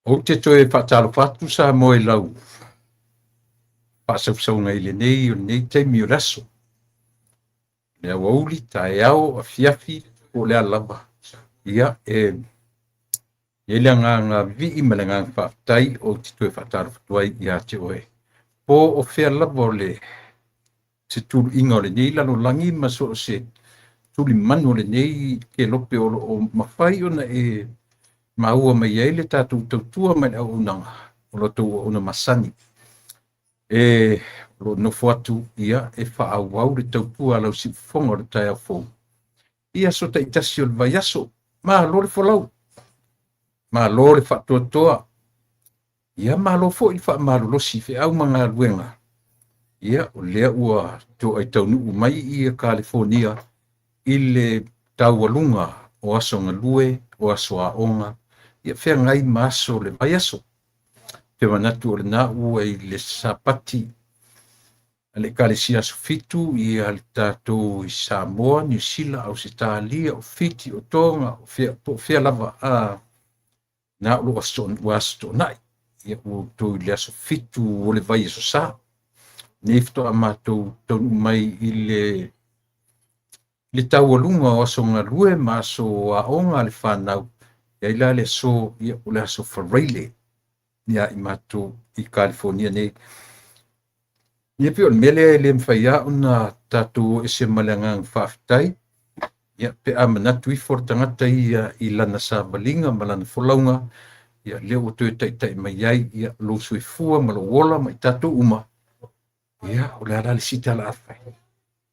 O te toe whaatalo whatu sa moe lau. Whaasausaunga i le nei o nei taimi o raso. Lea wauli tae ao a fiafi o lea lava. Ia le ngā vi i mele ngā whaatai o te toe whaatalo whatuai i a te oe. Po o whea lava o le te tulu inga o le nei lalo langi ma so o se tuli manu o le nei ke lope o mawhai o na maua mai ei le tātou tautua mai au unanga o lo tau o una masani. Lo nofo atu ia whaawau le tautua lau si whonga o le tai au fōu. Ia so ta itasi o le vai aso, maa lo le wholau, maa lo le whatoatoa, ia maa lo fo i wha maa lo si whi au mga luenga. Ia o lea ua tō ai taunu mai i California i le taualunga o aso ngalue, o aso a onga, ia whea ngai maaso le vai aso. Te manatu o le na ua i le sapati, le kalesia so fitu i al tātou i Samoa, New Zealand, Australia, o fiti, o tonga, o fea lava na ulu aso nai. Ia u tō i le aso fitu o le vai aso sa. Nefto a mātou tonu mai i le taualunga o aso ngalue, ma aso a onga le whanau. Ia ila le so, ia o le aso whareile. Ia i mātou i California nei. Ia pe o mele le mwhaia una tātou e se malangang whaafitai. Ia pe a manatu i for tangata i lana sa balinga, malana wholaunga. Ia leo o tue tai mai ai, ia lo sui fua, malo wola, mai tātou uma. Ia o le alali si tala arwhai.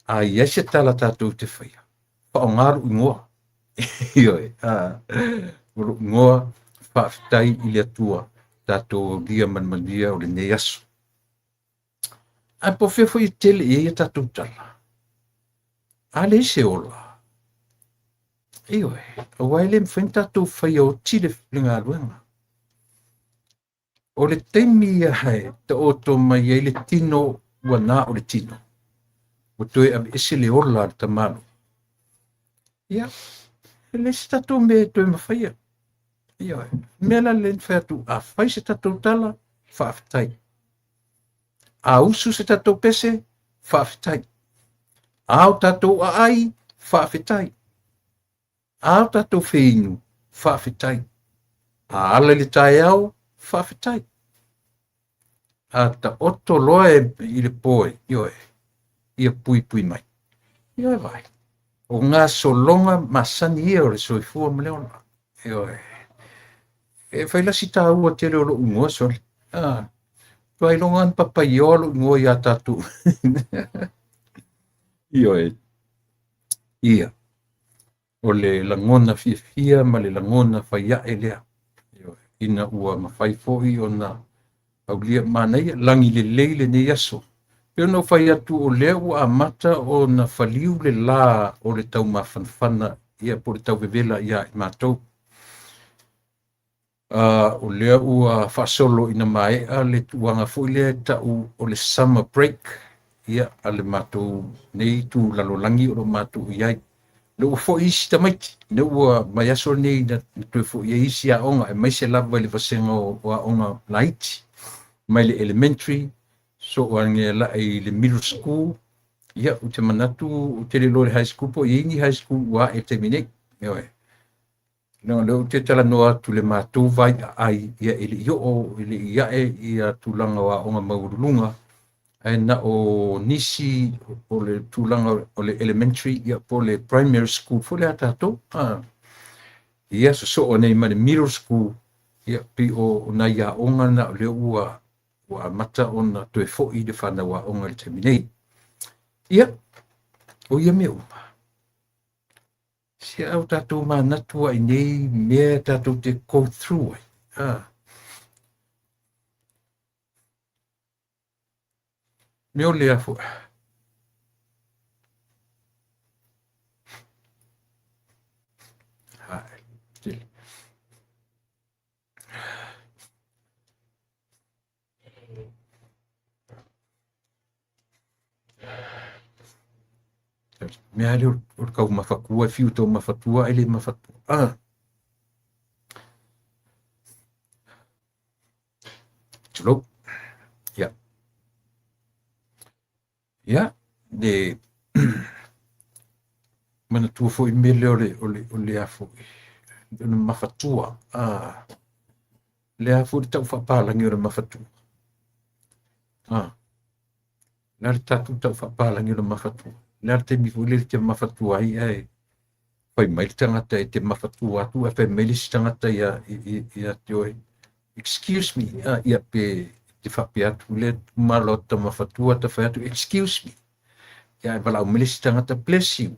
A ia se tala tātou te whaia. Wha o ngaru i ngoa. Ioi, uru ngoa whaafitai i le atua tātou dia manmania o le nei aso. A po fefo i tele e tātou tala. A le se ola. Ioi, o waile mwhen tātou whaia o tile whilinga aluenga. O le teimi hai, ta o to mai e le tino ua nā o le tino. O toe am ese le ola ta malu. Ia, le se tātou me toe mawhaia. Ia, mela le whatu a whai se tātou tala, whaafitai. A usu se tātou pese, whaafitai. Ao tātou a ai, whaafitai. Ao tātou whiinu, whaafitai. A ala le tae au, whaafitai. A ta oto loa i le poe, ioe, ia pui mai. Ioe vai. O ngā solonga masani ia o le soifua mleona. Ioe. E whaila si tā ua tere o lo ungoa soli. Tuai longan papai o lo ungoa ia tātou. Ioe. Ia. O le langona fia ma le langona whaia e lea. Ioe. Ina ua mawhaifoi o na au lia manai langi le leile ne yaso. Peo no whai atu o lea ua amata o na whaliu le la o le tau mawhanwhana ia po le tau vevela ia i mātou. O lea ua whaasolo ina mai a le tuanga fo lea tau o le summer break ia a le mātou nei tu lalolangi o le mātou iai. Le ua fo isi tamaiti, ne ua mai aso nei na tue fo ia isi a onga e mai se lava le vasenga o a onga laiti. Mai le elementary, so o ange la e le middle school, ia u te manatu u te le high school po, i ingi high school ua e te mine, ioe. No, leo te tala noa tu le mātou vai ai, ia ele i o, ele i ae, ia tūlanga wa onga maurulunga, ai na o nisi o le tūlanga o le elementary, ia po le primary school, fo le atato, ia so o nei ma le middle school, ia pi o na ia onga na leo ua, wa mata ona toe fo'i de whana wa onga le teminei. Ia, o ia me uma. Si au tātou mā natua i nei mea tātou te go through ai. Me o lea fo. Hai, tili. mea le o kau mawhakua, fiu tau mawhatua, ele mawhatua. Tulo. Ya. Ya. De mana tua fo i mele o le afo. Ona mawhatua. Le afo le tau whapalangi o le mawhatua. Nare tatu tau whapalangi o le mawhatua. Nare te miwule te mawhatua ai whai mai tangata e te mawhatua atu, whai mai le tangata ia te oi. Excuse me, ia pe te whape atu le malota mawhatua ta whai atu, excuse me. Ia e wala o mele tangata, bless you.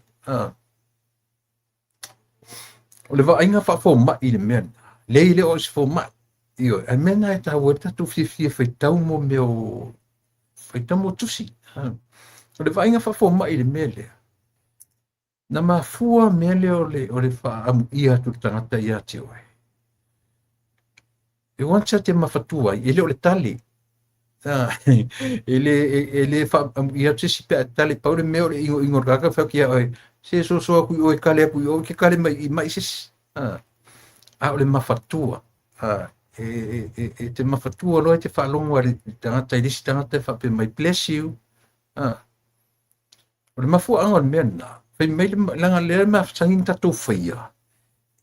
O le whainga whafo mai le mea. Leile o se fo mai. Io, e mena e tau e tatu whiwhia whai tau mo meo, whai tau mo tusi. O le whainga whafo mai le mea lea. Na mafua mea lea o le wha amu ia tu tangata ia te oi. E wancha te mawhatua, ele o le tali. Ele wha amu ia te sipe a tali, paure mea o le ingo raka whakia oi. Se so aku oi kale aku oi, ke kale mai sis. O le mawhatua. E te mawhatua loa te whalongo ari tangata, ilisi tangata whape mai bless you. O le mafua angon mea na. Whai mai langa lea mea sangin tatou whaia.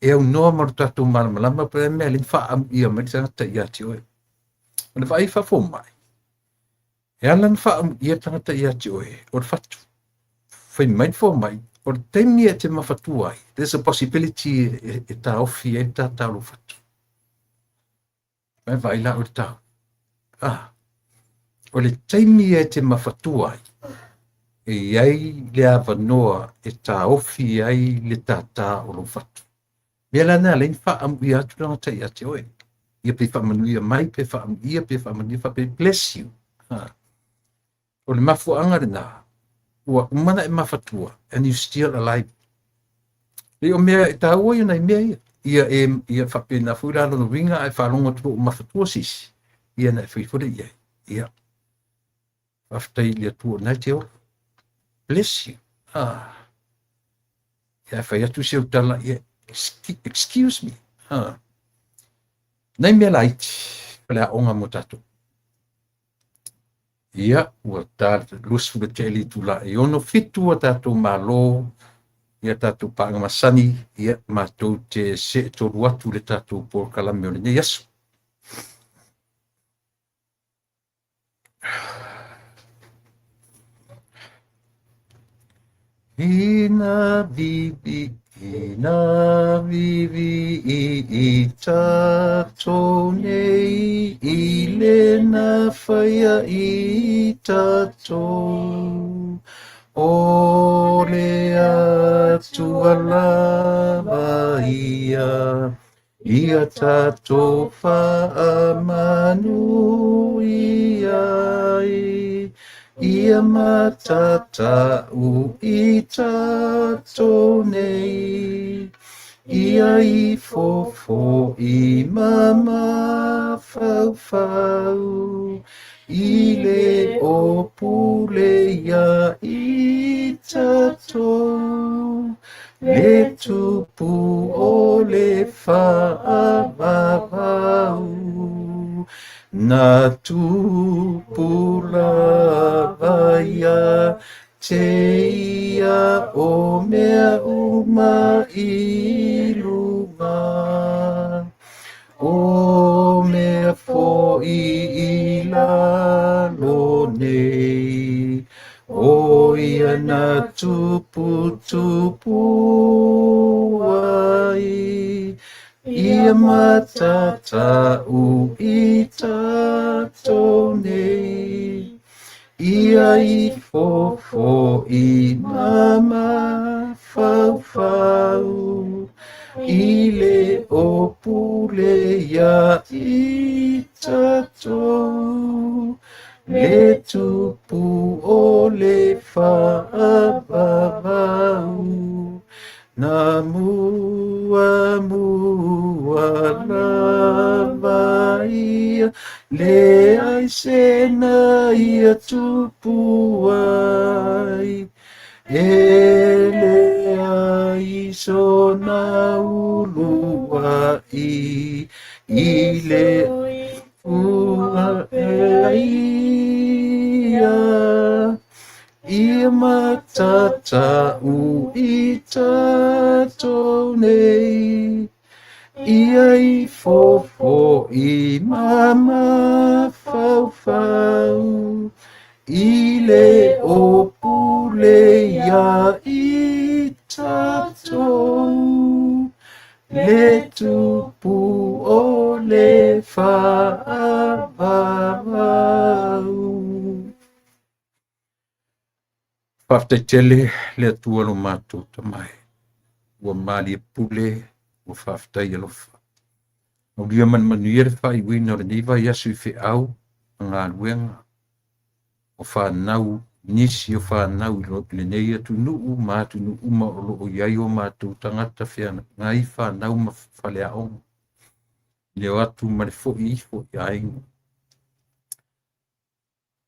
E au noa maru tatou malamalama pe mea le wha am ia mai tangata ia te oe. O le whai whafo mai. E alan wha am ia tangata ia te oe. O le whatu. Whai mai fo mai. O le teimi e te mawhatua ai. There's a possibility e ta ofi e ta talo whatu. Mai vai la o le tau. O le teimi e te mawhatua ai. E iai le awanoa e ta ofi ai le tata o lo whatu. Mea lana le wha am ia atu ranga tai a te oe. Ia pe whamanuia mai, pe whamanuia, pe whamanuia, pe bless you. O le mafu angarina, ua umana e mawhatua, and you still alive. Le o mea e ta ua ia nei mea ia. Ia whape na fuiralo no winga e whalonga tupo o mawhatua sisi. Ia na e whifure ia. Ia. Whaftai lia tuo nai te o. Bless you. Ia whai atu se utala ia. Excuse me. Nei mea laiti. Pala onga mo tatu. Ia, ua tāta lusfu le te li tula e ono fitu a tatu malo. Ia tatu paanga masani. Ia mātou te se toru atu le tatu por kalame o le ne yasu. Ina vivi i tatou nei, I lena whaia i tatou. O le atu alama ia tatou whaamanu ai. Ia matata I tatou nei, ia I fofo I mama fau, I le opule ia I tatou, le tupu o le whaamavau. Na tupula ia te ia o mea uma I lunga. O mea fo I lalo nei. O ia na tupu ai. Ia matata I tatou nei, ia I fofo I mama fau, I le opule ia I tatou, le tupu o le whaavavau. Na mua lava ia, le ai sena ia tupu ai. Elea iso na ulua ile ua ia ia matata u i tatou nei ia i fofo i mama fau i le o pule ia i tatou le tupu o le whaavavau. Whaftaitele le atua lo mātou tamai. Ua mali e pule, ua whaftai alofa. O lia man manuia le whaiwina o le niwa yasu i whiau, ngā luenga. O whanau, nisi o whanau i le nei atu nuu mātu nuu ma o loo iai o mātou tangata whiana. Ngai whanau ma whale aonga. Leo atu ma le fo i ainga.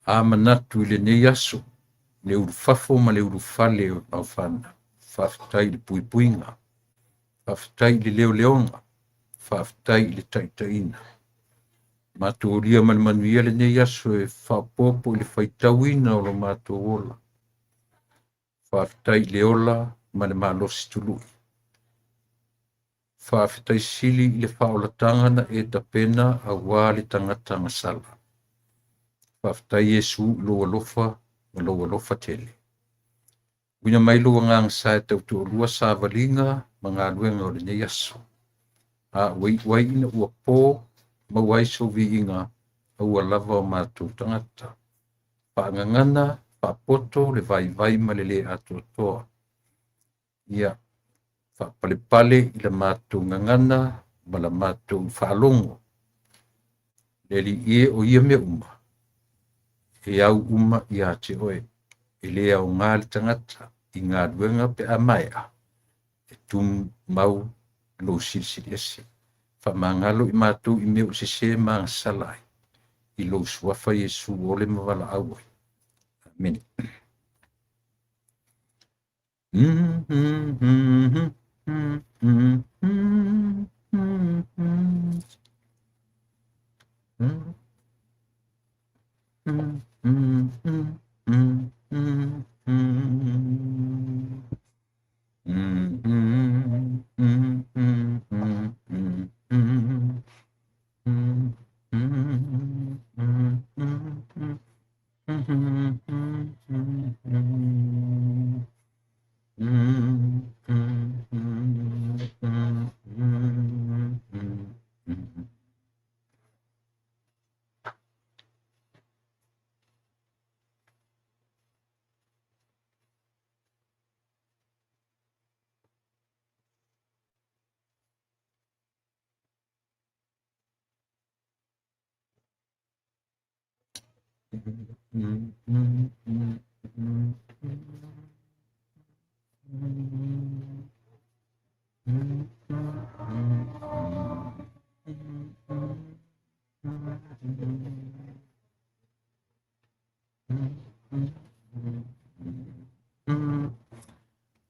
A manatu i le nei aso. Le uru fafo ma le uru fale o au whana. Whaftai le puipuinga. Whaftai le leo leonga. Whaftai le taitaina. Mātou ria man manuia le nei aso e whapopo i le whaitawina o lo mātou ola. Whaftai le ola ma le mālosi tului. Whaftai sili i le whaolatanga e tapena a wā le tangata ngasala. Whaftai Yesu loa lofa tele. Wina mai loa ngang sae tau tu lua sāwalinga ma ngā luenga o le nei aso. A wai ina ua pō ma wai so vi inga a ua lava o mātou tangata. Whaangangana, whapoto le vai ma le le ato toa. Ia, whapalepale i la mātou ngangana ma la mātou whaalongo. Le li ie o ia me uma. E au uma i a te oe. E le au ngā le tangata i ngā luenga pe a maea. E tum mau lo sili ese. Whamangalo i mātou i meo se se maa salai. I lo suafa Yesu o le mawala aue. Amen.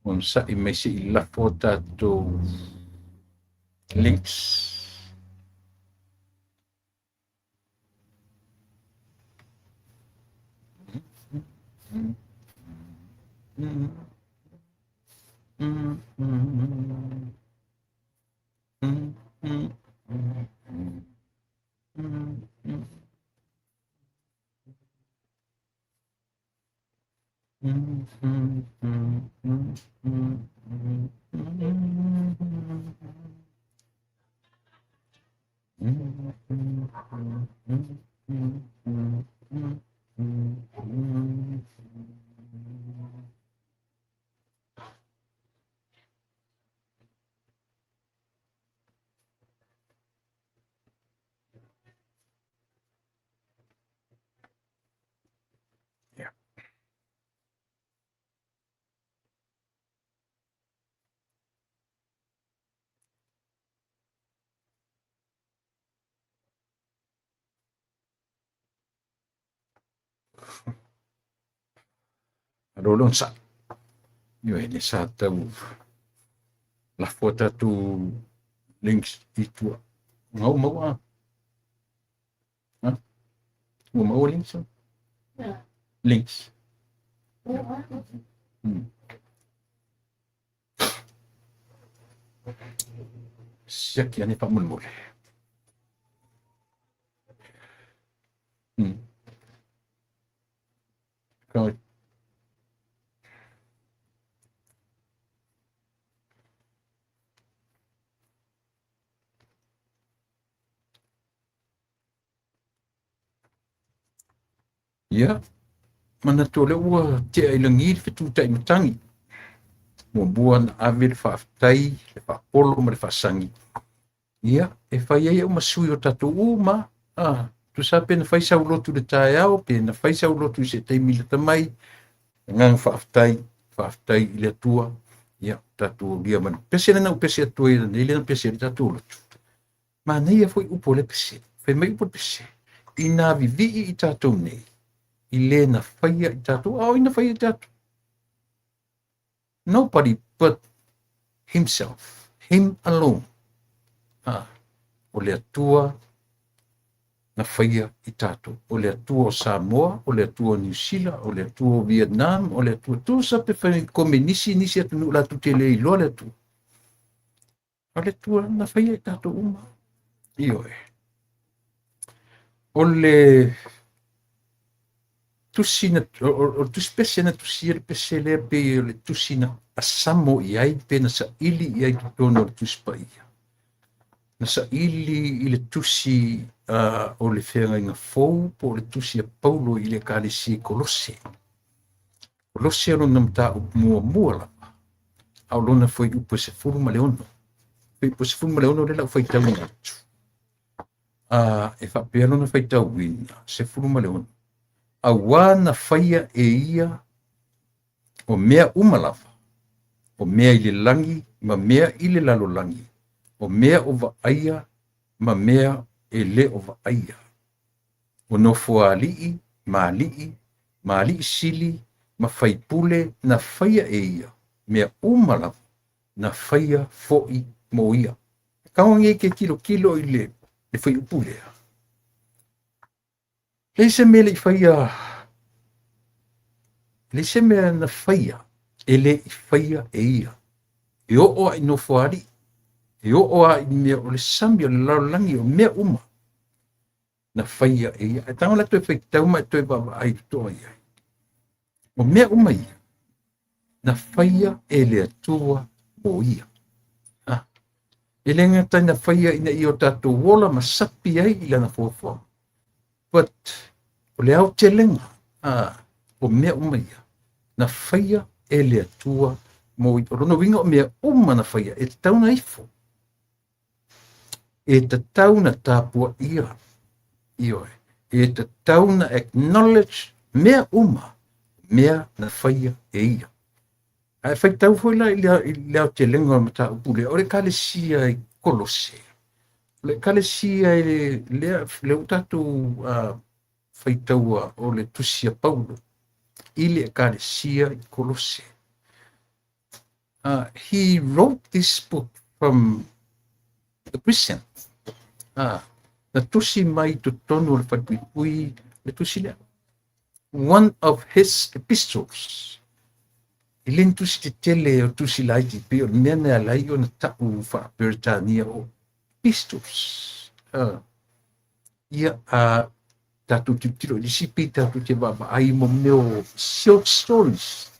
On sa i mai si i lafo tātou links. Rolon sa. Io e ne sa tau la fota tu links I tua. Ngau mau a. Ha? Ngau mau links. Links. Siak yani pa mulmul. Kau ya mana tole ua te ai langi fe tu tai matangi. Mo buan avil fa tai le fa polo ma le fa sangi. Ia e fa ia o masui o tatu uma. Tu sa pe na fai sa ulotu le tai au pe na fai sa ulotu se tai mila tamai. Ngang fa tai le tua. Ia tatu dia man. Pese na pese tua ile na pese tatu ulotu. Ma nei e foi upo le pese. Fe mai upo pese. Ina vivi I tatu nei. I le na faia I tatu, ina faia I tatu. Nobody but himself, him alone. O le atua na faia I tatu. O le atua o Samoa, o le atua o New Zealand, o le atua o Vietnam, o le atua tu sa pe fai kome nisi atu nu la tu te le ilo le atua. O le atua na faia I tatu uma. Io e. O le tusina o tuspese na tusir pese le pe le tusina asamo iai pe na sa ili iai tono le tuspa ia na sa ili I le tusi o le fenga inga fou po le tusi a Paulo I le kalisi Kolose lona mta mua la au lona foi upo se furu ma le ono pe po se furu ma le ono le la foi tau ngatu e fa pe lona foi tau wina se furu ma le ono awa na faia e ia o mea umalafa, o mea I le langi, ma mea I le lalo langi, o mea o vaaia, ma mea e le o vaaia. O nofo alii, ma alii sili, ma faipule na faia e ia, mea umalafa, na faia foi mo ia. Kawangi ke kilo I le fai upulea. Leise mele I faia le se mea na faia, ele I faia e ia. E o oa I no fuari, e o oa I mea o le sambi o le laulangi o mea uma. Na faia e ia. E tango la toi fai tauma e toi baba ai toa ia. O mea uma ia. Na faia e le atua o ia. Ele ngata na faia ina I o tato wola ma sapi ai ila na fuafua. But, o le au te lenga, o mea uma ia. Na faia e le atua mo I rono winga o mea uma na faia e te tauna ifo. E te tauna tāpua ia. Ioe. E te tauna acknowledge mea uma. Mea na faia e ia. Ai fai tau foi la I leo te lenga o mata upule. O le kale sia I Kolose. Le kale sia I le utatu fai taua o le tusia Paulo. Ile Ecclesia I Kolose. He wrote this book from the prison. Na tusi mai to tonu le fatpui le tusi le. One of his epistles. Ilin tusi te tele o tusi lai ti pe o nene alai o na tapu fa Britania o epistles. Ia tatu tiro di sipi tatu te baba ai mo meo short stories.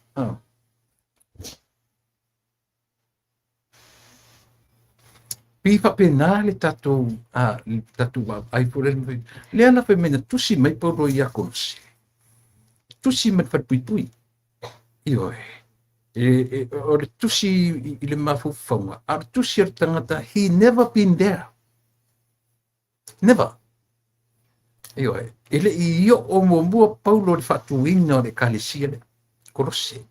Pipa pena le tatu ai pole le ana pe mena tusi mai poro ia Kolose. Tusi mai fatpui. Ioe. O le tusi I le mafufaunga. Ar tusi ar tangata he never been there. Never. Ioe. Ele I o mua Paulo le fatuina o le Ecclesia le Kolose.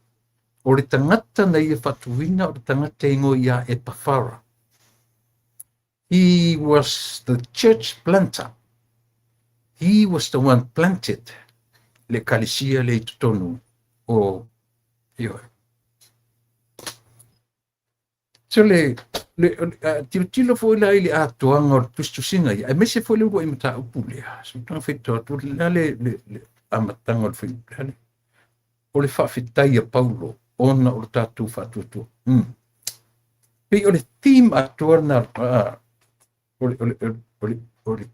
O le tangata na ia fatuina o le tangata ingo ia Epafara. He was the church planter. He was the one planted le Ecclesia le tutonu o ioe. So tilo fo la ile atoanga o tustusinga ia. E mese fo le ua i mata upu lea. So tanga whaitoa tu la le amatanga o le whaipule. O le whawhitai a Paulo, ona o le tātou whatuatua. Pei o le theme atua na, o le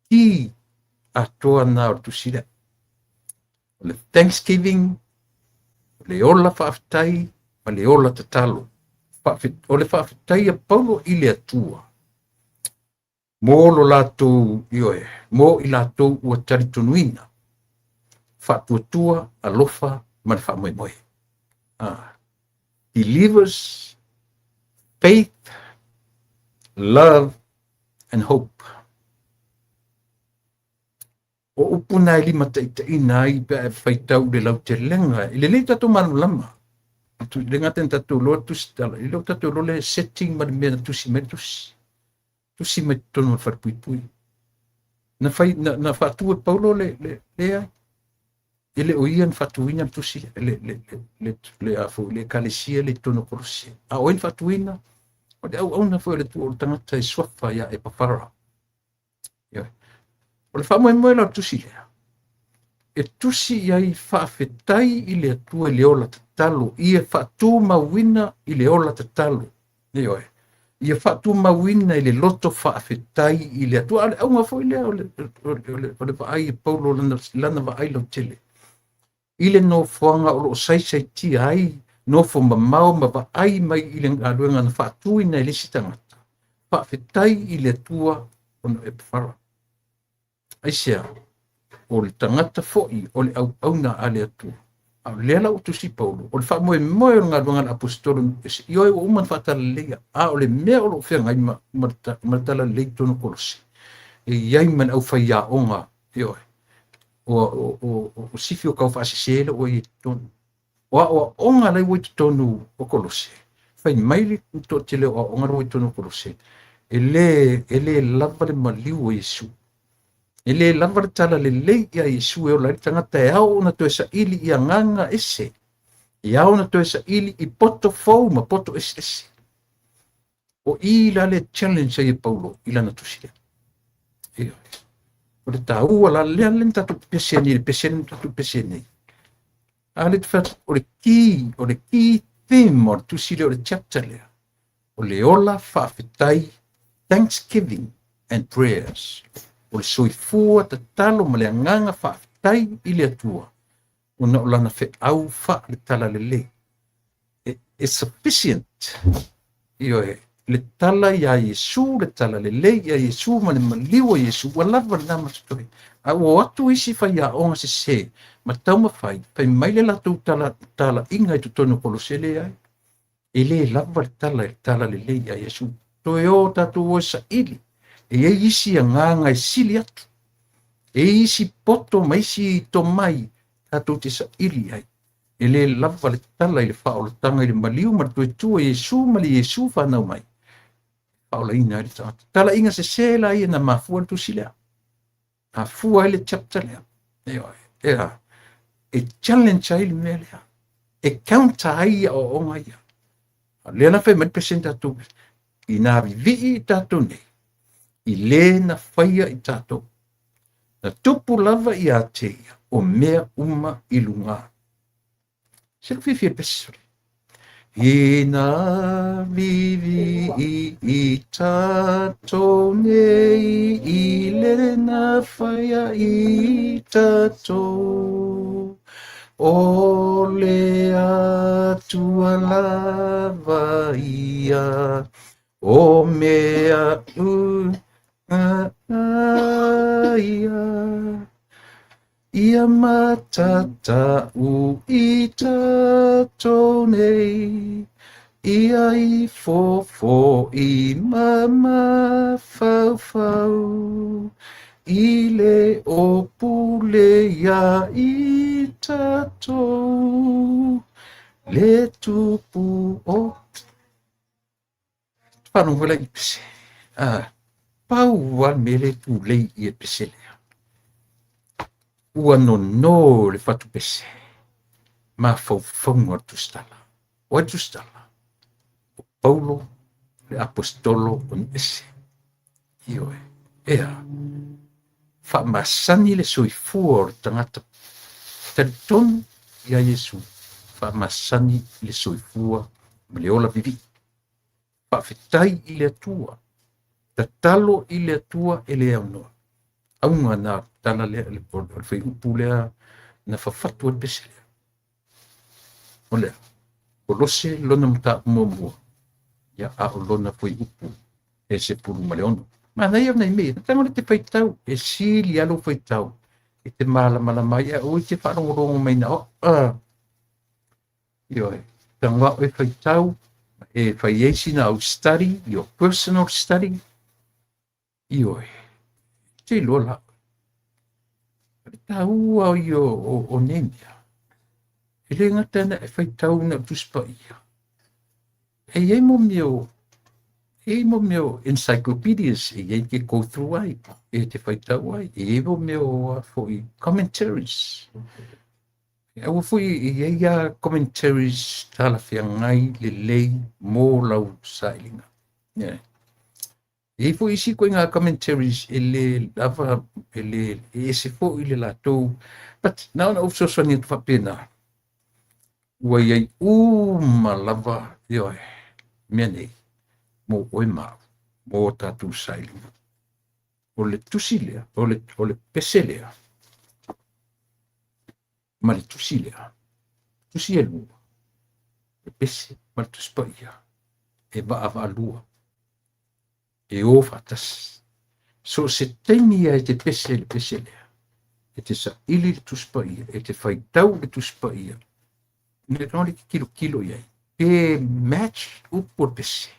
ki atua na o le tusira. O le Thanksgiving, o le ola whawhitai, ma le ola tatalo. O le whawhitai a Paulo i le atua. Mō lo lātou ioe, mō i lātou ua taritonuina. Whatuatua, alofa, ma le whamoemoe. Believers, faith, love, and hope. O upuna i lima taitaina ai pe whaitau le lau te lenga. I le tatou manu lama. Tu le ngaten tatou loa tusi tala. I lo tatou lo le setting ma le mea tusi me tusi. Tusi me tono le wharpuipui. Na whatua Paulo le ai. Ele o ian fatuina tusi le afo le kalesia le tono korosia. A oin fatuina o le au na foi le tu o tangata i swafa ya e papara. O le whamoemoe la tusi lea. E tusi ai whaafetai i le atua i le ola tatalo. I e whaatu mawina i le ola tatalo. I e whaatu mawina i le loto whaafetai i le atua. Au nga foi lea o le vaai e Paulo lana vaai lau tele. Ile no fuanga o lo sai ti ai no fo mamau ma va ai mai ile ngaluenga na fatu ina ile sitangata fa fetai ile tua ono e fara ai sia o le tangata foi o le au na ale atu au lela o tusi Paulo o le fa mo ngaluenga na apostolo io e o man fata le a o le me o lo fe ngai ma tala le tono kolosi e yai man au fa ya onga io o sifi o kau whaasisele o i tonu. O onga lai o i tonu o kolose. Whai maili to tele o onga o i tonu o kolose. E le lava le maliu o Yesu. E le lava le tala le lei ia Yesu e o lai tangata e au na to esa ili ia nganga ese. E au na to esa ili i poto fau ma poto ese. O i la le challenge ai Paulo i lana tusile. O le tāua la lea le tatu peseni, le peseni tatu peseni. A le tawhat, o le ki theme o le tusile o le chapter lea. O le ola whaafetai, thanksgiving and prayers. O le soifua ta talo ma le anganga whaafetai i le atua. O na o lana whe au wha le tala le le. It's sufficient. Io le tala ia Yesu, le tala le le ia Yesu, ma le maliwa Yesu, wa lava na matutoi. A o atu isi fai a onga se, ma tau ma fai mai le latu tala inga i tutono kolosele ai. E le lava le tala le le ia Yesu. Toe o tatu o sa ili. E isi a nganga i sili atu. E isi poto ma isi to mai, tatu te sa ili ai. E le lava le tala i le wha o le tanga i le maliu, ma tue tua Yesu, ma le Yesu whanau mai. Paula ina le tata. Tala inga se sela ia na mafua tu silea. A fua ile chapter lea. E challenge ai le mea lea. E counter ai o onga ia. Lea na whai presenta tu. I nā vivi i tato nei. I le na whaia i tato. Na tupu lava i a teia. O mea uma i lunga. Selo fifi e pesore. Ina vivi i tato nei I le na whaia i tato o le atua lava ia o mea ia ia matata u i tato nei ia i fofo i mama fau i le opule ia i tato le tupu o whanau wala i pese pau wan mele tu lei i e pese lea ua no le fatu pese ma fau o tu stala o tu stala o Paulo le apostolo o ni ese. Ioe, ea, whaamasani le soifua o le tangata. Talitonu ia Iesu, whaamasani le soifua ma le ola vivi. Whaafetai i le atua, tatalo i le atua e le aunoa. Aunga na tala le whai upu lea na whawhatu al bese lea. O lea, o lose lona mta mua. Ia a o lona whai upu e se puru ma le ono. Ma nei au nei mea, tango le te whaitau, e sili alo whaitau. E te mala mai, e oi te wharongorongo mai na, Ioe, tanga e whaitau, e whaiesi na au study, your personal study, ioe, te lola. Ta ua o nemia. E le ngata na e whaitau na tuspa ia. E mo meo encyclopedias e iei ke go through ai, e te whaitau ai, e mo meo foi commentaries. E ua foi e iei a commentaries tala whiangai le lei mō lau sailinga. Yeah. E foi isi koe ngā commentaries e le lava, e se fo i le lātou. But nao na ufso soni tu whapena. Ua iei ma lava, ioe, mea nei, mō oe mau, mō tātou sailinga. O le tusi lea, o le pese lea, ma le tusi lea, tusi e lua, le pese, ma le tuspa ia, e va lua, e o fatas. So se teimi e te pese le pese lea, e te sa ili le tuspa ia, e te whaitau le tuspa ia, ne rāle ki kilo iai, e match upo le pese,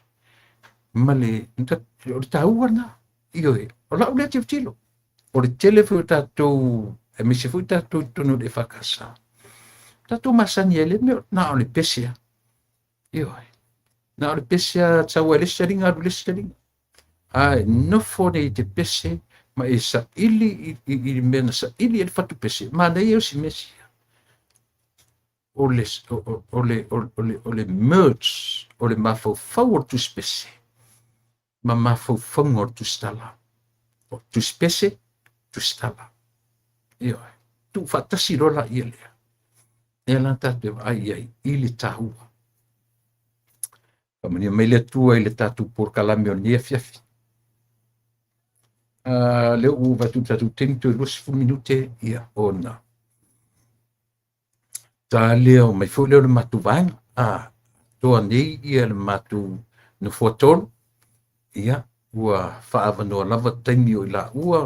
ma le, o le tāua na, ioe, o lau lea te utilo, o le tele fu tātou, e me se fu tātou tono le whakasa, tātou masani e le meo, na o le pesea, ioe, na o le pesea tau e lesa ringa, aru lesa ringa, ai, nofo nei te pese, ma e sa ili i mena sa ili e le fatu pese, ma nei o si mesi, o le merge, o le mafaufau o tu spese, ma mafaufau o tu stala, o tu spese, tu stala, ioe, tu fatasi rola ia lea, e la tātou ai, i le tāua, pamania mai le tua i le tātou por kalame o nia fiafi, leo u vatu tātou tento i lusi fu minute ia ona. Ta leo mai fu leo le matu vaenga, toa nei ia le matu no fuatoro, ia, ua whaavanoa lava taimi o i la ua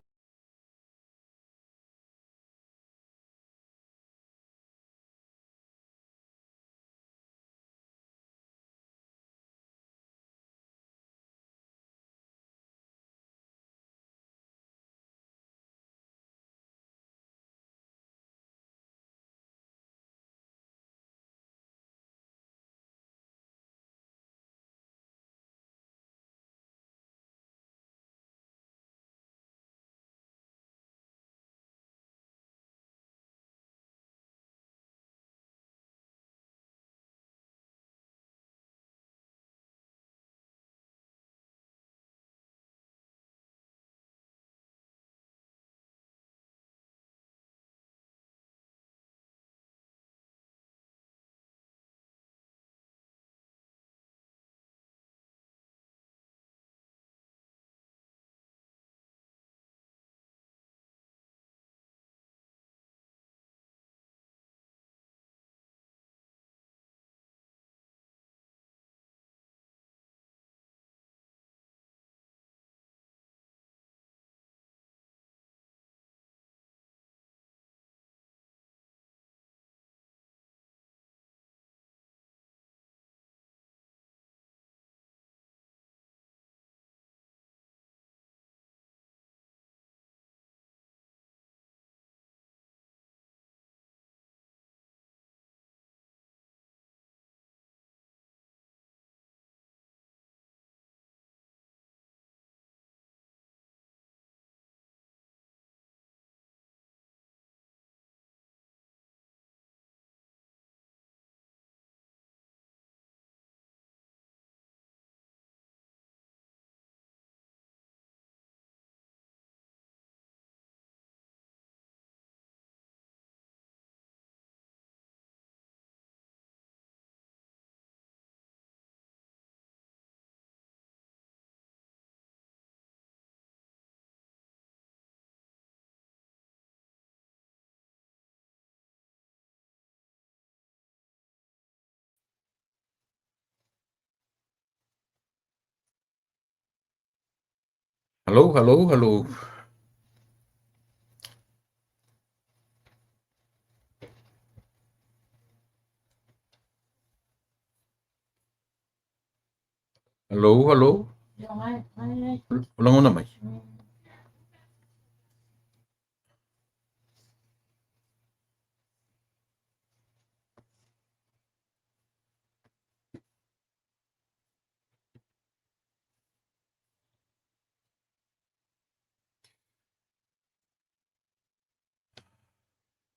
Hello, hello, hello. Hello, hello. Ulang mo na may.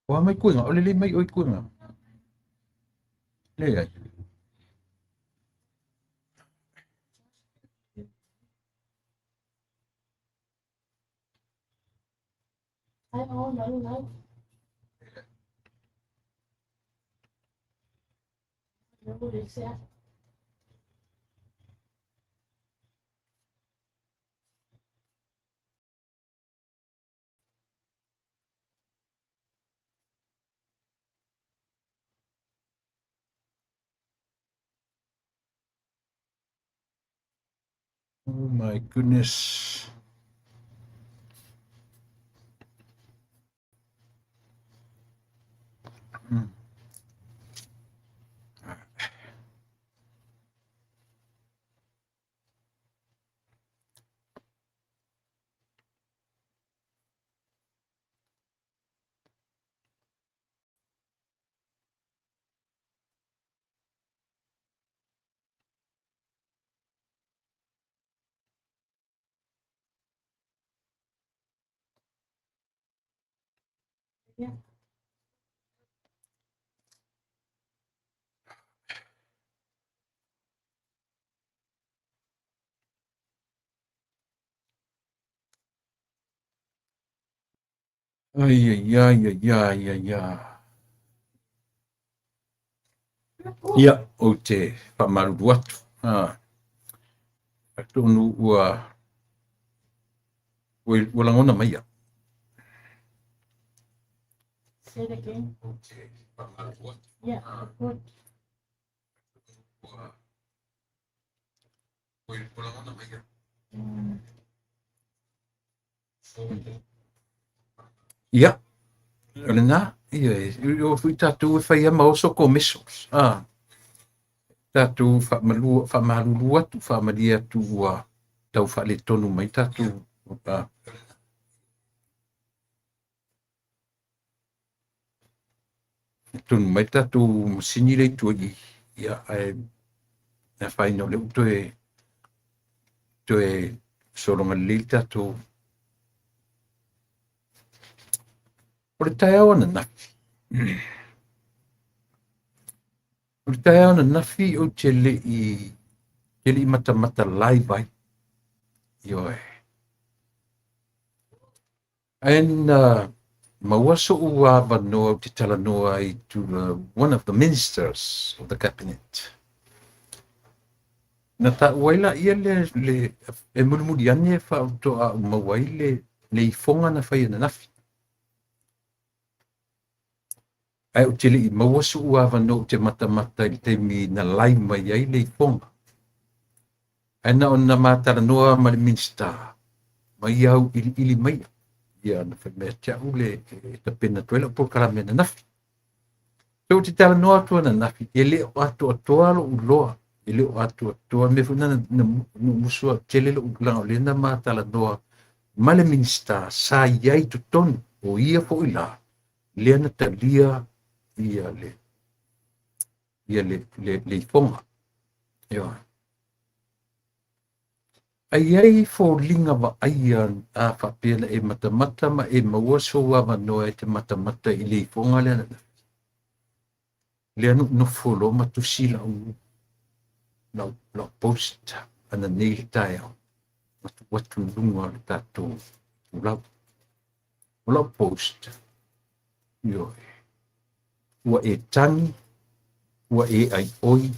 Wa may kuy nga, ulili may oy kuy nga. Le ay. Oh my goodness. Hmm. Ay, ay, ay, ay, ay, ay, ay. Ia, o te whamaru atu. Tonu ua, ulangona mai ia. Say it again. O te whamaru atu. Yeah, good. Ulangona mai ia. Say it again. Ia, olena, ia, o fui tātou e whai ama oso ko mesos. Tātou whamaruru atu, whamari atu ua tau whale tonu mai tātou. Tonu mai tātou sini rei tua i. Ia, ai, na whai no leu toe soronga li tātou. Ore tai au ana nafi. Ore tai au ana nafi o te le i mata live ai. Ioe. And mawaso ua vanoa o te talanoa ai to one of the ministers of the cabinet. Na ta waila ia le e mulimuli ane e whaautoa mawai le i fonga na whai ana nafi. Ai o te le i mawaso ua vanoa o te mata i te mi na lai mai ai le i fonga. Ai na o na mataranoa ma le minister. Mai au ili mai. Ia na whai mea tia ule e ta pena tuela po karame na nafi. So te tala noa atua na nafi, e le o atu atoa lo uloa, e le o atu atoa me funa na musua tele lo ulanga o le na maa tala noa, male minista sa iai tu tonu o ia fo ila, le ana talia ia le ifonga. Ia. Ai ai fo linga wa aia a whapena e matamata ma e maua so wa noa e te matamata i le ifonga le ana. Le anu no folo ma tu sila u la post ana nei tai au. Watu lunga le tatou ulau. Ulau post. Yo. Ua e tangi, ua e ai oi,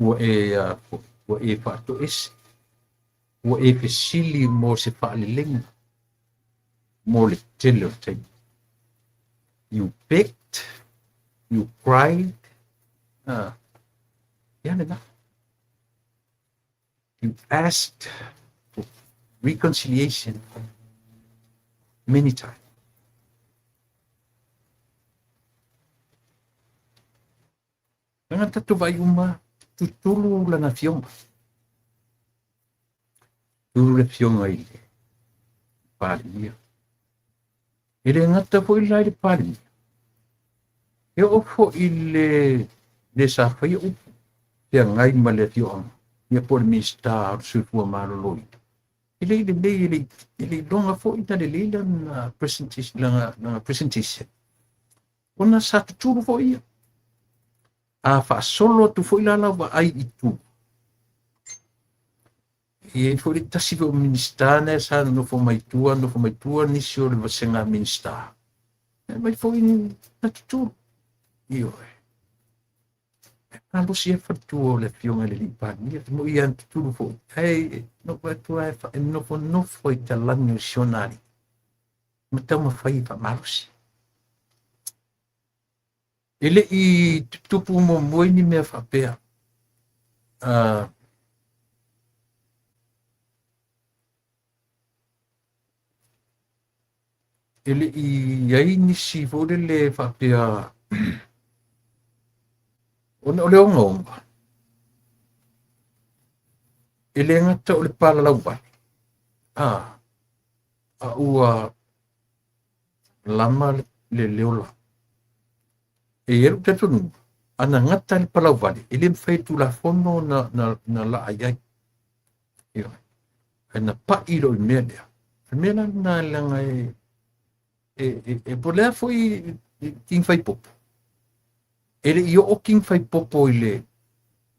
ua e whaato esi, ua e pesili mo se whaalilenga, mo le tele o tei. You begged, you cried, yana na. You asked reconciliation many times. Ngata tu vai uma tutulu lana fionga. Tulu le fionga ile. Pali. Ile ngata po ila ile pali. E ofo ile le sa fai upu. Ia ngai ma le fionga. Ia po le mista sufua maloloi. Ile longa fo ita le leila na presentation. Ona sa tutulu fo ia. A fa solo tu foi la wa ai itu. E foi tasi o ministane sa no fo mai tua ni sio le vasenga minista. Mai foi na tutulu. Io. Quando si è fatto le fiume le limpani, mo ia tutulu fo. Hey, no va tu ai fa no foi talani missionari. Ma tama fai fa malusi. Ele i tupu mo moi ni mea whapea. Ele i iai nisi vore le whapea. Ona o le onga onga. Ele ngata o le pala lauwai. A ua lama le leola. E eru te tonu, ana ngata le palau vale, ele mwhai tu la fono na la ayai. Ia, na pa iro I mea lea. Mea na langa e polea foi king fai popo. Ele I o king fai popo le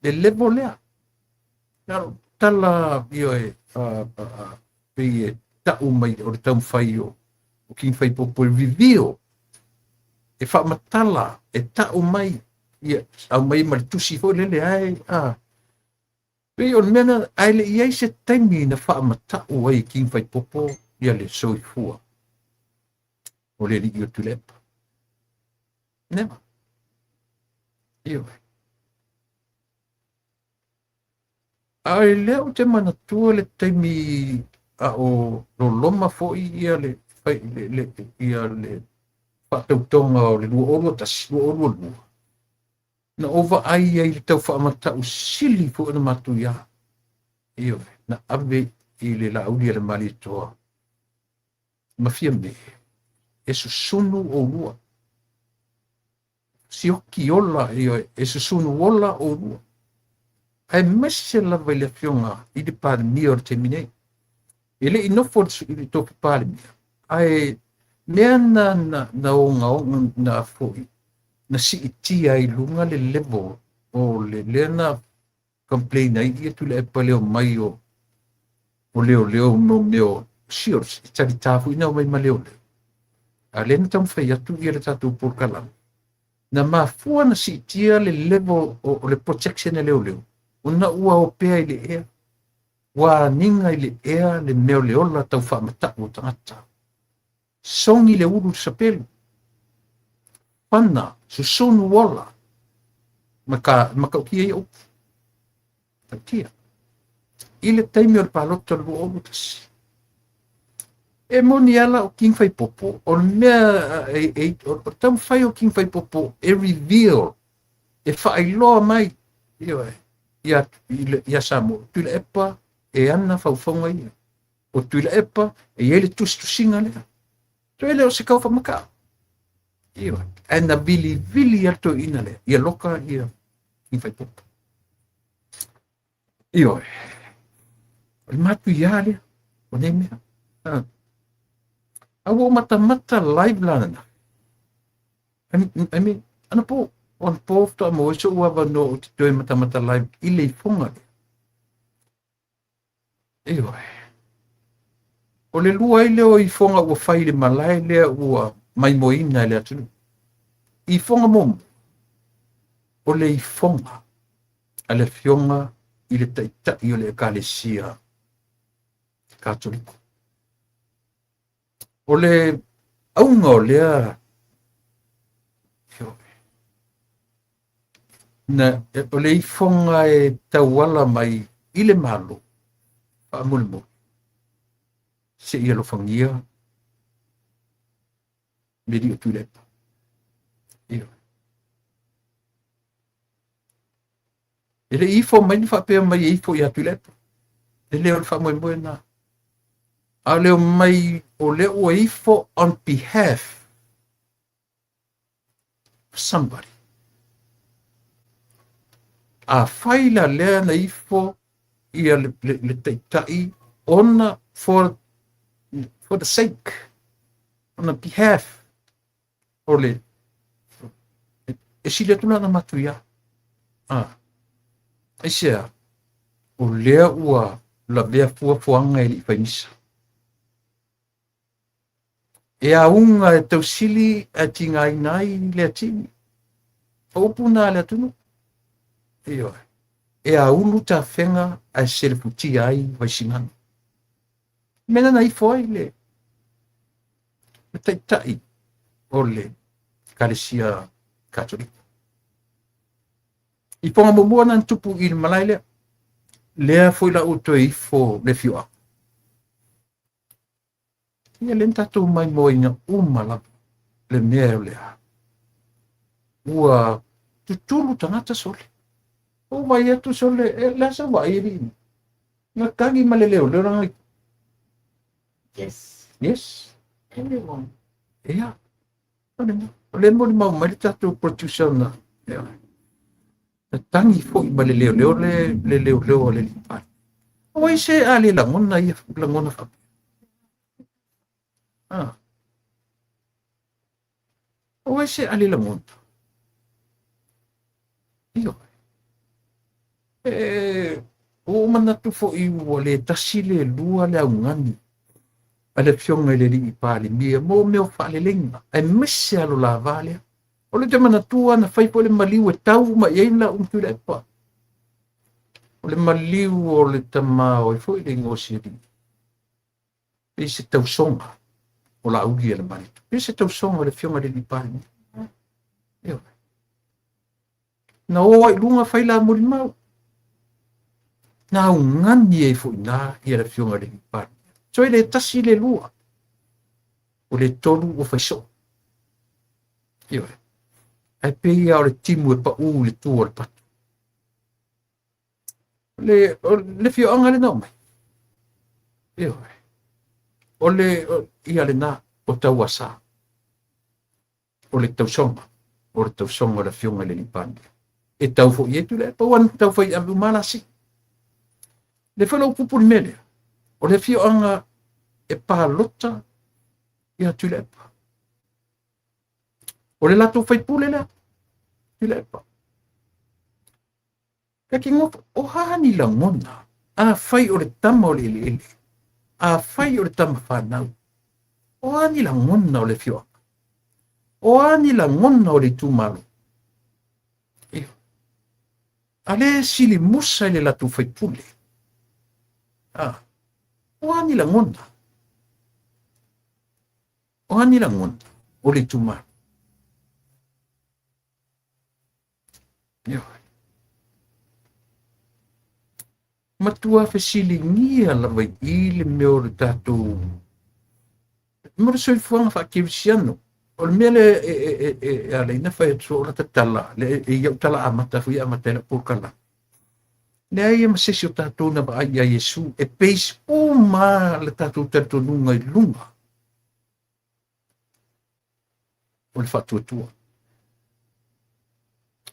levo lea. Naro, tala io e tau mai o le tau fai o king fai popo vivio. E wha matala, e tau mai, au mai maritusi fo lele ai, Pei on mena, aile iai se taimi na wha matau ai ki whai popo, ia le soi fua. O le li o tulepa. Nema. Ioi. Ai leo te manatua le taimi a o loma fo ia le, ia le, whaatautonga o le lua orua tasi, lua orua lua. Na ova ai ai le tau whaamatau sili fo na matu ia. Iyo, na abe I le lauri le mali toa. Mafia me, e susunu o lua. Si oki ola, iyo, e susunu ola o lua. Ai mese la vai le fionga, I le pāle mia o te minei. Ele inofo I le toki pāle mia. Ai, mea na onga na foi. Na si iti ai lunga le level o le lena complain ai ia tu le paleo mai o leo no meo siors tari tafu ina mai maleo le a lena tam fai atu ia le tatu por kalam na mafua na si iti le level o le protection leo una ua o pea I le ea wa ninga I le ea le meo leola tau wha mata o tangata songi le uru sapelu pana susunu wala maka kia I o kia ile taimi o le palota lua o lutasi e moni ala o king fai popo o mea o tam fai o king fai popo e reveal e whaailoa mai ia samo tuila epa e ana faufonga ia o tuila epa e ele tusinga lea so ele o se kau whamaka Iwa. E na vili ato ina le. Ia loka ia. I whai popo. Iwa. O matu ia lea. O ne mea. Awo mata live lana. I mean, ana po. On po fta mo so ua wano o te toi mata live. I le fonga le. Iwa. O le lua I leo I fonga ua whai le malai lea ua mai moina le atunu. I fonga momo. O le I fonga. A le fionga I le taitai o le ekalesia katoliko. O le aunga o lea na o le I fonga e tauala mai I le malo. Whaamulimo. se ia lo fangia me di tu le ia ele ifo mai ni fa pe mai ifo ia tu le ele o fa mo na a le mai o le o ifo on behalf of somebody a faila le na ifo ia le tai ona for the sake on the behalf o le e si le tula na matuia e sea o lea ua la bea fuafuanga e li fainisa e a unga e tausili a tinga inai le atini o puna le atunu e a ulu ta fenga a selefuti ai vai sinana mena na ifo ai le tai o le kalesia katolika i ponga mo na tupu i le malai lea foi la uto ifo le fiua ia le tatou mai mo ina umala le mea lea ua tutulu tangata sole o mai atu sole e la sa wa iri na kangi maleleo le ranga yes Everyone. ia le mo ni mau mai tatou producer na tangi fo i maleleo le leo le lipa o i se ali la ngona ia la ngona fa o i se ali la ngona io o mana tu fo i wale tasile lua le ngani ale fionga le li pa le mia mo me o fa le lenga e messe alo la vale o le temana tua na fai po le maliu e tau ma ieina tu le pa o le maliu o le tama o i foi le ngosiri e se tau songa o la ugi e le mani e se tau songa le fionga le li pa io na o ai lunga fai la mo mau na ngani e foi na ia le fionga le li pa so le tasi le lua o le tolu o fai so io ai pei au le timu e pa u le tu o le patu le fio anga le nome io o le ia le na o tau asa o le tau songa le fionga le lipani e tau fo i tu le pa wan tau fai abu malasi le falo pupu mele o le fio anga e pa lota ia tu le pa o le lato fai pule la tu le pa ka ki ngof o hani la ngona a fai o le tama o le a fai o le tama whanau o hani la ngona o le fio o ani la ngona o le tūmalo. A le sili musa le latu fai pule. O ani la ngona. O ani la ngona o le tūmalo. Matua fe sili ngia la vai ile meo le tātou. Mora soi fuanga fa kivisiano. O le mea le ale ina fai atu o rata tala, le iau tala amata fui amata ina pōkala. Le ai ma sesi o tātou na ba ai a Yesu, e peis o ma le tātou tātou nunga i lunga. O le fatua tua.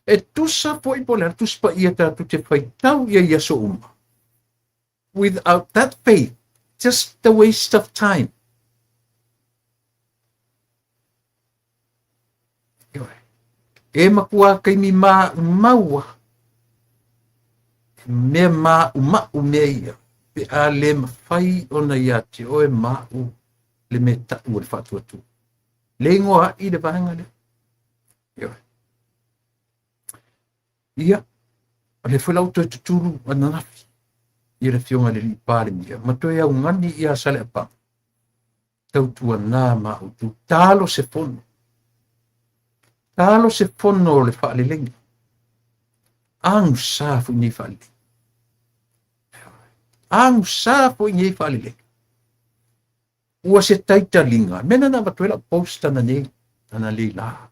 E tusa po i pole, tusa pa ia tātou te fai tau ia Yesu uma. Without that faith, just a waste of time. E makua kai mi maua. Me ma mea ia. Pe a le mawhai o na ia te oe mau le me tau le whatua tu. Le ingoa i le vahanga le. Ia. Le whalau toi tuturu ananafi. I le fionga le li pāre mia. Ma toi au ngani ia sale apa. Tau tua nā mau tu. Talo se fono. Talo se fono le whaale lengi. Angu safu ni whaale. Angu safu ni whaale lengi. ua se taitalinga. Mena na watuela post ana nei, ana leila.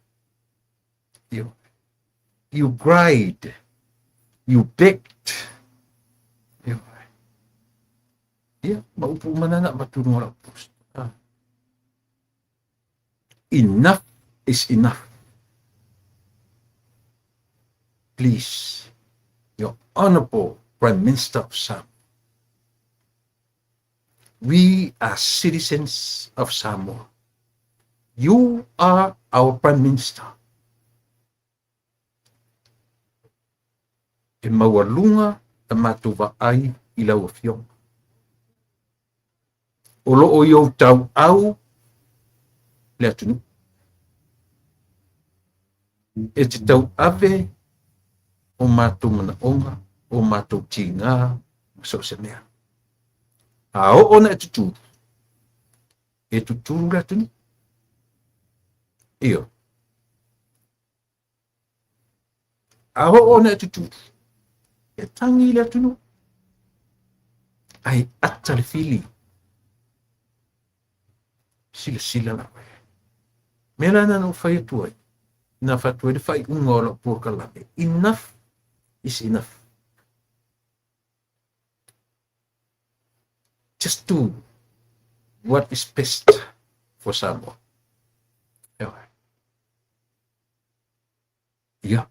You grade, you baked. Maupu manana maturunga la post. Enough is enough. Please, your Honorable Prime Minister of Samoa, we are citizens of Samoa. You are our Prime Minister. E maualunga ta matuwa ai I lau afiong. O loo iou tau au le atunu. E te tau ave o mātou mana onga, o mātou tīngā, so se mea. A o ona e tuturu. E tuturu le atunu. Iyo. A o ona e tuturu. E tangi le atunu. Ai ata le fili. Sila la koe. Mera na no whai atuai. Na whatuai le whai unga o la pōkalame. Enough is enough. Just do what is best for Samoa. Yeah.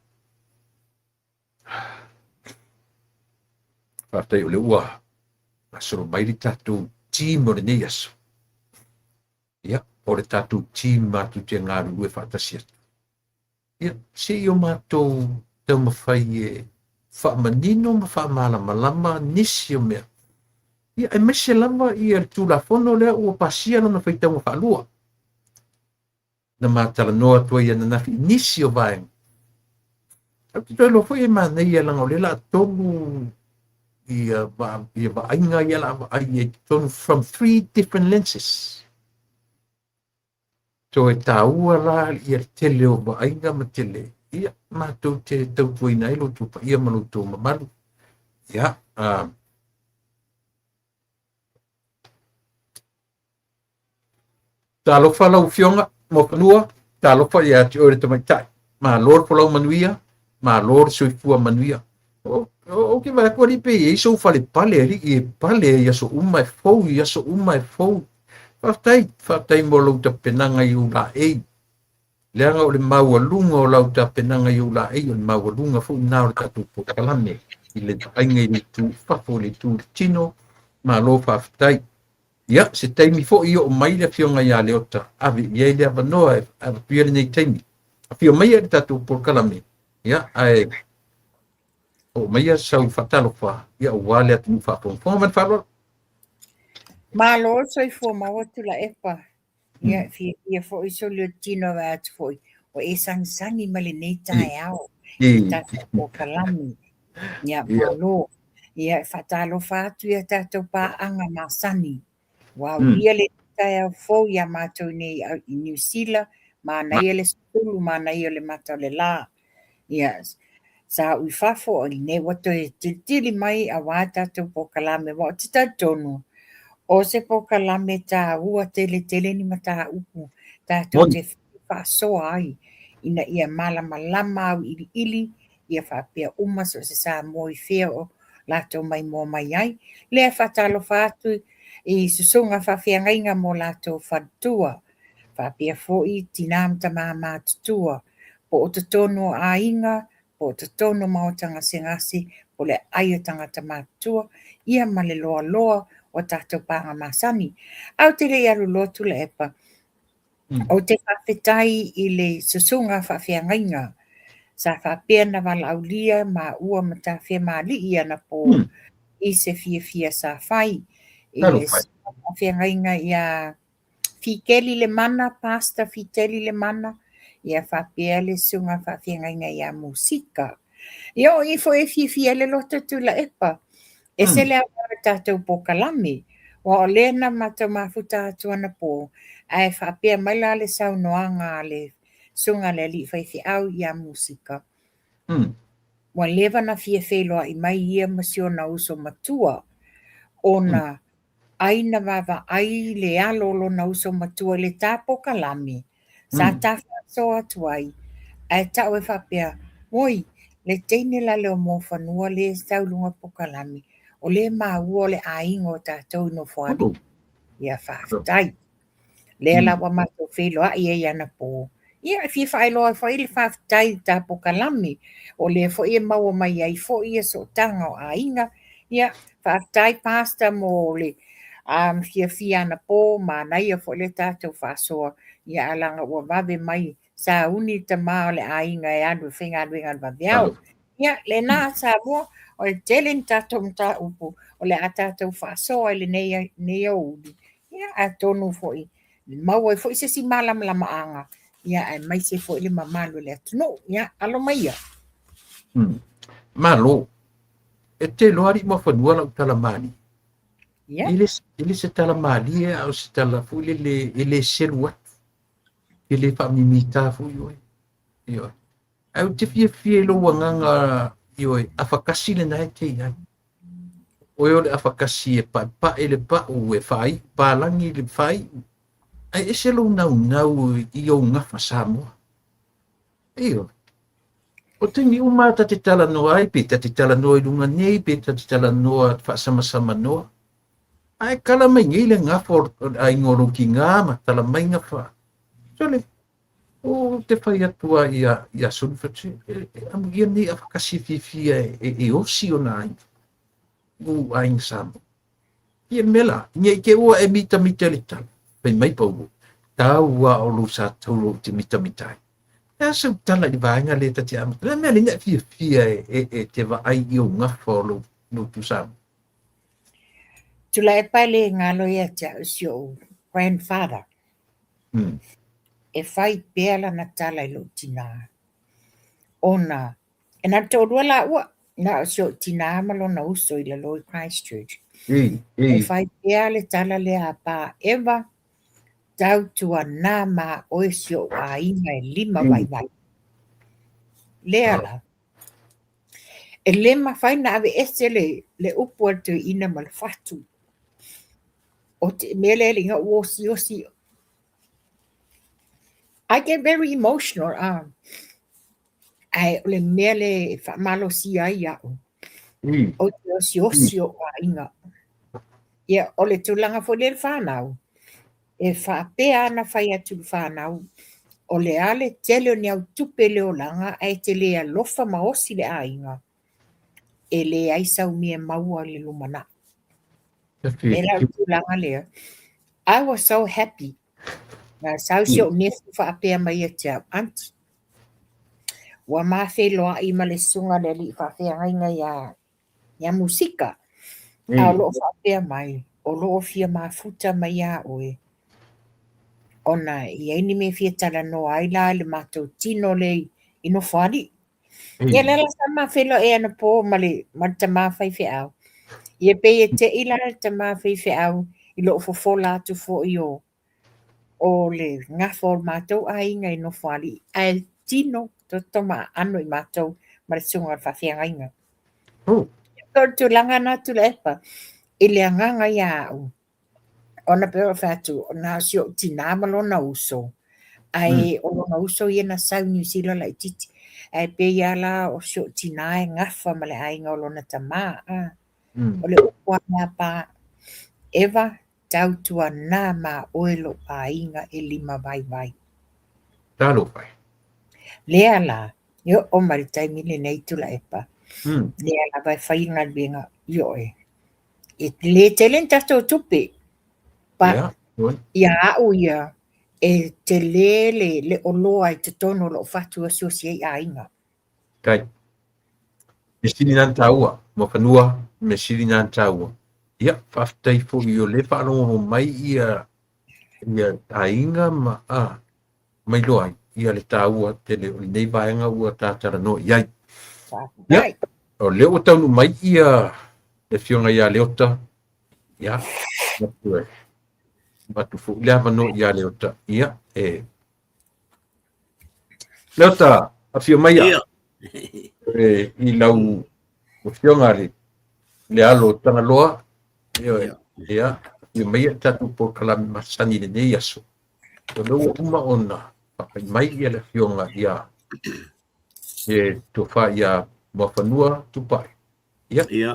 Whātai o le ua. Asoro mai li tātou tīmo le nei aso. Ia, o le tātou tīmo mātou te ngāru e whātasi atu. Ia, se i o mātou tau mawhai e whaamanino ma whaamalamalama nisi o mea. Ia, e mese lama I e tūlafono lea ua pasia lana whaitau ma whaalua. Na mātala noa tua I ana nafi nisi o vaenga. Au te tōlo fwoi e mānei e langa o lela tonu ia vainga ia la ai tonu from 3 different lenses. So e tāua la ia tele o vainga ma tele. Ia mātou te tau tuina ilo tupa ia manu tō mamalu. Ia, tālofa lau fionga mo whanua, tālofa ia te ore tamaitai. Mā lor polau manuia, mā lor soifua manuia. Okay, vai ko pe e so fale pale ri e pale ia so uma e fou ia so uma e fou. Fatai mo lo ta penanga I ula e. Leanga o le maualunga o lau ta penanga I ula e o le maualunga fou na o tatu pokalame. I le ainga I tu fafo le tu tino ma lo fatai. Ia se taimi fo I o mai le fionga ia le ota. Avi ia le avanoa a piere nei taimi. A fio mai le tatu pokalame. Ia ai o mai sau fatalo fa ia wale atu fa fo man fa Malo soifua mawatu la epa. Ia fo iso le tino wa atu fo. O e sangi mali nei tae au. Tata o kalami. Ia malo. Ia fatalo fatu ia tato pa anga masani. Wow, ia le tae au fo ia mato nei I New Zealand. Ma na ia le skulu, ma na ia le mata le la. Yes. Sa ui fafo o ne wato e tili mai a wata to po kalame wa tita tonu. O se po kalame ta ua tele ni mata upu. Ta to te fa so ai. Ina ia malama au ili ia fa pia uma so se sa moi feo la to mai mo mai ai. Le fa talo fatu I susunga fa fia ngainga mo la to fatua. Fa pia fo I tinam ta mama tutua. Po o te tonu a inga po te tono maotanga sengasi, po le aia tangata mātua, ia ma le loa loa o tātou pānga masani. Au te le alu lotu le epa, o te whawhetai I le susunga whawhiangainga, sa whapea na wala aulia ma ua ma tā whea mali ia na po I se fia sa whai, I le whawhiangainga ia fikeli le mana, pasta fiteli le mana, ia whapea le sunga whawhiangainga ia musika. Ia I fo e fia le lota tu la epa. E se le awara tātou po kalami. Wa o lena mata mafuta atuana po. Ai whapea mai la le saunoanga le sunga le li whaithi au ia musika. Wa lewa na fia wheloa I mai ia masio na uso matua. Ona aina vavaai le alo lona uso matua i le tapokalami. Sa tafaso atu ai, ae ta'u e whapea, oi, le teine la leo mo whanua le saulunga pokalami, o le maua o le aingo tātou no whani. Ia whaftai. Lea la wa mato whiloa i e ana pō. Ia fi whailoa whai le whaftai tapokalami, o le fo i maua mai ai fo i so tanga o ainga. Ia whaftai pasta mo le fia ana pō, ma naia fo le tātou whasoa. Ia alanga ua wawe mai sa uni ta mao le ainga e anu whinga anuinga waweau. Ia le nā sa mua o le telen tātou mta upu o le a tātou whasoa le neia uli. Ia a tonu fo i maua fo i se si malam lama anga. Ia ai mai se fo i le mamalu le atunu. Ia alo mai ia. Malo. E te loari mo whanua la utalamani. Ia. Ile se talamani e au se talafu ile selu atu. Ile whamimita fu ioi. Ioi. Au te fia lo wanganga ioi. Awhakasi le nai te iai. Oi ole awhakasi e pa ele pa u e whai. Pālangi le whai. Ai e se lo nau i o ngafa Samoa. Ioi. O te ni umata te tala noa ai, pe te tala noa i lunga nei, pe te tala noa whaasama-sama noa. Ai kala mai ngai le ngafo ai ngoro ki ngā, ma tala mai ngawha. Sole, o te whai atua ia sunwhati, amu ia nei a whakasi whiwhia e osi o nā ai. U aing Samoa. Ia mela, ngai ke ua e mita le tala. Pei mai pau, tāua o lu sa tolo te mita ai. Ya se tala i vaenga le tati amu. Le mea le nea fia e te vaai i o ngafo lo tu Samoa. Tula e pale ngalo ia te si o grandfather. E whai pēla na tala i lo tina. Ona, e na te orua la ua, na si o tina malo na uso i le Lord Christchurch. E whai pēla le tala le a pā Eva, tau tua nā mā oe si o a inga e lima vai. Lea la. E lema whai na ave ese le upu atu ina ma le whatu. O te mele le inga osi. I get very emotional. Ai le mele whamalo si ai au. O te osi o a inga. Ia, o le tūlanga fo le whanau. E whaapea ana whai atu whanau. O le ale tele o ni au tupe leo langa, ai te lea lofa maosi le ainga. E le aisau mie maua le lumana. E la tūlanga lea. I was so happy. Nga sau si o nefu whaapea mai a te au. Auntie. Wa mawhi loa i ma le sunga le li whaapea ngainga ia musika. A loo whaapea mai. O loo fia mafuta mai a oe. Ona i aini me fia tala no aila le matou tino le ino whani. Ia lela sa mawhelo e ana pō ma ta mawhai whi au. Ia pe e te ila ta mawhai whi au i loo fofola atu fo i o. O le ngafo matou a inga ino whani. Ai tino to toma anu i matou ma le sunga whawhia inga. Tō tu langa na tu le epa. I le anganga ia au. Ona pero fatu na sio tinamalo na uso ai o na uso ia na sau New Zealand lai titi ai pe ia la o sio tinai ngafa male ai ngolo na tama o le ukwa na pa Eva tau tua na ma oelo a inga e lima vai talo pai lea la yo o maritai mile nei tu la epa lea la vai whainga benga yo e le telen tato tupe pa ia au ia e te le oloa i te tono lo fatu associate a inga. Kai. Mesini nan taua, mo whanua, mesini nan taua. Ia, whaftai fo i o le whanongo mai ia a inga ma mai loai, ia le taua te le nei vaenga ua tātara no iai. Ia, o leo taunu mai ia le fionga ia leota. Ia, napue. Batu fu leva no ia leota ia leota a fio mai ia i lau o fio ngari le alo tanga loa ia Ia mai tatu po kalami masani nei aso. O lo uma ona papai mai ia le fionga ia e tofa ia mafanua tupai. Ia. Ia.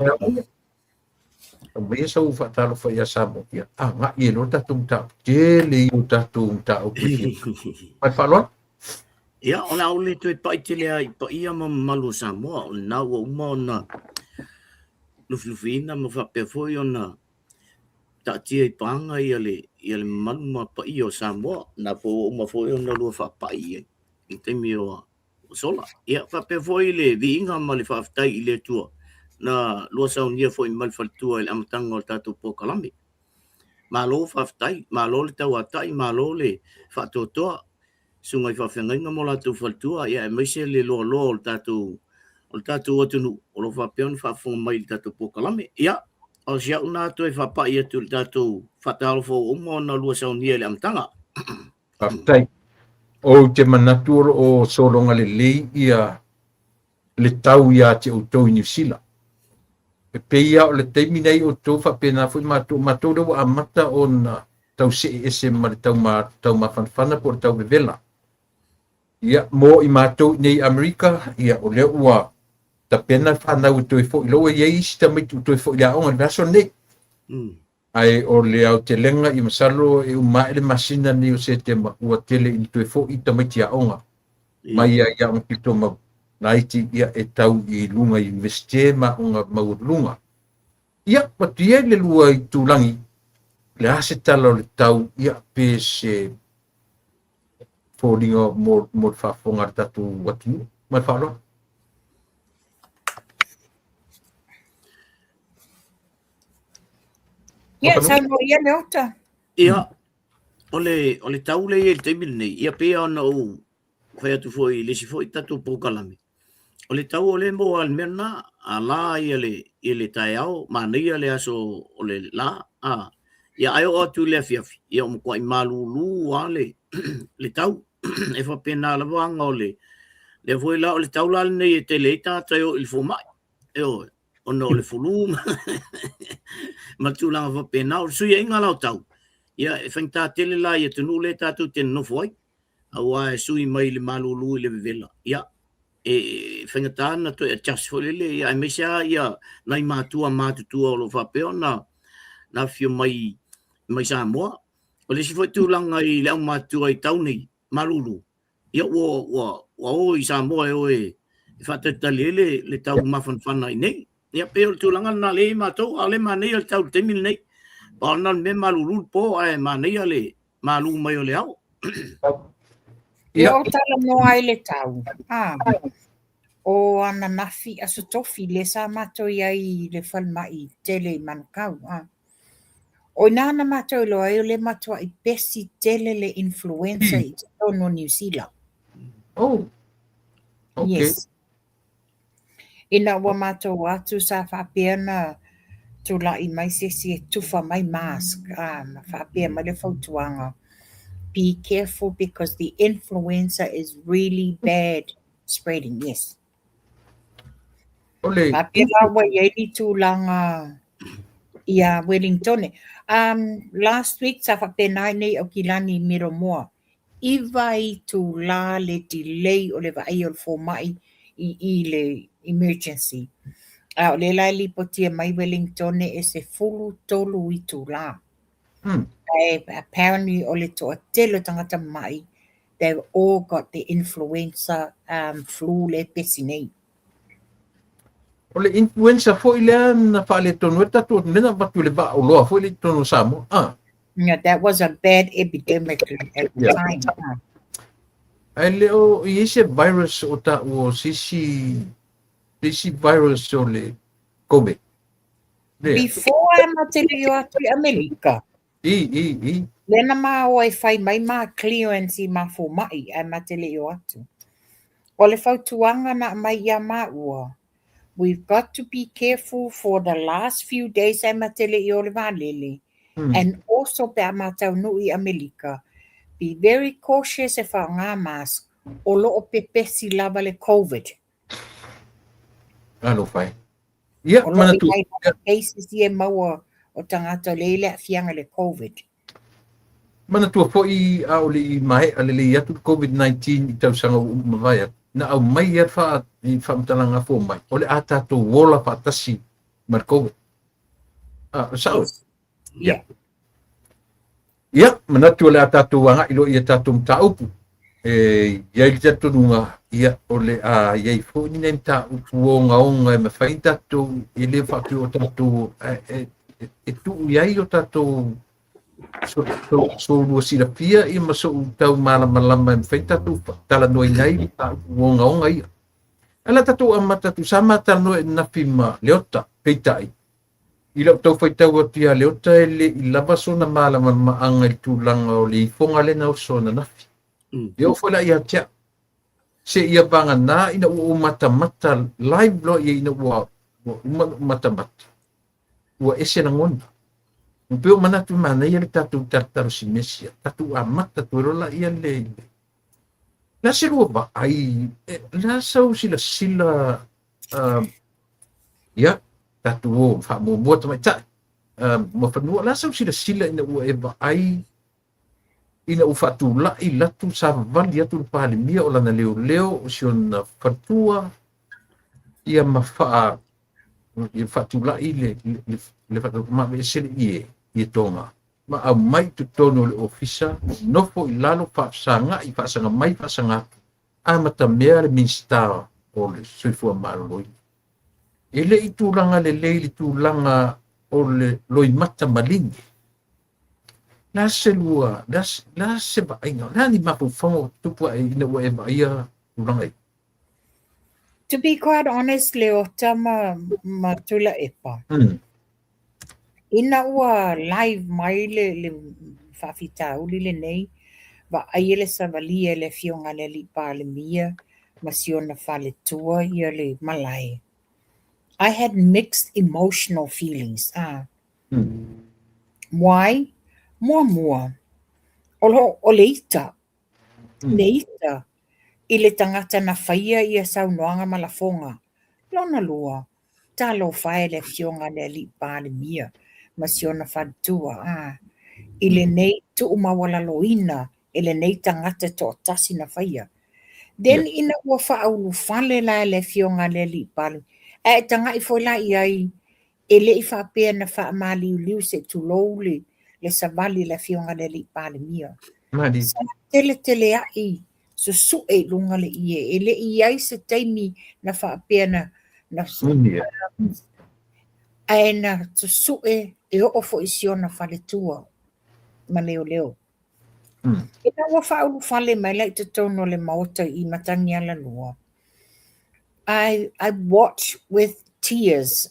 Mai sa ufa talo fa ia samo ia. Nga ia no tatu mta. Jele i tatu mta o piki. Mai palon? Ia, ona ole tu e pai te lea i pa ia ma malu Samoa, o na ua uma ona luflufiina ma whapea foi ona tatia i panga ia le malu ma pa ia o Samoa, na po uma foi ona lua whapai ia, i te mi o sola. Ia, whapea foi le vi inga ma le whaftai i le tua, na lua saunia foi ma le whaltua i le amatanga o tatu po kalami. Ma lo whaftai, ma lo le tau atai, ma lo le whatotoa, sunga i whawhengainga mo la tu whaltua, ia e maise le loa loa o tatu atunu, o lo whapeon whawhunga mai le tatu pokalame. Ia, o sia una atu e whapai atu le tatu whatalo fo umo na lua saunia le amtanga. Aptai. O te manatu o solonga le lei ia le tau ia te utou i New Zealand. E peia o le teimi nei o tau whapena fui matou rewa amata o na tau se ese ma le tau ma whanwhana po le tau vevela. Ia mo i matou nei Amerika, ia o leo ua ta pena whanau to i fo i loa ia isi ta mai to i fo i la onga vaso nei. Ai o le au te lenga i masalo e uma ele masina ni o se te ua tele i to i fo i ta mai tia onga. Mai ia on pito ma naiti ia e tau i lunga i investe ma onga maurlunga. Ia patia le lua i tulangi le ase tala o le tau ia pe se fōringa mo whafonga tatu watu mai whaaloa. Ia, sa no ia me ota. Ia, o le tau le e te mil nei, ia pea ona o whai atu foi, lesi foi tatu pokalame. O le tau o le mo al mena, a la ia le tae au, ma neia le aso o le la, ia ai o atu le afiafi, ia o mkwa i malulu a le tau, e whapena la wanga o le foi la o le tau la nei e te leita tai o il fomai, e o no le fulu, ma tūlanga whapena o sui inga lau tau, ia e whaingta tele la ia tunu le tatu ten no foi, au a e sui mai le malulu i le vivela, ia, e whaingata na to e just for le ia e mesia ia nai mātua o lo whapeo na fio mai Samoa, o le si foi tūlanga i leo mātua i tau nei, malulu, ia o i Samoa e o e whatatale le tau mawhanwhana i nei, ia peo tūlanga na le mātou, a le manei al tau temil nei, pa nan me malulu po e manei ale malu mai o le au. Ia o tala no ai le tau. O ana nafi aso tofi le sa mato i le whalmai tele manukau. O nana mato i loa le mato i besi tele le influenza i tono New Zealand. Oh, okay. Yes. Ina ua mato atu sa whapeana tu la i mai sesi e tufa mai mask. Whapea mai le fautuanga. Be careful because the influenza is really bad spreading. Yes. Ole. Whapea wa iei tūlanga ia Wellington. Last week sa whapea nei o Kilani Miromoa. Iwa i tu la le delay o le vai o le fōmai i le emergency. O le lai li potia mai Wellington e se fulu tolu i tu la. Apparently o le toa telo tangata mai, they've all got the influenza flu le pesi nei. O le influenza fo ile na whale tonu e tatu nena watu le ba o loa fo ile tonu Samoa. Yeah, that was a bad epidemic at the time. Ai leo i ese virus o ta o sisi virus o le COVID. Before matele yo atu i Amerika. Lena ma o e whai mai ma clearance i ma fo mai ai matele yo atu. O le fautuanga na mai ia ma ua. We've got to be careful for the last few days ai matele yo le valele. And also pe matau no i Amerika. Be very cautious if a ngā mask o lo o pepesi lava le COVID. Ano fai. Ia, mana tu. Cases ia maua o tangata leile fianga le COVID. Mana tua foi a o le mai a le atu COVID-19 i tau sanga mawai na au mai ia fa i fa mtalanga fo mai o le ata to wola fa tasi mar COVID sao Yeah. ia mana tua le ata to wanga ilo ia tatu mtaupu ia i tatu nunga ia o le ia i fo ni nem ta uonga onga e mawhai tatu i le fa tu o tatu e tu iai o tatu so lua sila pia i maso tau malama e mawhai tatu tala noi nei ta uonga onga ia ala tatu ama tatu sama tala noi na pima leota peitai i lau tau whai tau atia leota e le i lava sona malama maanga i tūlanga o le i fonga le na o sona nafi ia o whala ia tia se ia banga na ina ua mata live lo ia ina ua mata ua ese na ngona upeo manatu mana ia le tatu tartaru si mesia tatu amata tuerola ia le la se lua ba ai la sau sila ia tatu o fa mo bota mai ta mo fa no la sau sila ina ua eba ai ina ufatu la ilatu sa vali atu pale mia o lana leo o siona fatua ia mafa ia fatu la ile le fatu ma be sele ie tonga ma a mai tu tono le ofisa no fo ilalo fa sanga I fa sanga mai fa sanga amata mea le minsta o le soifua maroi ele I tūlanga le leili tūlanga o le loi mata malingi la se lua la se ba inga la ni mapu fongo tupu ai ina ua e ba ia tūlanga To be quite honest, leo tama matula epa. Ina ua live mai le whawhita uli le nei, wa aiele sa valia le fionga le li pa le mia, ma siona whale tua ia le malai. I had mixed emotional feelings. Why? Mua. O le ita. Le ita. I le tangata na whaia ia saunoanga malafonga. Lona lua. Talo whae le fionga le li pa le mia. Ma siona whatua. I le nei tu umawala loina. I le nei tangata to tasi na whaia. Then ina ua whaulu whale la le fionga le li pa le. E tanga I foila iai. E le I whapea na wha mali uliu se tu loule. Le savali le fionga le li pa le mia. Sa tele ai. So e lunga le ie. E le iai se taimi na whaapea na aena so e o fo isiona whale tua. Ma leo. E na ua whaulu whale mai lai te tono le maota I matangi ala lua. I watch with tears.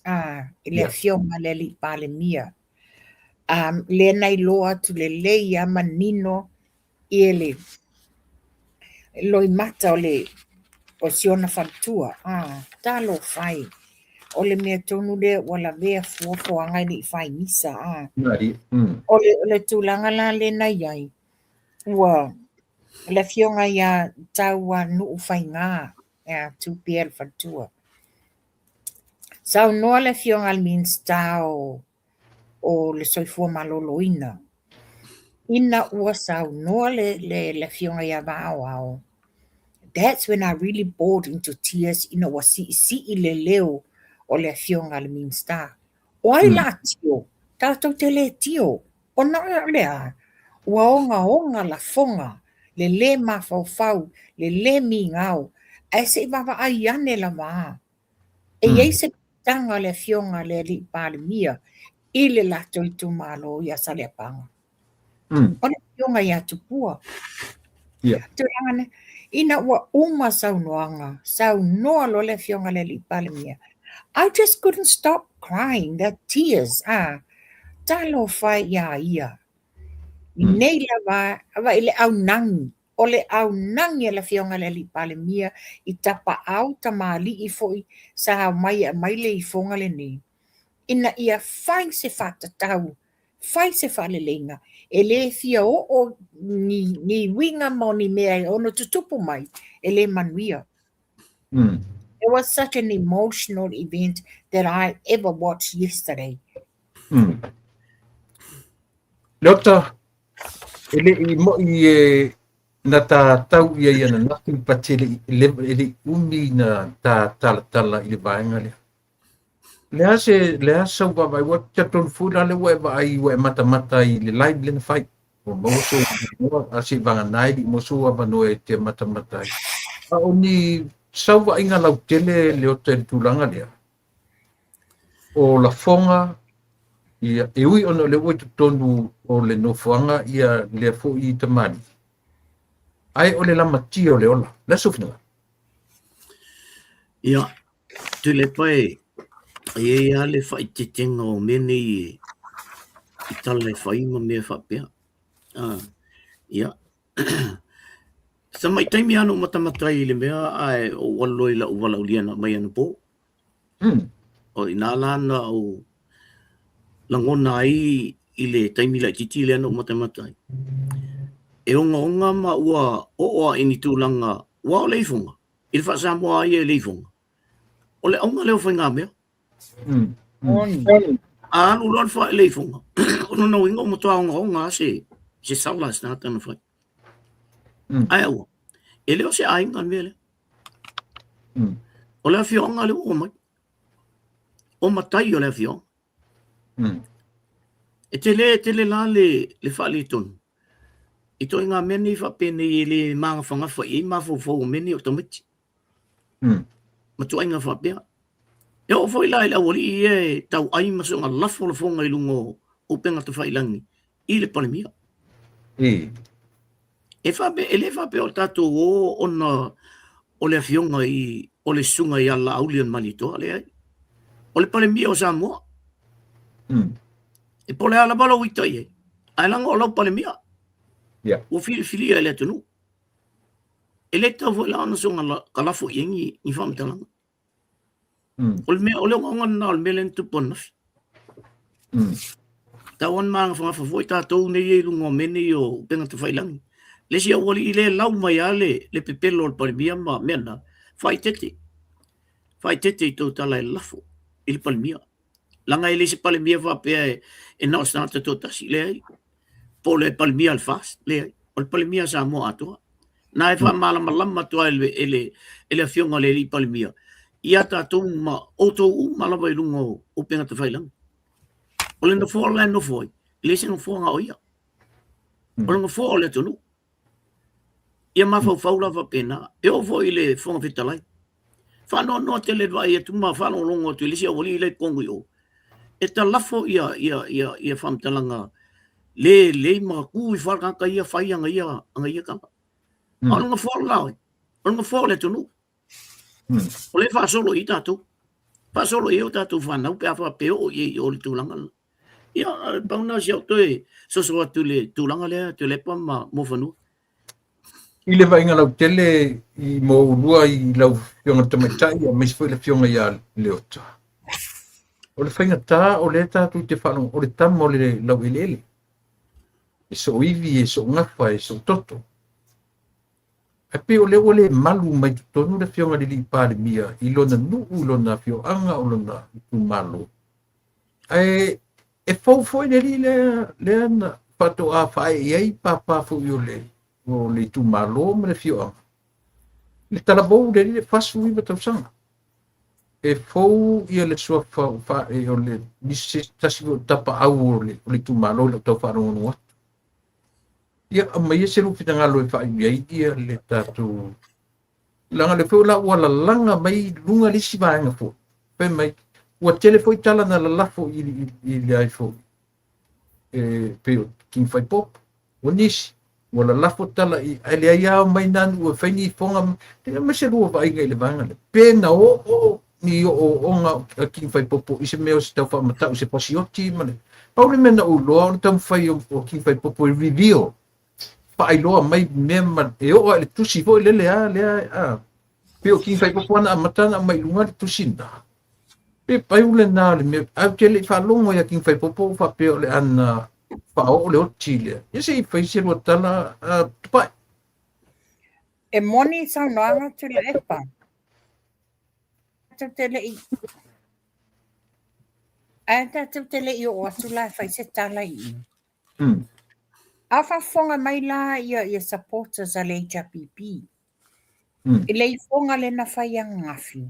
Le fionga le li pale mia. Le nei loa tu le leia manino I le loi mata o siona whantua. Talo whai. O le mea tonu le wala vea fuofo angai ni whai nisa. O le tūlanga la le nei ai. Ua le fionga ia taua nuu whai ngā. Tu pia le whantua. Sau noa le fionga al means tau o le soifua maloloina. Ina ua sau noa le fionga ia vao. That's when I really bored into tears. Ina ua si le leo o le fionga al means ta. O ai la tio. Tātou te le tio. O na lea. Ua onga la fonga. Le mawhau. Le mi ngau. E se wawa ai ane la waa. E iei se tanga le fionga le li pāle mia. I le lato I tu malo ia sale panga. O le fionga ia tupua. Tūrangane. Ina ua uma sau noanga. Sau noa lo le fionga le li pāle mia. I just couldn't stop crying. The tears. Talo whai ia. Nei la wa ile au nangi. O le au nangi la fionga le li pale mia I tapa au tamali I foi sa mai le I fonga le nei. Ina ia fai se fata tau. Fai se fale lenga. E le fia o ni winga mo ni mea o no tutupu mai. E le manuia. It was such an emotional event that I ever watched yesterday. Leota, ele i mo i na tau ia na naki patele ele umi na tala i le vaenga le. Le asa wa vai wa chaton fula le wa ai wa mata i le live le na fight. O mo so a si vanga nai di mo so wa no e te mata ai. A oni sau wa inga lau tele le o te tulanga le. O la fonga ia e ui ono le oi tonu o le no fonga ia le fo i te mani. Ai o le lama tio le ola. Le sufina. Ia, tu le pai, ia le whai te tenga o mene i tala e whai ma mea whapea. Ia. Sa mai taimi anu matamatai le mea ai o waloi la uwala uliana mai anu po. O ina lana o langona ai i le taimi la titi le anu matamatai. E onga ma ua oa ini tūlanga ua o leifunga. I le whasa mua ai e leifunga. O le onga leo whainga mea. A anu lor wha e leifunga. Ono na winga o motoa onga se saula sna tana whai. Ai ua. E leo se ainga mea le. O lea whionga leo o mai. O matai o lea whionga. E te le la le whali tonu. I toi ngā meni whapene i le maanga whangawha i mawhau meni o tamiti. Ma tu ainga whapea. E o whai lai la wali i e tau ai maso ngā lafo la whonga i lungo o penga tu whailangi i le palemia. E whape, e le whape o tātou o ona o le whionga i o le sunga i ala aulian malitoa le ai. O le palemia o Samoa. E pole ala bala wita i e. Ai langa o lau palemia. O fili ai le tunu. E le tau fo la ana so ngala kalafo yengi ni famtalanga. O le ngonga na o melen tu ponafi. Tawan manga fa foi tatou nei e lungo meni o penga tu failangi. Le sia wali i le lau mai ale le pepelo o palmia ma mena. Fai tete i tau tala e lafo i le palmia. Langa i le se palmia fa pe e na stanta totasi le ai. Po le palmia al fast le o le palmia sa mo atua na e fa malama tua ele fionga le palmia ia ta tu ma auto malama i lungo o penga te failang o le no fo la no foi le se no fo nga oia o le no fo le tonu ia ma fa la va pena e o foi le fo vitalai fa no te le vai e tu ma fa no longo tu le sia woli le kongo yo e ta lafo ia fam talanga le ma ku I whaka ka ia whai anga ia kama. Ano nga whao lao e. Ano nga whao le tunu. O le wha solo I tātou. Wha solo I o tātou whanau pe awha peo o I o le tūlanga. Ia, pauna si au toe soso atu le tūlanga lea, te lepa ma mo whanua. I le vainga lau tele I mo ulua I lau whionga tamatai a meis fwoi le whionga ia leota. O le whainga tā o le tātou te whanau o le tamo le lau ilele. E so iwi, e so ngafa, e so toto. E pe o le malu mai tonu le whionga li pāle mia, I lona nuu, lona whioanga, o lona tu malo. E fau le li le ana, pato a whae iei pāpā fui o le tu malo me le whioanga. Le talabou le li le fasu iwa tausanga. E fau ia le sua whae o le nisi tasi o tapa au o le tu malo le tau whanonga watu. Ia mai se lu fitanga lo fa ia le tatu langa le fo la wala langa mai lunga li si vaanga fo pe mai o telefone tala na la fo I le iPhone pe king fai pop o nis wala la fo tala I le ia mai nan o fini fonga me se lu va inga le vanga pe na o ni o nga king fai pop I se me o se tau fa mata o se pasioti mane Pauli mena o lo tam fai o king fai pop review pai loa mai mema e o le tusi foi le pe o king fai popona a matana mai lunga le tusi na pe pai ule na le me a ke le fa longo ya king fai popo fa pe o le ana fa o le o chile e se fai se lo tala pai E moni sa noanga tu le epa. Tu tele I. Ata tu tele I o atu la fai se tala I. Awhawhonga mai la ia supporters a le HRPP. Mm. I le fonga le na whai a ngafi.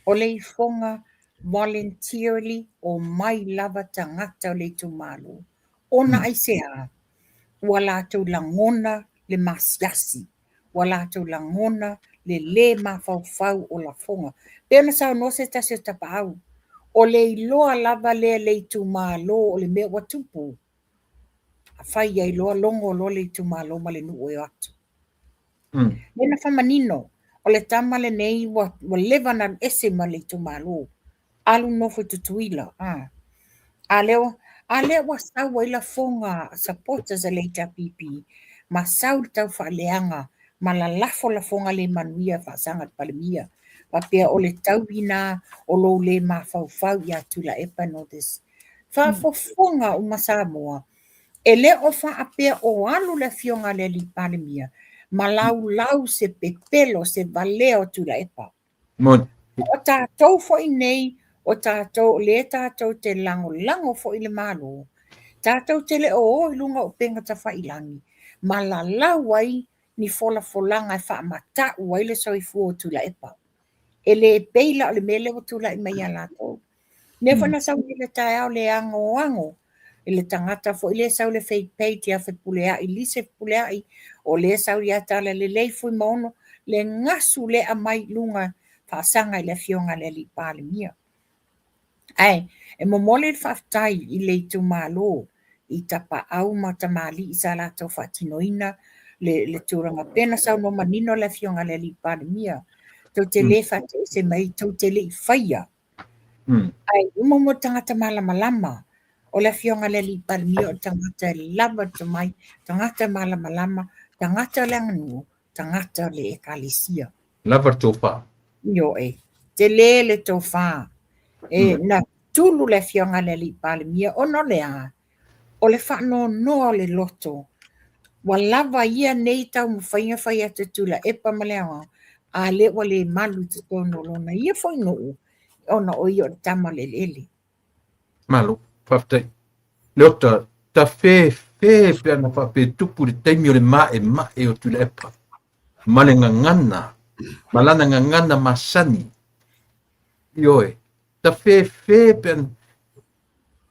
O le fonga voluntarily o mai lava tangata o le tumalo. Ona ai sea. Wala tau langona le masiasi. Wala tau langona le mawhauwhau o la fonga. Pena sao no se tase tapau. O le iloa lava le tumalo o le mea watupu. A whai ai loa longo lo le tumalo ma le nuu e atu. Mm. Lena whamanino, o le tama le nei wa lewa na ese ma le tumalo. Alu nofo tutuila. A leo wa sau wa ila fonga supporters a le HRPP. Ma sau tau whaaleanga. Ma la lafo la fonga le manuia whaasanga palemia. Ma pia o le tauina o lo le ma fau ia tula epa no this. Whaafofonga o Samoa. E le o whaapea o alu le fionga le li palemia. Ma lau se pepelo se valeo tula epa. Mon. O tātou fo i nei, o tātou le tātou te lango fo i le malo. Tātou te le o i lunga o penga ta whailangi. Ma la lau ai ni folanga e wha mata ua le so i fuo tula epa. E le peila o le mele o tula i mai a lātou. Nefa na sau ni le tae au le ango. I le tangata fo i le sau le fake page ia whepulea i lise pulea i o le sau ia tala le leifui maono le ngasu le a mai lunga whaasanga i le fionga le li pāle mia. Ai, e momole le whaftai i le tu malo i tapa au ma tamali i sa lātou whatinoina le tūranga pena sau no manino le fionga le li pāle mia. Tau te le whate se mai tau te le i whaia. Ai, umomo tangata malama. O le fionga le li palmio o tangata lava to mai, tangata malama, tangata langanu, tangata le ekalisia. Lava tofa. Yo te le tofa. Na tulu le fionga le li palmio o no le a. O le whano no le loto. Wa lava ia nei tau mwhainga te tula epa maleawa. A le wa le malu te tono lona. Ia foi no. Ona o i o tama le lele. Malu. Whaftai. Leota, ta fe pia na whape tupu le taimi o le mae o tula epa. Male ngangana. Malana ngangana masani. Ioe. Ta fe pia.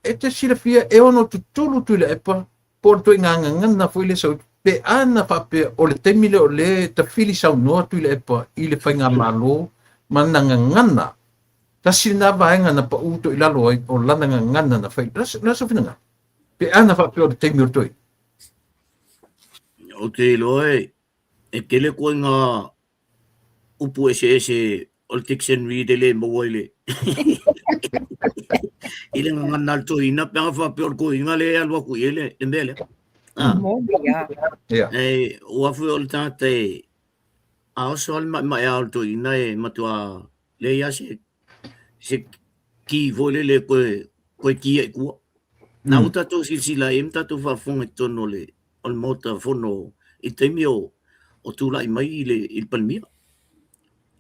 E te sila fia e ono tutulu tula epa. Porto ngangana foi le sau. Pe ana whape o le taimi le o le ta fili sau noa tula epa. I le whainga malo. Mana ngangana. Ta sila vaenga na pa uto ilalo o lana ngangana na whai. Rasa whinanga. Pe ana whape o le taimi o toi. O te loe, e kele koe ngā upu ese o le dictionary de le mawaile. Ile ngā ngana to ina pe nga whape o le koe inga le alua kui ele, e mele. O afu o le tangata e, a oso al mai al to ina e matua le ia se ki vole le koe kia i kua. Nā uta tō silsila e mta tō whafonga tono le on mota fono i teimi o tūla i mai i le palmia.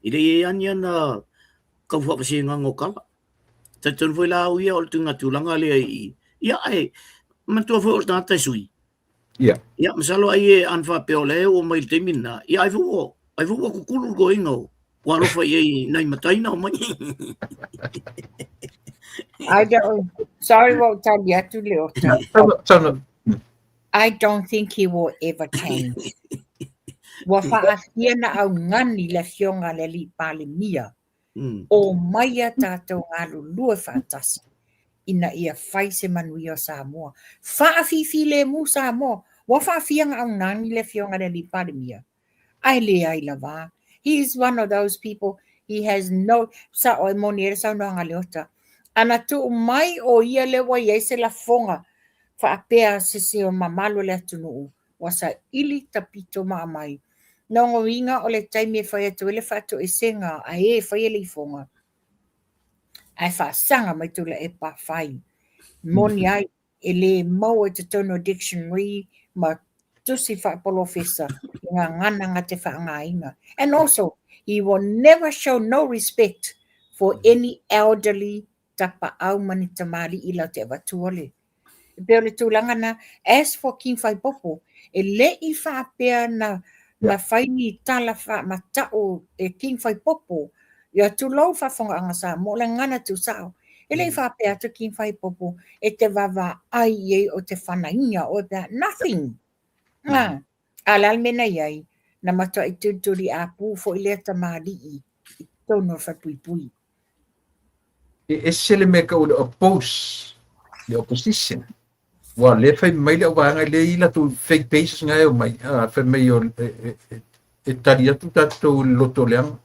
I le e ania na kau whapase ngango kala. Ta tonu foi la au ia o le tunga tūlanga le ai. Ia ai, matua foi o tata sui. Ia, masalo ai e anfa peo le o mai teimi na. Ia ai fuwa kukulu ko ingo. Warofa i nai mataina o mai. Sorry, I don't think he will ever change. Wa whaafia na au ngani le fionga le li pale mia. O maia tātou ngālu lua whaatasi. Ina ia whai se manui o Samoa. Whaafifi le mu Samoa. Wa whaafia au ngani le fionga le li pale mia. Ai le ai lava. He is one of those people. He has no... Sa o e moni ere sa noanga leota. Ana tu mai o ia le wa ia se la fonga. Whaapea se o mamalo le atunu. Wasa ili tapito maa mai. Nongo inga o le taimi e whai atu ele whatu e senga. A e whai ele fonga. Ai whaasanga mai tula e pa whai. Moni ai ele mau e te tono dictionary ma tusi whaapolofesa. Ngā ngana te whaangainga. And also, he will never show no respect for any elderly tapa au mani tamari ila te watuole. pe o le tūlanga na as for king whai popo e le I whapea na whai ni tala matao e king whai popo ia tu lau whafonga anga sa mo le ngana tu sao e le whapea tu king whai popo e te wawa ai e o te whanainga o te nothing alal mena iai na matua I tuturi a pu fo I le tamari I tono whapui E sele me ka o le oppose, le opposition. Wa le fai mai le wanga le ila tu fake pages ngai o mai. Fai mai o e tari atu tatou loto leanga.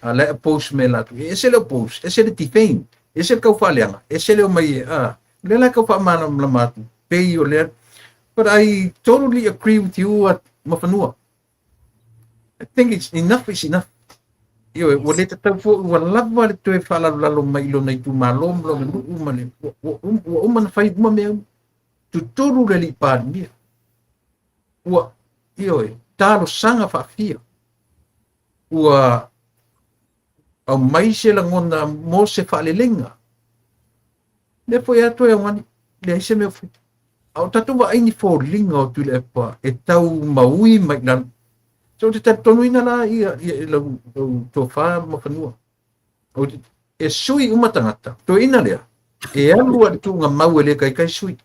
A le oppose me la tu. E sele oppose, e sele defame, e sele kau wha leanga, e sele o mai le la kau wha mana la matu. Pei o le. But I totally agree with you at Mafanua. I think it's enough is enough. Yo, o le tau fo ua lava le toe whalalalo mai lo nei tu malom lo le uma le uma na fai uma mea tutoru le li pāni mea. Ua, yo talo sanga whawhia. Ua au mai se la ngona mo se whaalelenga. Le po ia toe ngani, le aise mea fu. Au tatu wa aini fo linga o tu le epa, e tau maui mai lan. So te tonu ina la ia lau tō wha mawhanua. E sui umatangata, tō ina lea. E alua tu ngā mau e le kai sui.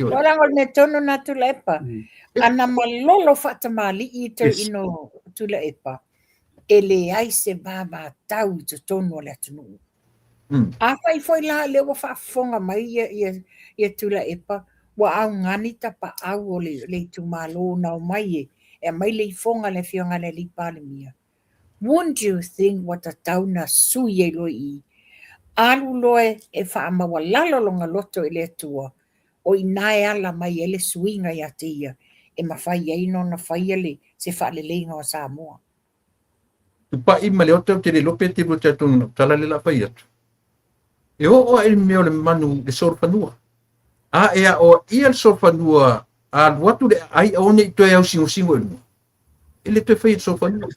Ora ngol me tonu na tu le epa. Ana malolo whatamali I tau ino tu le epa. E le ai se baba tau te tonu le atunu. A whai foi la le wa whaafonga mai ia tu le epa. Wa au ngani tapa au o le tu malo na o mai e. E mai le fonga le fionga le li palemia. Wouldn't you think what a tauna sui e loi alu loe e whaama wa lalo longa loto e le tua o inae ala mai ele suinga ia te ia e mawhai eino na whai ele se whaale leinga o Samoa. Pa I male o tau te le lope te lo te tonu tala le la whai atu. E o e meo le manu le sorfanua. A ea o ia le sorfanua a watu le ai one I toe au singo elu. Ele te whai sorfanua.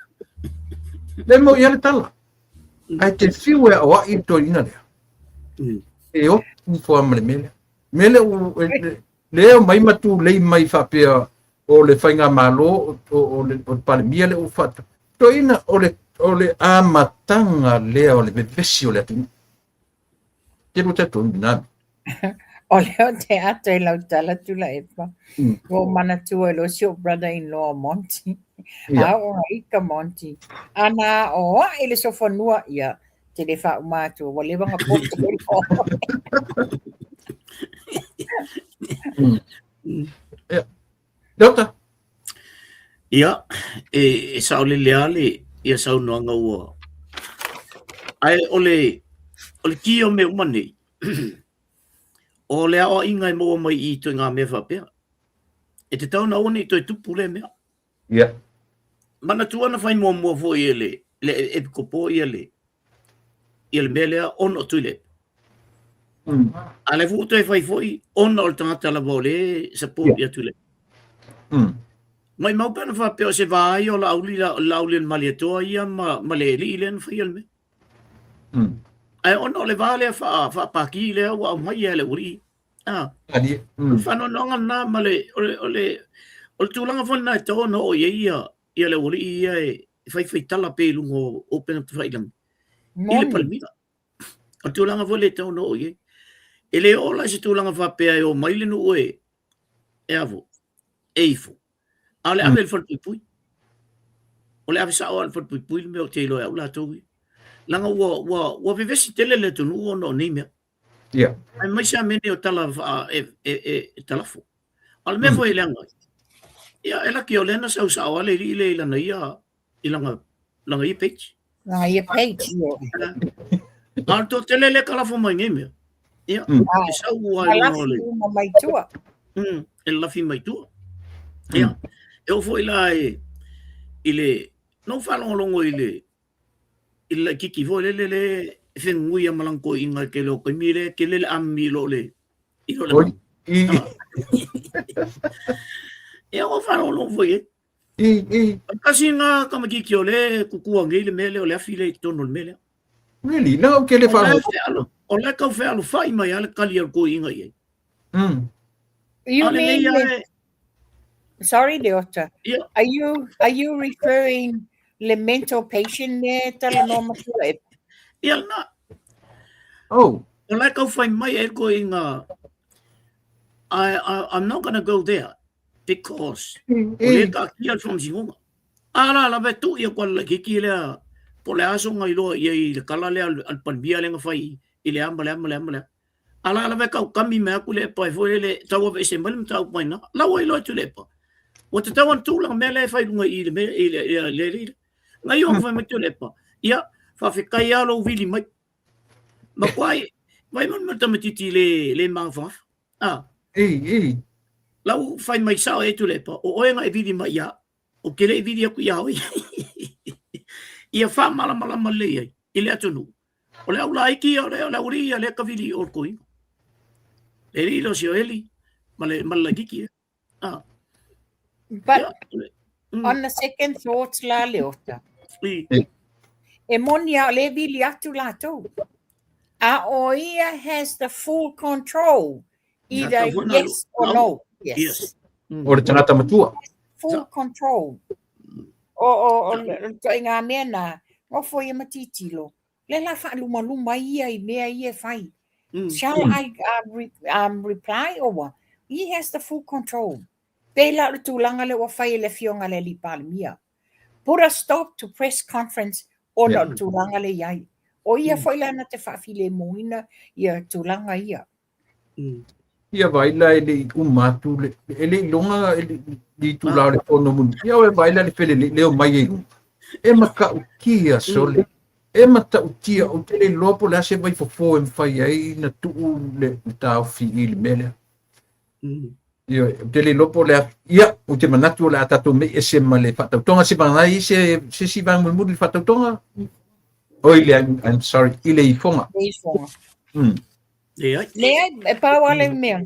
Le mo ia le tala. Ai te whiu e awa I toi ina lea. E o ni fo amale mele. Mele le o mai matu lei mai whapea o le whainga malo o le palemia le o whata. Toi ina o le amatanga lea o le bevesi o le atu. Te lo te tonu nami. O leo te ato e lau tala tula epa. Ko mana tua lo sio brother-in-law Monty. A o ika Monty. Ana o ele sofonua ia te le wha umatu. Wa le wanga poto Dauta. Ia, e sao le leale, ia sao noanga ua. Ai, ole ki o me umane. O le ao inga I mua mai I toi ngā mea whapea. E te tau na one I toi tupu le mea. Ia. Mana tuana whai mua fo I le epikopo I le mea lea ono tui le. A le futo e whai foi, ono o le tangata la vau le support ia tui le. Mai mau pēna whapea o se vāi o la auli le mali atoa ia ma le li le na whai al me. Ai ono le vale fa paki le wa mai ele uri Adi. fa no nga na male ole tulanga fo na to no o ia le uri ia fai tala pe lungo open up fai lang ile palmira o tulanga fo le to no o ye ele ola se tulanga fa pe o mai le no e avo eifo ale ave fo pui ole ave sa o fo pui me o te lo ya la to langa wa vivesi tele le tunu o no nime. Ia. Ai mai sa mene o tala talafo. Al me foi langa. Ia ela ki o lena sa usa o le ile ila na ia ilanga I page. Langa I page. Al to tele le kala fo mai nime. Ia. Sa ua no le. Mai tua. Ela fi mai tua. Ia. Eu foi lá ile no falo longo ile illa kiki vo le fengui amalanko inga ke lo ko mire ke le ammi lo le ilo le e o fa lo foi kasi nga kama kiki ole kuku ngile mele ole afile tono mele really no ke le fa o le ka fa lo fai mai ale kali ko inga ye You Ale mean, ngai sorry, Leota. ia Are you referring le mental patient there tala no matua e? ia na Oh, o lai kau whai mai e ko i ngā I'm not going to go there because o le ka kia from Sihonga. Ala la ve tu ia kwa la ki le po le aso ngai lo ia i le kala le al pan bia le ngafai i le amba. Ala la ve ka kami me aku le pa fo le tau ve se mal tau pa na la wai lo tu le pa. O te tau tu la me le fai lunga i le ngai o fa me tu le pa. Ia fa fe kai alo vili mai. Ma kwai vai mon matamati le mang fa. Lau fai mai sao e tu le pa o oenga e vidi mai ia o kele e vidi aku ia oi ia fa mala male ai ile atunu o le aula iki o le uri le ka vidi o koi le lo si eli male kiki But on the second thoughts la Leota. E monia le vili atu la tau. A o ia has the full control. Either yes or no. Yes. o le tangata matua. Full control. O ngā mea nā, ngofo ia matitilo. Le la wha luma ia i mea ia whai. Shall I reply or what? He has the full control. Pela le tūlanga le wa whai le fionga le li palimia. Put a stop to press conference o na tūlanga le iai. O ia whailana te whawhile moina ia tūlanga ia. Ia vaila ele umatu ele longa ele di tula le pono mun. Ia o vaila le fele leo mai e. E maka ukia sole. E mata utia o tele lopo la se vai fofo en fai ai na tu le tau fi il mele. Ia tele lopo le ia o te manatu la tatu me e se male fata tonga se banai se si van mun mun fata tonga. Oile I'm sorry ile I fonga. Lea e pawale mea.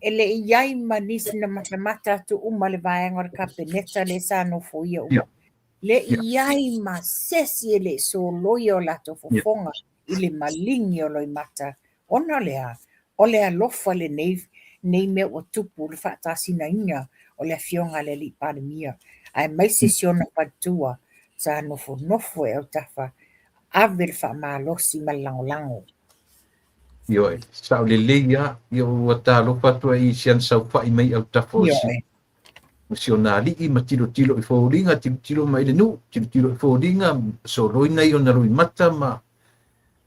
Ele iai manisi na matamata tu uma le vaenga o kapeneta le sa no foia uma. Le iai ma sesi ele so loio lato fofonga ile malingi o loi mata. Ona lea, o lea lofa le nei me o tupu le whaatasi na inga o lea fionga le li pandemia. Ai mai sesiona patua sa nofo e au tafa. Avel wha malosi malangolango. Yo, sao le leia, yo wata lopa tua I sian sau whai mai au tafosi. Misionali I matilo I fōringa, tilo mai le nu, tilo I fōringa, so roina I o na roi mata ma.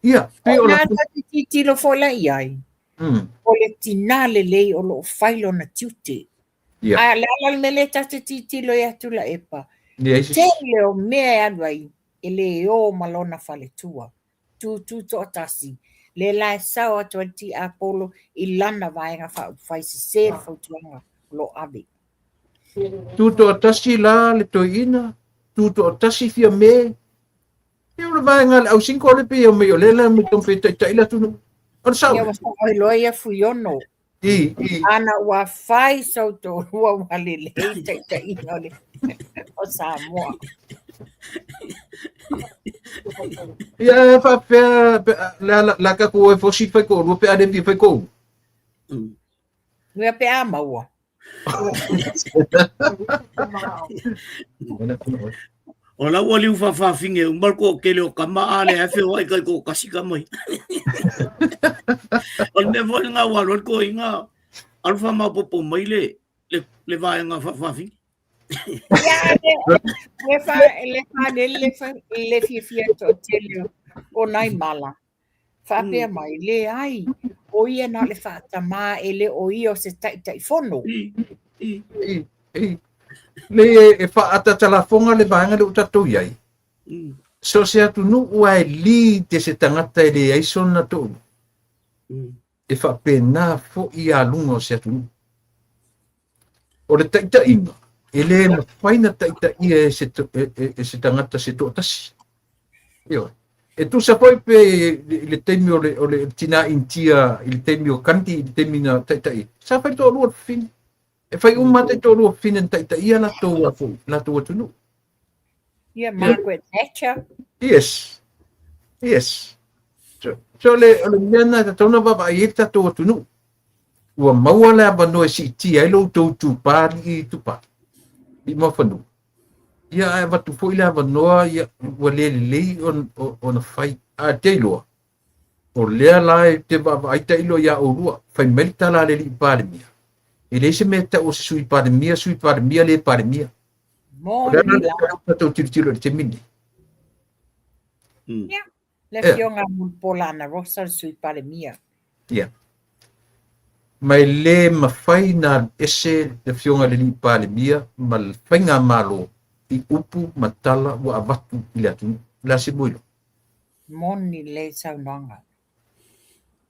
Ia, pe o la... Nā tilo fōla iai. O le tina le lei o lo whailo na tiute. A la mele tate tilo e atu la epa. Tele o mea anuai, ele o malona fale tua. Tu to atasi. Le lai sao atu anti Apollo I lana vaenga whai se sere whautuanga lo abe. Tuto atasi la le toina, tuto atasi fia me. Ia le vaenga au sinko le pe o me o lela me tompe taila tunu. Or sao? Ia wasa oi loia fuiono. Ana ua whai sau to ua wale le taila le o Samoa. Ia fa pe la ka ko e fosi fa ko ro pe ade pi fa ko. Nua pe a maua. O la wali ufa finge umbar ko kele o kama ale afe wai kai ko kasika mai. O me vol nga walor ko inga alfa ma popo mai le vai nga fa finge. Ja, le fia to tele o nai mala. Fa pe mai le ai. O ia na le fa tama ele o io se tai fono. Le e fa ata telefonga le vanga le utato iai. So se atu nu ua li te se tangata ele ai sona to. E fa pena fo ia lungo se atu nu. O le taita inga. Ele na faina taita ia se tangata se to tasi. Io. E tu sa poi pe le temi o le tina intia, il temi o kanti, il temi na taita i. Sa fai to lua fin. E fai umate to lua fin en taita ia la to tunu. Yeah, Margaret Thatcher. Yes. So le mena ta tona ba ai ta to tunu. Ua maua le ba no si ti ai lo to tu pa i tu pa. I mo fanu. Ia ai va tu foi le ba no ia ua le on fai a te lo. O le la te ba ai te ilo ia o rua. Fai melta la le pa le mia. E le se meta o sui pa le mia le pa le mia. Mo Le ni la. na to tiro te mini. Le fionga mul pola na rosa sui pale mia. Ia. Mai le mawhai na ese le fionga le li pa le mia, ma le whainga malo i upu matala wa avatu i le atu. La se moilo. Mo ni le saunanga.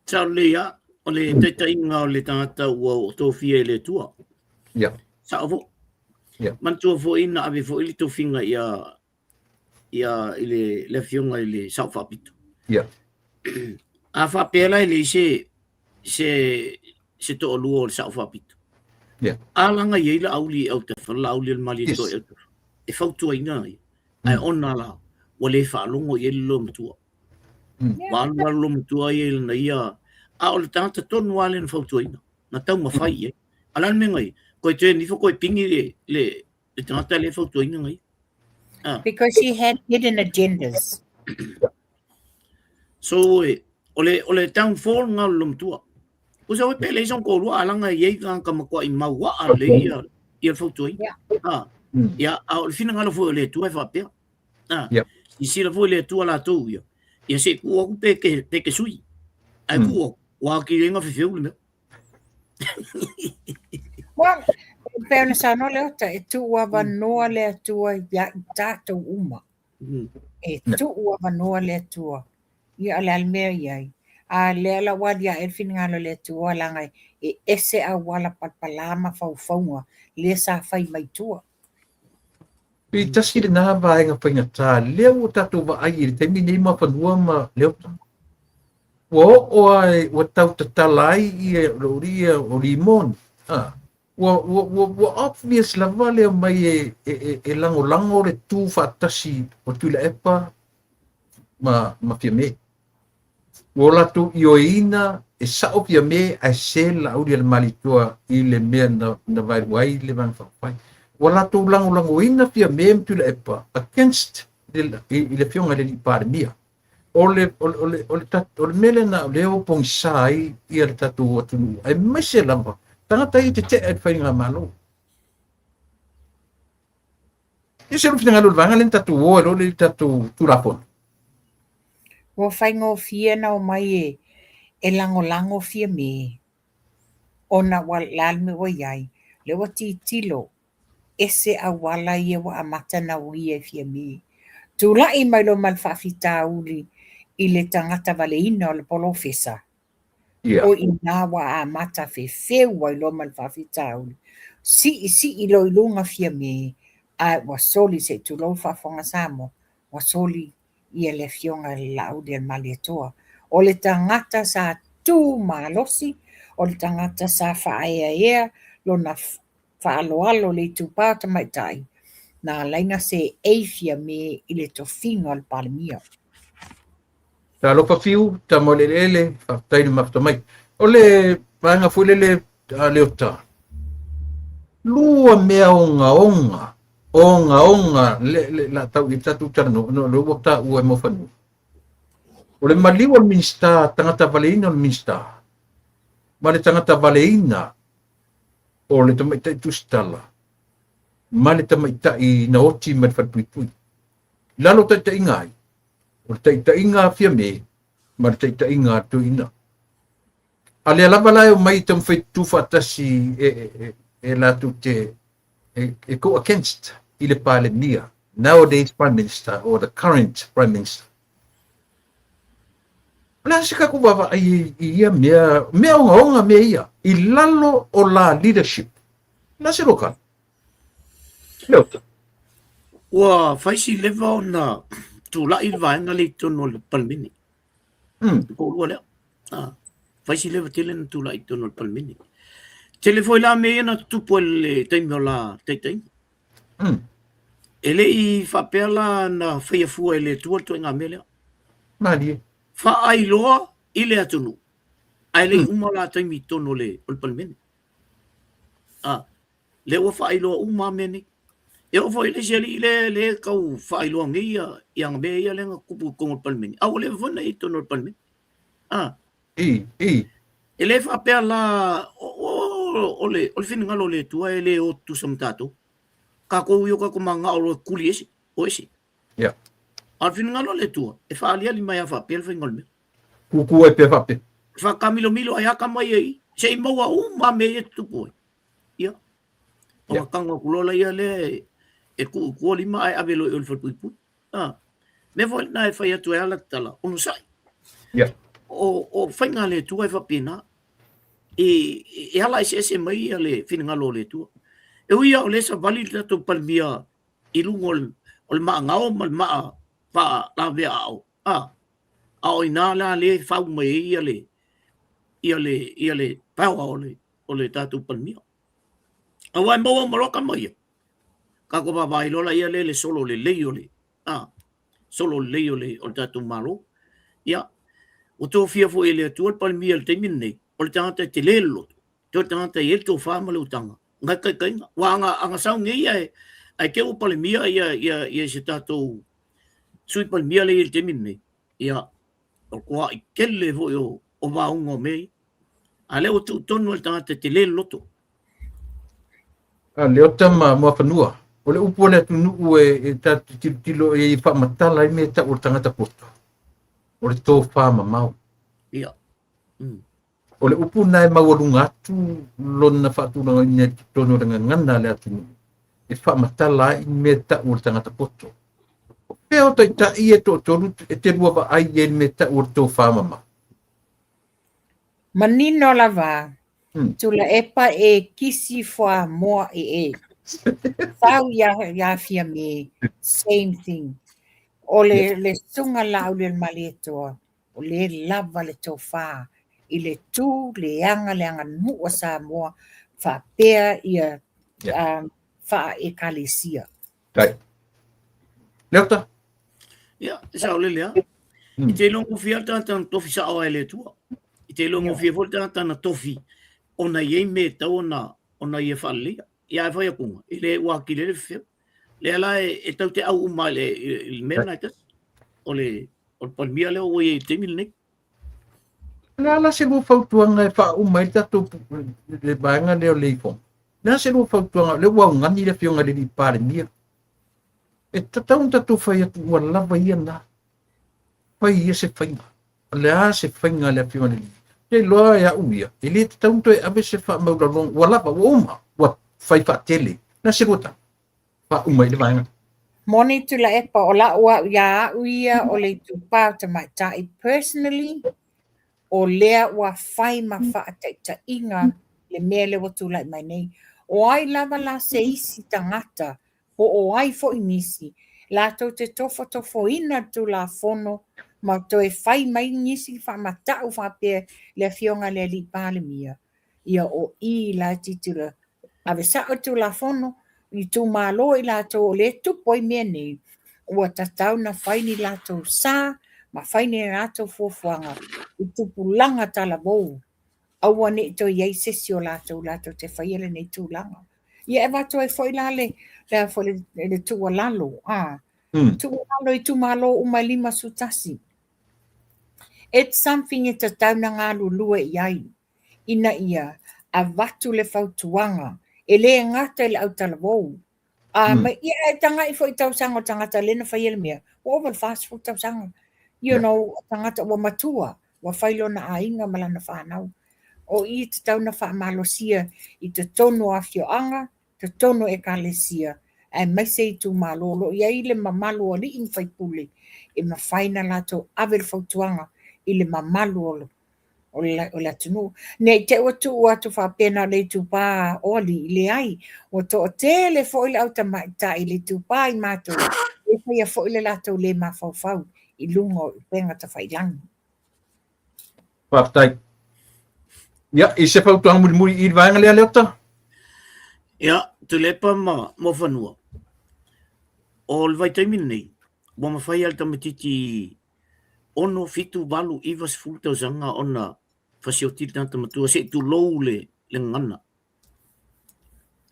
Tau lea, o le teita inga o le tangata ua o tō fia le tua. Ia. Sa avo. Ia. Mantua fo ina ave fo ili tō finga ia ile le fionga ile sau whapito. Ia. A whapela ile se to lua o le sau whapito. Ia. Alanga ia ila auli au te whala auli al mali Yes. to e te. E whautua ina ai. Ai ona la. Wale whalongo i ele lo matua. Walu lo matua i ele na ia. A o le tangata tonu wale na whautua ina. Na tau mawhai e. Alan me ngai. Koe te nifo koe pingi le tangata le whautua ina ngai. Because he had hidden agendas. So ole downfall nga lum tua. Usa we pele son ko lu alanga ye kan ka makwa i mawa ale ia foto i. Ya au fina nga lo fo le tua fa pe. I si lo fo le tua la tu ia. Ia se ku ku pe ke sui. Ai ku wa ki nga fe fiu le. Well, pēna sa no le ota, e tu ua wanoa le atua ia i tātou uma. E tu ua wanoa le atua. Ia ale almea iai. A le ala wadi a elfini ngalo le atua langai e ese a wala palpalama faufaunga le sa fai mai tua. I tasi le nā vāenga whainga tā, leo o tātou wa ai i te mini ma whanua ma leo tā. O ai, o tau tatalai i e roria o limon. Wa obvious la vale mai e lango le tu fatasi o tu la epa ma fia me. Wo la tu ioina e sa o fia me a se la uri al malitua i le mea na vai wai le van fai. Wo la tu lango ina fia me tu la epa against i le fionga le li par mia. Ole mele na leo pong sai i al tatu o tunu. Ai mai se lamba. Tangata i te e whainga malo. I se rupi ngalo vanga len tatu o e le tatu turapon. Wo whaingo fia na o mai e lango fia me. Ona wa lalme wa iai. Le wa tilo. Ese a wala ia wa amata na ui e fia me. Tula i mai lo malfafita uli i le tangata valeina o le polofesa. O ina wa amata fe feua i lo malfafita uli. Si i lo ilunga fia me a wasoli se tu lo fafonga samo. Wasoli i le fionga laudi al malietoa. O le tangata sa tu malosi, o le tangata sa whaea lo na whaaloalo le tupata mai tai. Na laina se eifia me i le tofinga al palemia. Ta lopa fiu, ta molelele, whaftaini maftamai. O le vanga fulele a leota. Lua mea onga, la tau i tatu tarano, no wata ua mo whanu. O le maliwa al minsta, tangata valeina al minsta. Ma le tangata valeina, o le tamaita i tustala. Ma le tamaita i na oti ma le whatuipui. Lalo taita ingai. O le taita inga fia me, ma le taita inga tu ina. Ale alaba lai o mai tam whaitu whatasi e la tu te e go against i le pale mia. Nowadays Prime Minister or the current Prime Minister. Ala sika ku baba ai ia mea onga mea ia. I lalo o la leadership. Na se loka. Leota. Ua faisi leva ona tu la il vaenga le tono le palmini. Ko ua leo. Faisi leva tele tu la tono le palmini. Tele foi la me na tupu le taimi o la teitai. Ele i whapela na whaia fua ele tua to inga melea. Mali. Whaailoa i le atunu. Ai le umala taimi tono le o le palimene. Le ua whaailoa umamene. E o foi le seli le kau whaailoa ngia i anga mea ia lenga kupu kongo le palimene. Au le vana i tono le palimene. E le whapea la o le whinangalo le tua e le o tu samtato. Ka kou ioka ko mga o le kuli esi. O esi. Yeah. Al whinangalo le tua. E whaalia li mai a whapea le whinangalo mea. Kuku e pe whape. Whakamilo milo ai aka mai ei. Se i maua uma me e tupu e. Ia. O kanga kulola ia le e kua lima ai avelo e olfa puipui. Me voi na e whai atu e ala tala. Ono sai. Yeah. O whainga le tua e whapena. E ala ese mai ia le whinangalo le tua. E uia o le sa vali tato palmia i lungo o le maa ngao ma le maa pa la vea au. Ao ina la le whau mai ia le paua o le tato palmia. Awai maua maroka mai. Ka ko vai lola ia le solo le leio le. Solo le leio le o tato malo. Ia. O tō fia fo ele tua palmia le temin nei. O le tangata te lelo. Tō tangata i el tō whaama le utanga. Ngai kai kai. Wa anga sau ngai ai ke o palmia ia se tato sui palmia le il temin nei. Ia. O kua i kele fo o vaungo mei. Ale o tō tonu le tangata te lelo to. Leo tama mua whanua. O le upo le tunu e tatu tilo e i whamatala i me ta o tangata poto. O le tō whama mau. Ia. O le upu nai mawarunga atu lona whaturanga i nea tono ranga ngana le atunu. E whamatala i me ta o tangata poto. Pea o tai ta i e tō tonu e te rua wa ai e me ta o tō whama mau. Manino lava. Tula epa e kisi fwa moa e. Sau ya fia me. Same thing. O le sunga lau le maletoa. O le lava le tō wha. I le tū le anga mua sa moa. Wha pea ia wha e kalesia. Tai. Leota? Ia, sa ole lea. I te longo fia tana tofi sa awa ele tua. I te longo fia fo tana tofi. Ona ye me ta ona ye falle. Ia e whai akunga. I le waki le fia. Le ala e tau te au uma le mea naitas. O le palmia leo o ye te mil nei. Nala se lu fautuanga e wha uma i tato le baenga leo leifong. Nala se lu fautuanga le wau ngani le fionga le li pare mia. E tatau tatu whai atu ua lava ia na. Whai ia se whainga. Le a se whainga le fionga le li. Te loa ya uia. E le tatau to e abe se wha maura long. Ua lava, ua uma. Ua whai wha tele. Na se ruta. Wha uma i le baenga. Moni tula epa o la ua ya uia o le tupau te mai tai personally. O lea ua whai ma wha ta inga le mea le watu lai mai nei. O ai lava la se isi tangata. O ai fo inisi. La tau te tofo ina tu la fono. Ma to e whai mai nisi wha matau wha pia le fionga le li pāle mia. Ia o i la titula. Ave sa o tu la fono. I tu malo i la tau le tupo i mea nei. Ua tatau na whai ni la tau sa. Ma whai ni la tau fuafuanga. I tupu langa tala bou. Aua ne to iei sesi o la tau te whai ele nei tu langa. Ia ewa to e whai la le tua lalo. Tua lalo i tu malo umai lima sutasi. It's something e tatau na ngā lulua i ai. Ina ia, a watu le whautuanga. E le ngata le au tala bou. Ma ia e tanga i fwoi tau sanga o tangata lena whai ele mea. Wawal fast food tau sanga. You know, tangata wa matua. Wa whailo na a inga malana whanau. O i te tau na wha malosia i te tono a whioanga, te tono e kalesia. E mai se i tu malolo. Ia i le mamalu o li in whai pule. E ma whaina lato avel whautuanga i le mamalu o la tunu. Nei te watu atu whapena le tupā o li i le ai. O to o te le fo i le auta maita i le tupā i mātou. E whai a fo i le lato le ma whau i lungo i penga ta whailangi. Whaptai. Ia, i se whautuanga muri i vaenga lea leota? Ia, tu lepa mo whanua. O le vai taimini nei, wa mawhai al tamatiti ono fitu walu ivas fulta zanga ona fasiotil tanta matua se tu lou le ngana.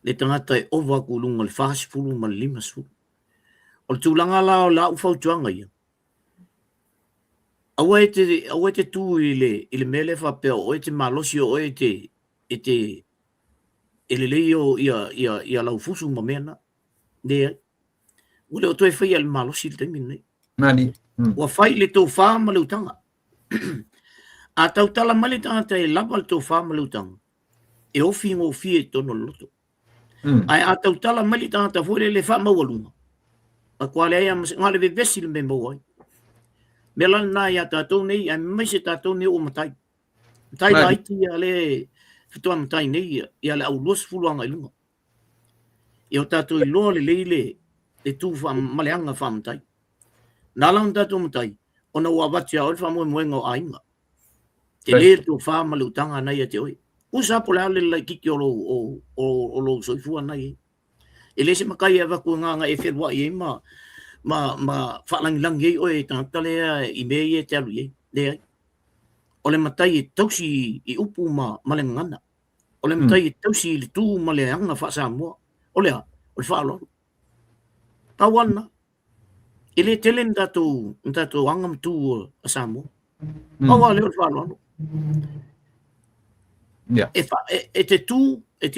Le tangata e ova kulunga le fas fulu ma lima su. O le tūlanga la ufau tuanga ia. Awa e te tū i le mele whapea o e te malosi o e te ele leo ia lau fusu ma mea na. Nea. Ule o toi whai al malosi le taimi nei. Nani. Ua whai le tō whā ma le utanga. A tau tala mali tangata e lava le tō whā ma le utanga. E ofi ngō fie tono loto. Ai a tau tala mali tangata fwere le wha maualunga. A kua le aia ngā le vevesi le me mauai. Me lan nā ia tātou nei, ai mai se tātou nei o matai. Matai la iti ia le whitua matai nei, ia le au luas fuluanga i lunga. Ia o tātou i loa le leile, le tū maleanga wha matai. Nā lang tātou matai, ona ua watia o le wha moenga o ainga. Te le tō wha maleutanga nei a te oi. Usa po le ale lai kiki o lo soifua nei. E le se makai e waku nganga e wherua i e ma whalangilangi ei oe tangata lea i mea i e te alu i e. O le matai e tausi i upu ma le ngana. O le matai e tausi i le tū ma le anga wha Samoa. O le whaalono. Tawana. E le tele ndatou anga mtū a Samoa. Awa le o le whaalono. E te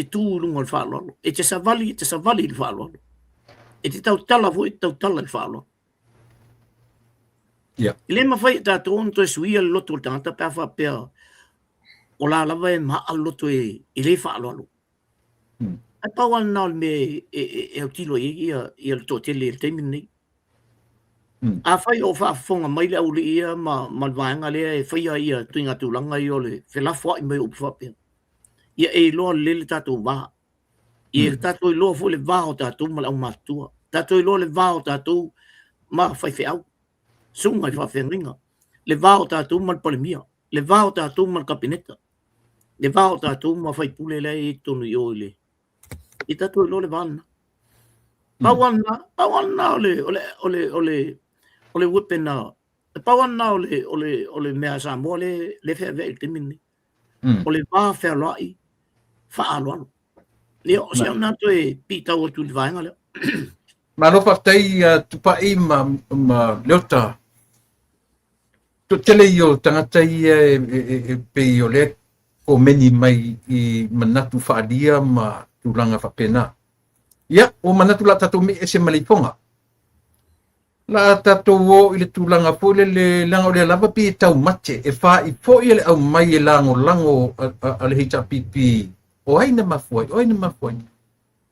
tū lunga le whaalono. E te savali le whaalono. E te tau tala fo e tau tala le whaalono. I le mawhai tātou on toi suia le loto le tangata pēr whapea o la lava e maa loto e le whaalono. Ai pauan nao le me e au tilo i le tō tele le teimi nei. A whai o whaafonga mai le au le ia ma le vaenga lea e whaia ia tuinga tūlanga i o le whelafua i mai o pwhapea. Ia e loa le tātou waha. Ia tātou i loa fo le waha o tātou ma le au mātua. Tātou i loa le waha o tātou ma whai au. Sunga i whawhenga. Le waha o tātou ma le palemia. Le waha o tātou ma le kapineta. Le waha o tātou ma whai pule le e tonu i o le. I tātou i loa le vana. Pawana ole wipena. Pawana ole mea Samoa le whea vea i te mini. Ole waha whea lai. Whaaloano. Leo, si au nātou e pītau atu le vaenga leo. Mano whakatei tupai ma leota. To tele i o tangata i e pei o le ko meni mai i manatu whaadia ma tūranga whapena. Ia, o manatu la tatou me e se maliponga. La tatou o i le tūranga pole le langa o le lava pi e tau mate. E wha i po i le au mai e lango a le heita pipi. O aina mafuai.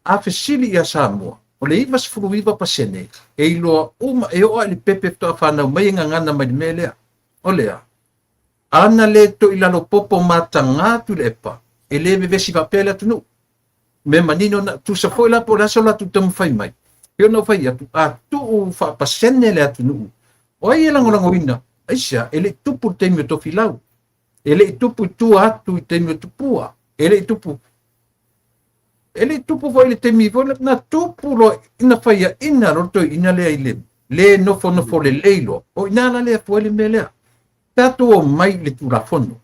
A fesili ia Samoa. O le iwas furuiva pasene. E iloa uma e oa li pepe toa whanau mai ngangana mai melea. O lea. Ana le to ilalo popo mata ngātu le epa. E le vevesi vapele atunu. Me manino na tu sa foi la po la sola tu tamu fai mai. E no fai atu. A tu fa pasene le atunu. O ai lango ina. Aisha, ele tupu teimio to filau. Ele tupu tu atu i teimio tupua. Ele tupu foi le temi foi na tupu lo ina faia ina roto ina le le nofo le leilo o ina la le foi le melea tato o mai le tulafono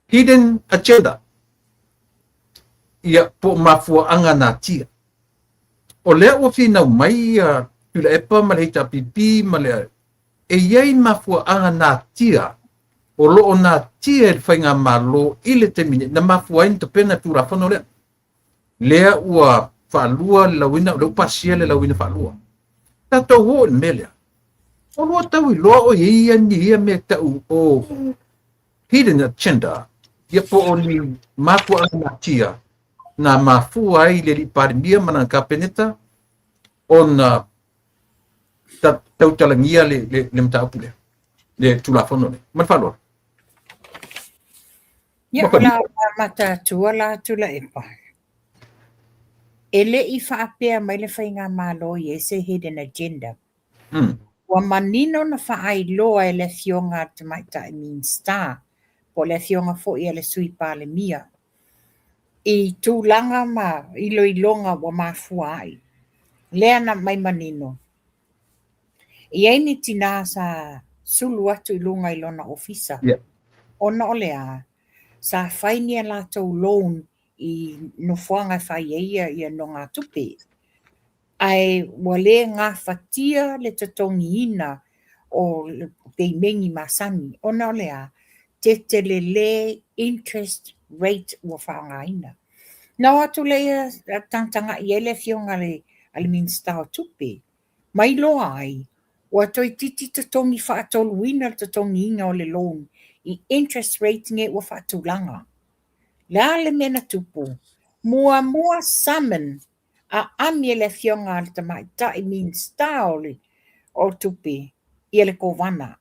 hidden agenda ia po mafua anga na tia o le o fina mai tula epa ma le pipi ma le e iai mafua anga na tia o lo na tia e whainga malo i le temine na mafua in te pena tulafono lea ua whaalua lawina o leu pasia le lawina whaalua. Tato ho melea. O lua tau i loa o ia ni ia me tau o hidden agenda. Ia po o ni maku ana tia na mafua ai le li parimia mana kapeneta o na tau talangia le mtaapule. Le tulafono le. Man whaalua. Ia la mata tua la tula epa. Ele i whaapea mai le whainga malo i e se hidden agenda. Wa manino na whaai loa e le fionga te maita e mean star. Po le fionga fo i le sui pale mia. I tūlanga ma ilo i longa wa mafua ai. Lea na mai manino. I eini tina sa sulu atu I lunga I lona ofisa. Yeah. Ona o lea, sa whainia lātou loan I nofuanga whaieia I no ngā tupe. Ai wale ngā whatia le tatongi ina o te mengi masani. Ona o lea, te le interest rate ua whaanga ina. Nau atu lea tangtanga I ele fionga ale minsta o tupe. Mai loa ai, ua toi titi tatongi whaatolu ina tatongi inga o le loan I interest rate nge ua whaatulanga. Lea le mena tupu, mua summon a ami le fionga ale tamai ta I minsta o tupe I ele kovana.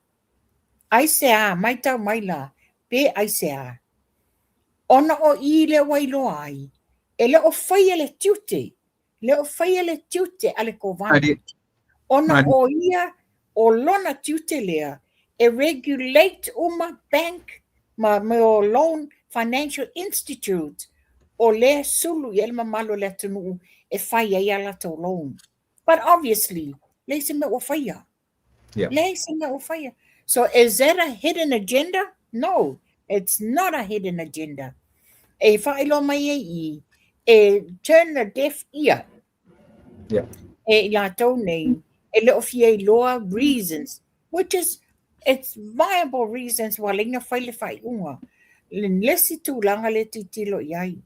Ai se a, mai tau mai la, pe ai se a. Ona o I le wailoa ai, e le o whaia le tiute, le o whaia le tiute ale kovana. Ona o ia o lona tiute lea, e regulate uma bank, ma o loan financial institute, o le sulu I ele mamalo le tunu e whaia I ala tau loan. But obviously, le se me o whaia. Yeah. Le se me o whaia. So is that a hidden agenda? No, it's not a hidden agenda. E whailo mai e turn a deaf ear. Yeah. E lātou nei, e leo fie loa reasons, which is, it's viable reasons wa lenga whaile whai unga. Lesi tūlanga le titilo iai.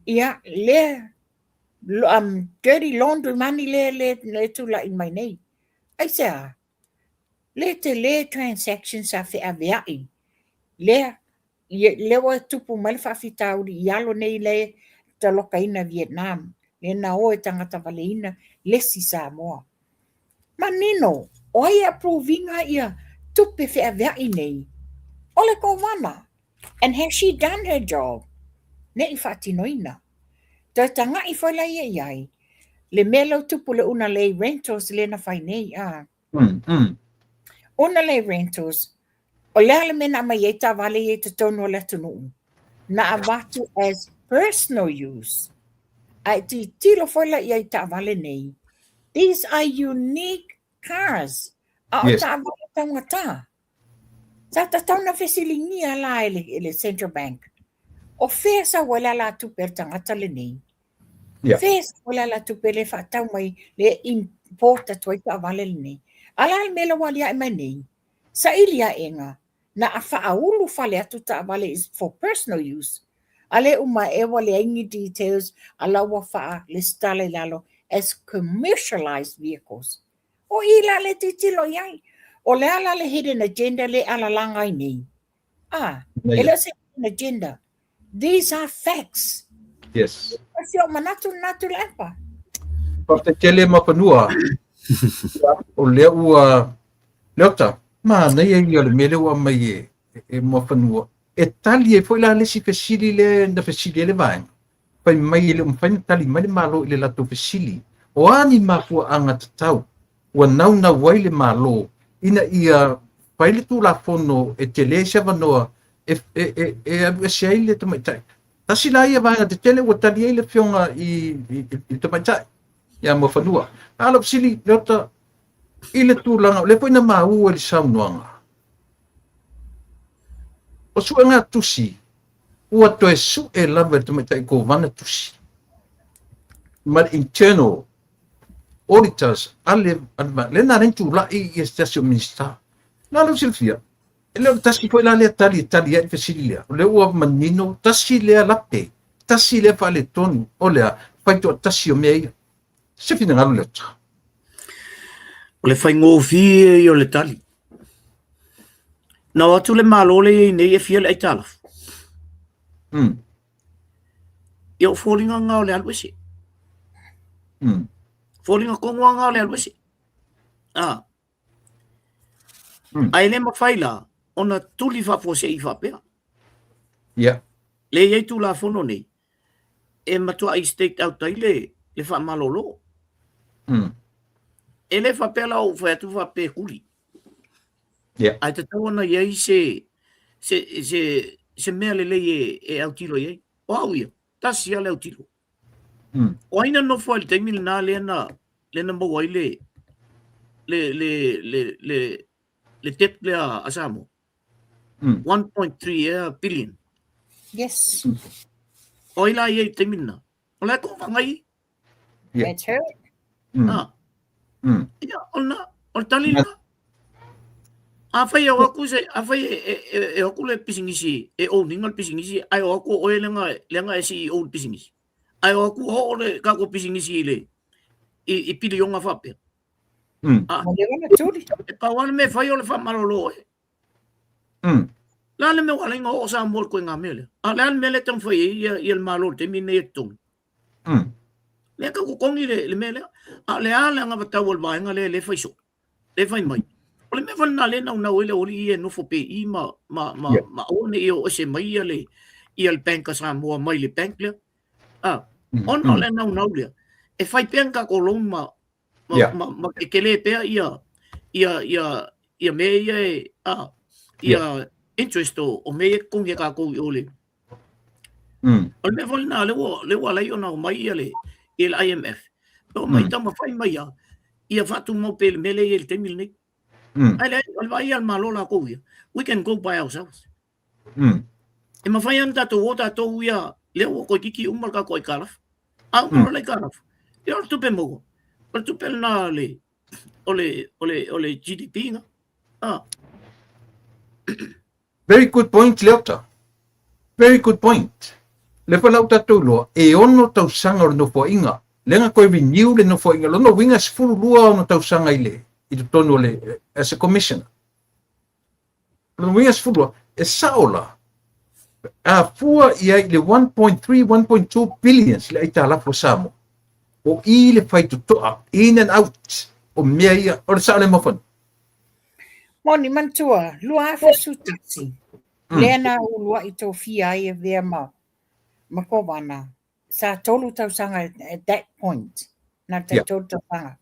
Ia, dirty laundry money le tūla in mai nei. Ai sea, le transactions a whi aweai. Le wa tupu mai whawhitauri ialo nei le taloka ina Vietnam. Le na o e tangata wale ina lesi Samoa. Manino, o ai approvinga ia tupe whi aweai nei. Ole ko wana. And has she done her job? Ne I whaatinoina. Ta tanga I whaila ia iai. Le melo tupu le una le rentals le na whai nei. Una le rentals. O le mena mai e ta wale e te tono le tunu. Na avatu as personal use. Ai ti tilo whaila ia I ta wale nei. These are unique cars. A o ta wale tangata. Sa ta tauna whesilingia la ele Central Bank. O whesa wala la tupe tangata le nei. Yeah. Whesa wala la tupe le whatau mai le importa toi ta wale le nei. Ala le mela walia e mai nei. Sa ilia enga. Na a whaaulu whale atu ta wale is for personal use. Ale uma e wale ingi details ala wa wha le stale lalo as commercialized vehicles. O ila le titilo iai. O le ala le hidden agenda le ala langai nei. Ele se hidden agenda. These are facts. Yes. Asio manatu lepa. Porque tele mapanua. O le ua leota. Ma nei e le mele ua mai e mapanua. E tali e foi la le si fesili le na fesili le vai. Pai mai le umfani tali mai malo le lato fesili. O ani mafua anga tatau. Ua nauna wai le malo. Ina ia paile tu la fono e tele se vanoa e sei le tomaitai. Tasi la ia vai te tele o tali le fionga I tomaitai. Ya mo fanua. Ala sili lota ile tu langa le poina mau le saunoanga. O suanga tusi. Ua toe su e lava tomaitai ko vana tusi. Ma internal auditors le na rentu la I station minister na lo silfia le tasi foi la le tali e fesilia le ua manino tasi le lape tasi le fa le tonu o le fai to tasi o mei se fina ngalo le ta O le whai ngōwhi o le tali. Na watu le malole nei e fia le aitala. Ia o fōlinga ngā o le alwese. Fōlinga kongoa ngā o le alwese. Ai le mawhaila, ona tuli whapose I whapea. yeah Le iei tu la whono nei. E matua I state out tai le whamalolo. E le whapea lau whaiatu whape kuri. yeah Ai te tawana iei se mea le lei e au tilo iei. O au ia, tasi ale au tilo. O aina no fo al taimi le na le na maua I le le tep le a Samoa. 1.3 billion. Yes, O ila ia te mina. O la ko vangai. Yeah. that's her. Ah, ia ona o tali la. A fai o aku se a fai e aku le pisingisi e o ningal pisingisi ai o aku o lenga e si o pisingisi. Ai o aku ho le ka ko pisingisi le. I pili onga fape. Ah, Mo le wana turi. e pa wan me fai o le fa malolo e. La le me wala nga o sa mol ko nga mele. A le an mele tam fai ia il malol te mine e tung. Le ka ko kongi le mele. A le ala nga bata wol ba nga le fai so. Le fai mai. O le me fa na le na ele o li e no fo pe I ma o ne o se mai le I al bank sa mo mai le bank le. Ah, on le na le. E fai penka ko long ma ke le pe ia me ia interest o me kung ye ka ko ole. O me vol na le wa yo na mai ele il IMF. O mai tama fai mai ia fatu mo pe me le el temil ni. Ale vai al malola ko ia. We can go by ourselves. E ma fai anta to wota to ia le ko kiki umar ka ko kalaf. A umar le kalaf. Ia tu pe mo. Pero tu pe na le ole GDP na. Ah. Very good point, Leota. Very good point. Le whalau tatou loa, e ono tau sanga o no fo inga. Lenga koe renew le no fo inga. Lono winga sifuru lua ono tau sanga ile. I tu tono le, as a commissioner. Lono winga sifuru lua, e saola. A fua ia le 1.3, 1.2 billions le aita lafo samo. O I le fai tutoa, in and out. O mea ia, o le sa le mawhan. Moni mantua, lua fa sutiksi. Lena ulua I tō fia I e vea ma ko wana. Sa tolu tau sanga at that point. Na te tolu tau sanga.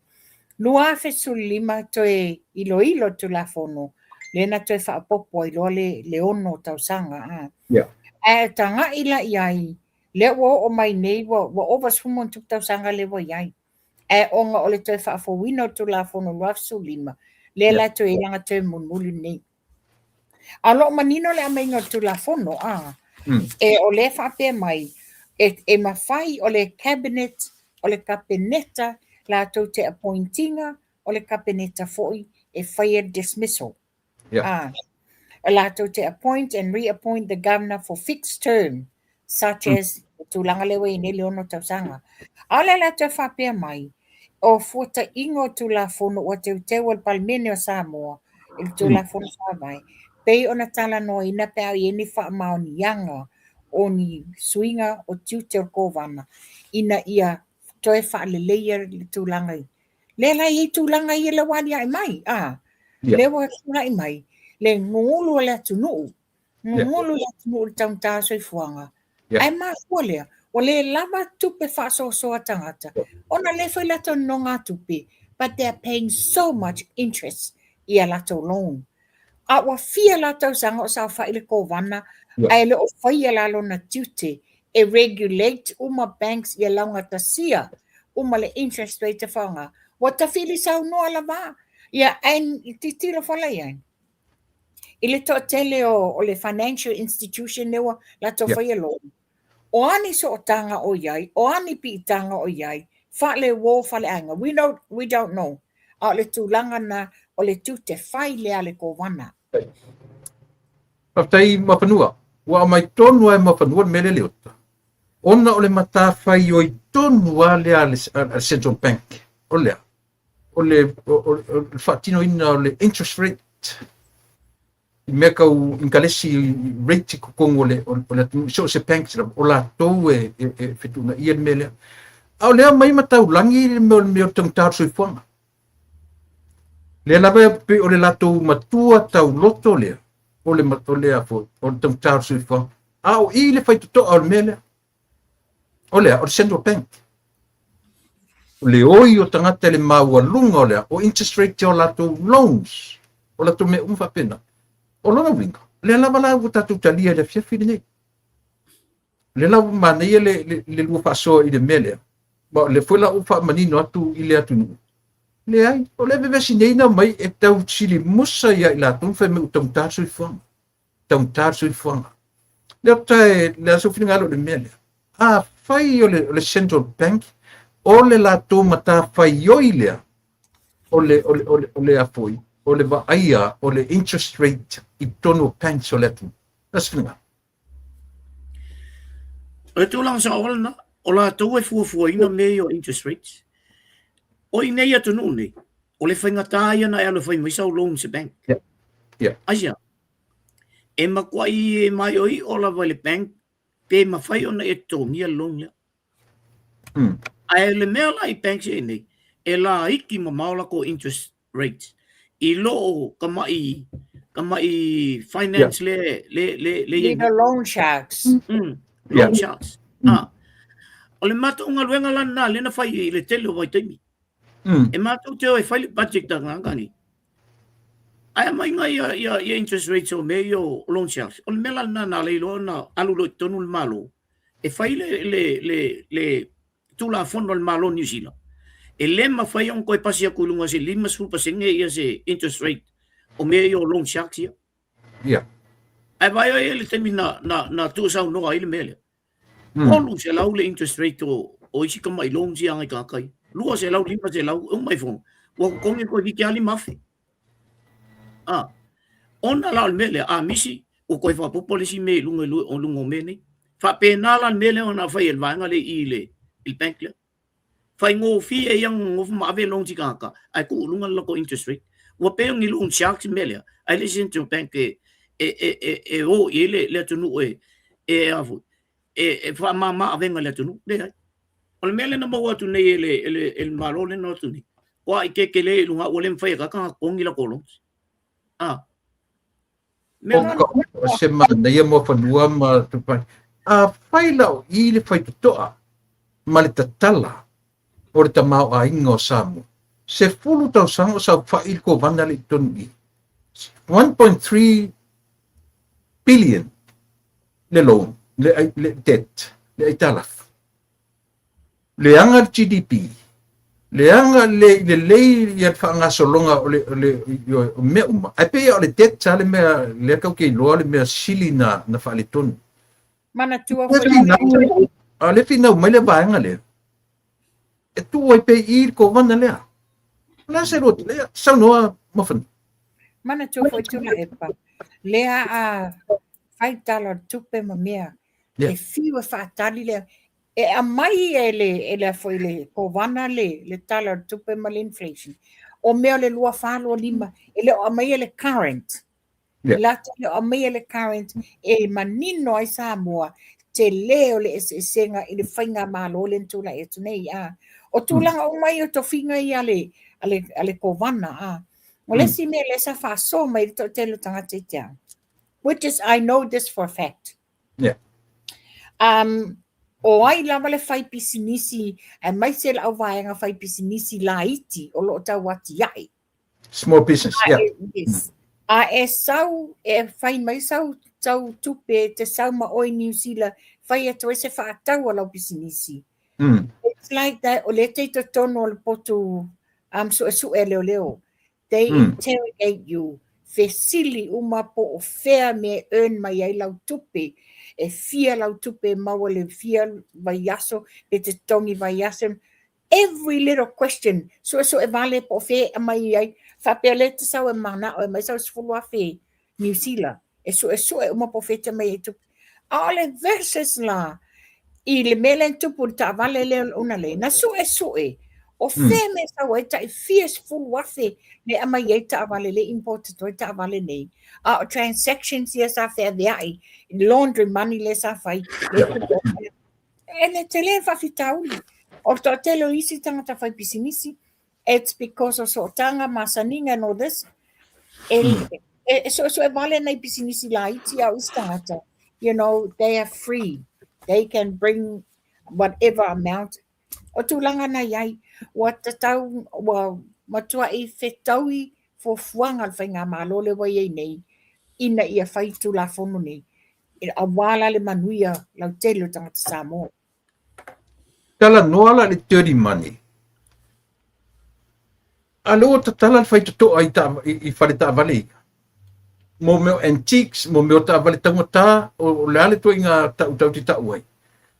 Lua fa sulima toe ilo tu la fono. Lena toe fa apopo I loa le ono tau sanga. E tanga ila iai. Le wo o mai nei wo ova sumon tuk tau sanga le wo iai. E onga ole toe fa afo wino tu la fono lua fa sulima. Le la toe ilanga toe munuli nei. Alo manino le amainga tu la fono e o le whape mai e mawhai o le cabinet o le kabineta la tau te appointinga o le kabineta foi e whaia dismissal. La tau te appoint and reappoint the governor for fixed term such as tūlanga lewe I ne leono tausanga. Ale la tau whape mai o fuata ingo tu la fono o te tewa palmene o Samoa il tu la fono whamai. Pei ona tala no ina pēo I eni wha mao ni yanga o ni suinga o tiute o kōwana ina ia toe wha le leia le tūlanga I. Lela I tūlanga I le wani ai mai. Le wa tūlanga I mai. Le ngulu le tunu. Ngulu le tunu le taunta soi fuanga. Ai maa kua lea. O le lava tupe wha so tangata. Ona le whai lato nonga tupe. But they're paying so much interest I a lato loan. A wa fia la tau sanga o sa whaile ko wana, ai le o whaia la lo na tute, e regulate uma banks I a launga tasia, uma le interest rate whanga. Wa ta whili sau noa la wā, ia ein ti tira whala ian. I le to tele o le financial institution newa la to whaia lo. O ani so o tanga o iai, o ani pi tanga o iai, whale wo whale anga. We don't know. A le tūlanga na o le tute whai lea le ko wana. Patai mapanua, wa mai tonu ai mapanua mele leota. Ona ole mata fai o I tonu ale al Central Bank. Ole fatino ina ole interest rate. Meka u inkalesi rate ko kongo ole so se bank ola to e fituna I mele. Ole mai mata ulangi me tangtar so fuanga. Le lava pe ole lato matua tau loto le. Ole matole a fo o tangtar so fuanga. O I le fai to al mele. Ole o Central Bank. Ole oi o tangata le maua lunga ole o interest rate o lato loans. O lato me umfa pena. O lona winga. Le lava la uta tu talia le fia fili. Le lava mana ia le lua faso I le mele. Ba le foi la ufa manino atu I le atu. le ai, o le vevesi nei na mai e tau sili musa ia i latou fai me utau tātu i fuanga. Tau tātu i fuanga. Le tae, le aso whina ngalo le mea lea. A fai o le Central Bank, o le latou mata fai oi lea, o le apoi, o le vaia, o le interest rate i tonu pants o le atu. That's whina. E tu lang sa ola na, o la tau e fua ina me o interest rates. O i nei atu nuu nei, o le whainga tāia na e alo whai mai sau loan se bank. Yeah. Asia, e makwai e mai oi o la vai le bank, pe ma whai ona e tongia loan lea. Ai le mea la i bank se nei, e la iki ma maola ko interest rates. I lo ka mai finance le The loan sharks. loan sharks. O le mata unga luenga lana le na whai i le tele o vai taimi. E mata teo e whai le budget ta ngangani. Ai mai ngai ia interest rates o me o loan sharks. O le mea lana na le ilo na alu lo tonu le malo. E whai le tula fondo le malo New Zealand. E lema whai on koe pasi a kulunga se 5% ia se interest rate o me o loan sharks ia. Yeah. Ai vai e le temi na tu sau no ai le mele. Olu se lau le interest rate o isi ka mai loan si angai kakai. Lua se lau 5 se lau o mai fong. Wa konge ko viki ali mafe. Ona la mele a misi o koe fa populisi me lunga o lungo mene. Fa pena la mele ona fa el vanga le ile il bank le. Fa ngo fi e yang ngo ma ave long ti kaka. Ai ku lunga la ko interest rate. Wa pe ngi loan sharks mele. Ai le central bank e o ile le tunu e afu. E fa mama avenga le tunu. Le o le mele na maua tu nei ele malo le no tu ni. Wa i ke le lunga o le mfai ka ka kongi la kolong. O se mana ia mo whanua ma tupai. A whai lau i le whai tutoa, ma le tatala, o le tamau a ingo Samu. Se fulu tau sango sa whai ko vana le tonu i. 1.3 billion le loan, le debt, le aitalaf. Le anga GDP, le anga le ia whangasolonga o le mea uma. Ai pe o le debt sa le mea, le kau kei loa le mea sili na whaale tonu. Mana tua Le finau mai le vaenga le. E tu ai pe i ko vana lea. La se rot le sa noa mofan. Mana tua foi tula epa. Lea a $5 tupe ma mea. E fiwa whaatali lea. E a mai ele foi le ko vana le tala tupe ma le inflation. O mea le lua whalo lima. Ele o mai ele current. La tele o mai ele current. E manino ai Samoa. Te leo le senga i le whainga malo le tula e tunei a. O tūlanga o mai o to whinga i ale ko vana a. O le si mea le sa wha so mai to telo tangata i tea. Which is, I know this for a fact. Yeah. O ai lava le whai pisinisi, e mai se la au vaenga whai pisinisi la iti, o lo tau wati iai. Small business, yeah. Yes. A e sau, e whai mai sau tupe te sau ma oi New Zealand, whai e toi se whaatau a lau pisinisi. It's like that, o le te to tono le potu, su e leo. They interrogate you. Fesili uma po o fea me earn mai ai lau tupe. E fia lau tupe maua le fia vaiaso, le te tongi vaiaso. Every little question. So e vale po fe mai ai. Whapea le te sau e mana o e mai sau sifulua fe New Zealand. E uma po fe te mai e tupe. Ale verses la. I le mele tupu ta vale le una le. Na e. O fe me sau e ta i fierce full wafe le ama ye ta vale le imported to ta vale nei. Transactions yes a fe viai. Laundry money le sa fai. E te le fa fitauli. O to telo isi tanga ta fai pisinisi. It's because of so tanga masaninga and all this. So e vale nei pisinisi la iti au istangata. You know, they are free. They can bring whatever amount. O tūlanga na iai, wa tatau, wa matua i whetaui fo fuanga al whainga malo le wai ei nei, ina ia whai tūla whono nei. A wala le manuia lau telo tangata Samoa. Tala noala le dirty money. alo tatala fai to ai ta I fare ta vale mo meu antiques mo meu ta vale tangota o le ale to inga ta ti ta uai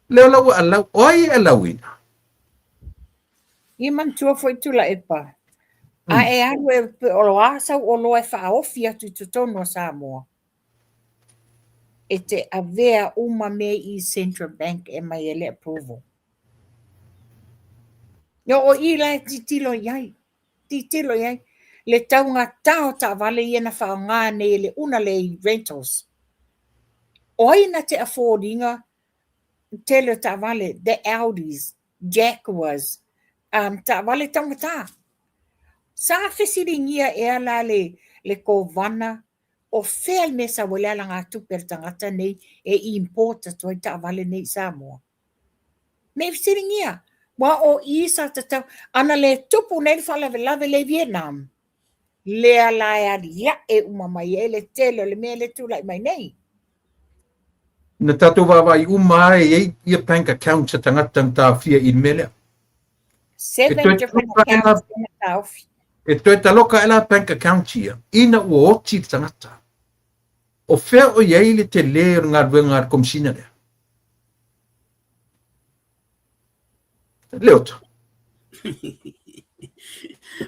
le la wa ala oi ala wina I man tua foi tula epa. A e anu e o loa sau o loa e whaofi atu I tutono Samoa. E te avea uma me I Central Bank e mai ele approval. Yo o I la titilo iai. Titilo iai. Le taunga tao ta vale iena whaonga ne le una le rentals. O ina te affordinga tele ta vale, the Audis, Jaguars, ta vale tangata. Sa fesiringia e ala le kovana o fel mesa wale la ngā tuper tangata nei e importa toi ta vale nei Samoa. Me fesiringia. Wa o isa tatau ana le tupu nei fala lave le Vietnam. Le ala ya e umamai e le tele le me le tulai mai nei. na tato vai umai I bank account sa tangata ta fia I mele 7 different accounts in the South. e toi taloka ela bank account ia ina o oti tangata o fea o iei le te le ngā ruenga komsina lea leota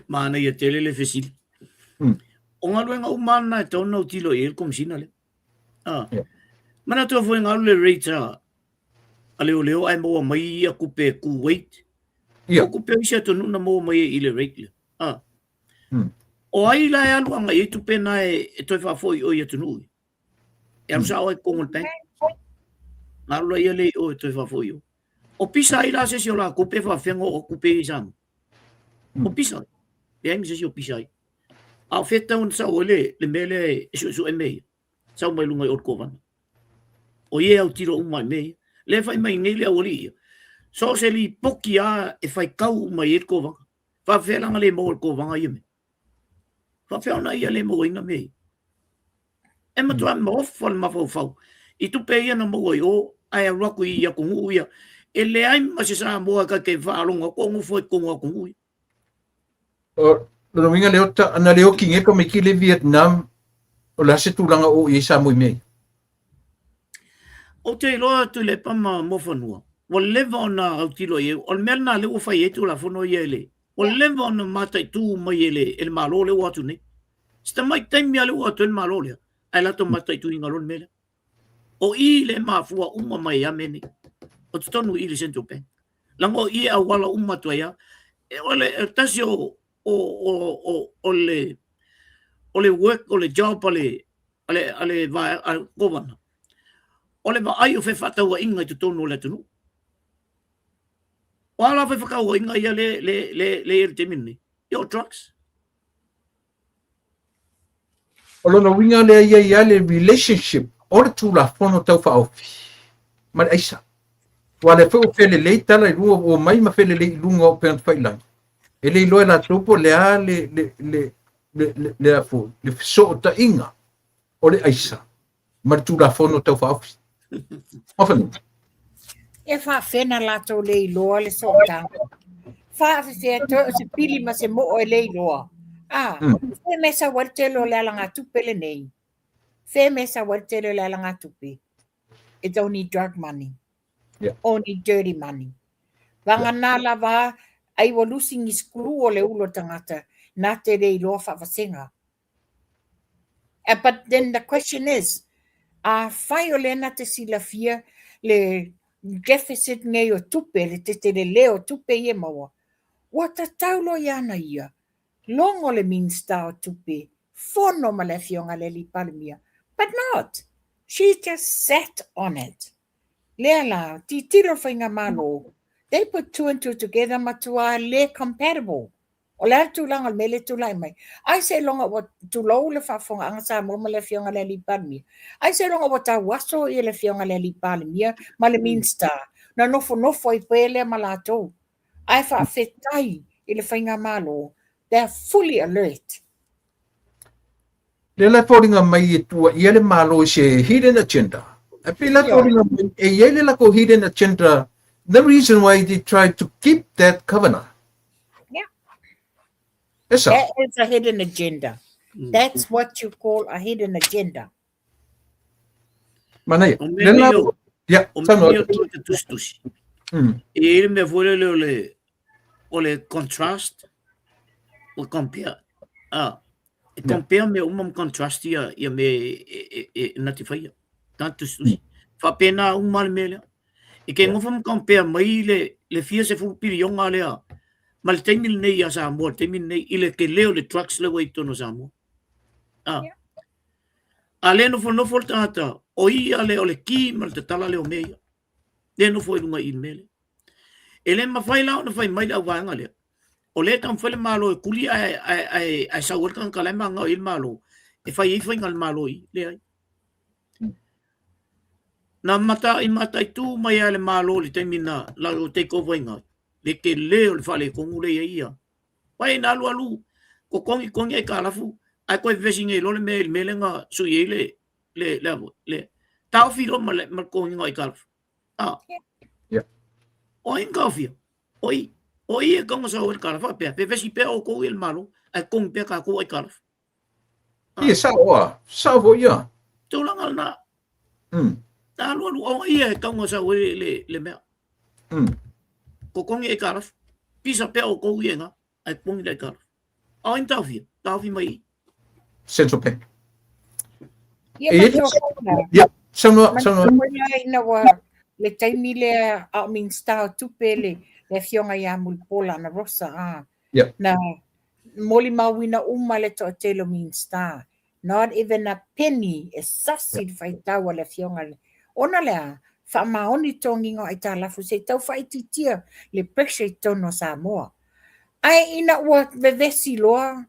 Mana ia tele le fesil. O ngā ruenga umana e tau nau tilo e komsina le. Mana tua foi ngā le reita a leo ai moa mai ia kupe Kuwait. O kupe isia tonu na moa mai I le rate le. O ai la e alu anga I tupe na e toi whafoi o ia tonu. E alu sao e kongol pen. Ngā rula ia le o e toi whafoi o. O pisa I la se si o la kupe whawhengo o kupe I samu. O pisa. E aingi se si o pisa I. A wheta un sao le mele e su e mei. Sao mai lunga I orko vana. O ie au tiro umai mei. Le whai mai nei le au li. So se li poki a e whai kau umai e ko vanga. Whawhelanga le mo ko vanga I me. Whawhelanga ia le mo inga mei. E matua mawhwal mawhau. I tupe ia na mo I o ai a raku I a kungu ia. E le ai masi sa moa ka ke whaalonga kongu foi kongu a kungu ia. o no minga leota ana leo kinge ko me ki le Vietnam o la se tulanga o I sa mo me O te loa tu le pama mofanua. O leva ona au tilo e. O merna le ufa e tu la fono i ele. O leva ona matai tu mai ele. El malo le watu ne. Sta mai taimi ale watu el malo le. Ai lato matai tu inga lon mele. O I le mafua uma mai a mene. O te tonu I le Central Bank. Lango I a wala uma tu ia. E ole tasi o le work o le job ale vai governor. Ole ba ai o fe fata wa inga tu tonu le tonu. Wala fe faka wa inga ia le te minni. Yo trucks. o lona winga le ia le relationship o le tula fono tau whaofi ma le aisa wa le feo fele le tala I rua o mai ma fele le lunga o peant whailang e le loe la tupo le a le afo le so o ta inga o le aisa ma le tula fono tau whaofi often E whawhena lato le iloa le sota. Whawhea to se pili ma se mo o le iloa. Fe mesa wartelo le alanga tupele nei. Fe mesa wartelo le alanga tupe. It's only drug money. Yeah. Only dirty money. Vanga nala va ai walusi ngi skulu o le ulo tangata. Na te le iloa whawhasenga. But then the question is, whai o lena te silafia le deficit ngai o tupe, le te leo tupe ia maua. Wa ta taulo iana ia. Longo le minsta o tupe. Fono ma le fionga le li palimia. But not. She just sat on it. Lea la, ti tiro whainga malo. They put two and two together matua le compatible. O le tūlanga me le tūlai mai. Ai se longa wa tūlau le whafonga anga sa mo ma le fionga le li palimia. Ai se longa wa ta waso I le fionga le li palimia ma le minsta. Na nofo I pele ma la tō. Ai whawhetai I le whainga malo. They're fully alert. le la fordinga mai e tua ia le malo se hidden agenda a pila fordinga e ia le la ko hidden agenda the reason why they tried to keep that covenant Esa. That is a hidden agenda. Mm. That's what you call a hidden agenda. Mana ia. O Le la mea ya o sano. mea tu te tustusi. E ele me vole o le contrast o compare. E compare me umam contrast ia me nati fai. Tanto tustusi. Fa pena mal mele. E ke ngofam compare mai le fia se fu pirionga lea. Ma le taimil nei a Samoa, taimil nei ile ke leo le trucks le wai tono Samoa. A le no fo tata, o ia le o le ki ma le tala leo mea. Le no fo ilunga il mele. E le mawhai lao na whai mai au vanga lea. O le tam whale malo e kuli ai sa workan ka le manga il malo. E whai ngal malo i le ai. Na mata i tu mai ale malo le taimina la o take over inga. Le ke leo le whale kongu le ia. Pai na alu ko kongi ai kalafu ai ko vesinge lo le mele nga su ye le tau fi lo mal kongi ai kalafu o in kafia oi e kongo sa o kalafu pe vesi pe o ko il malo ai kong pe ka ko ai kalafu Ia sa vo ia. to lang na na alu o ia kongo sa o le me ko kongi ai kalafu pisa pe o ko ia nga ai kongi ai kalafu o in tau fi mai Central Bank. Yeah, Sano. le taimi le a min star tupele le fionga ya mul pola na rosa na moli mawina le to telo min star. Not even a penny is sasid fai tawa le fionga ona le fa maoni tongingo ai ta lafu se tau fai titia le pressure tono Samoa. Ai ina wa vevesi loa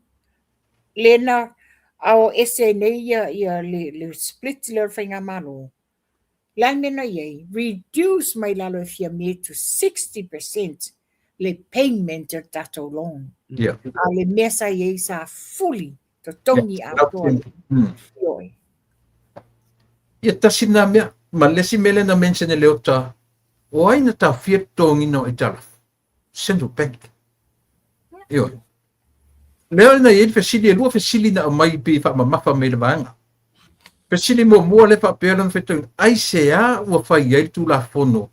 lena au ese nei ia le split le whainga malo. Langmena ye reduce my lalo fia me to 60% le payment of tato loan. Yeah. Le mesa ye sa fully to tongi auto. Ia tasina mea, ma lesi mele na mention leo ta, o ai na ta fia tongi no e tala. Central Bank. Io. Leo na ye fesili e lua fesili na mai pi fa mamafa me le vanga. Fesili mo mua le fa pela fetu ai se a ua fai ai tu la fono.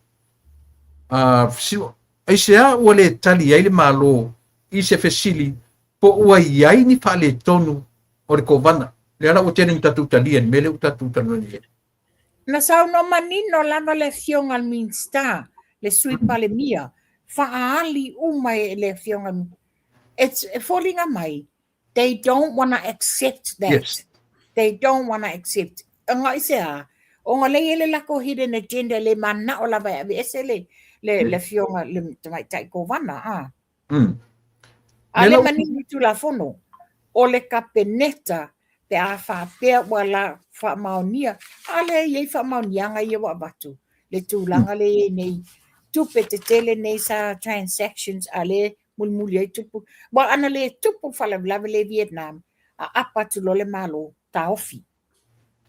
Ai se a ua le tali ai le malo i se fesili po ua iai ni fa le tonu o le kovana. Le ala o tene tatu talien mele o tatu talien. Na sau no manino lava le fionga al minsta le suipa le mia fa ali umai le fionga. It's falling on my. They don't want to accept that. Yes. They don't want to accept. Nga isa o nga le lako hidden agenda le mana o lava ese le fionga le mai tai ko vana Ale mani tu la fono o le kapeneta pe a fa pe wala fa maonia ale ye fa maonia nga ye wa batu le tulanga le nei tupe te tele nei sa transactions ale mulmuli tupu ba ana le tupu fa la le Vietnam a apa tu lo le malo taofi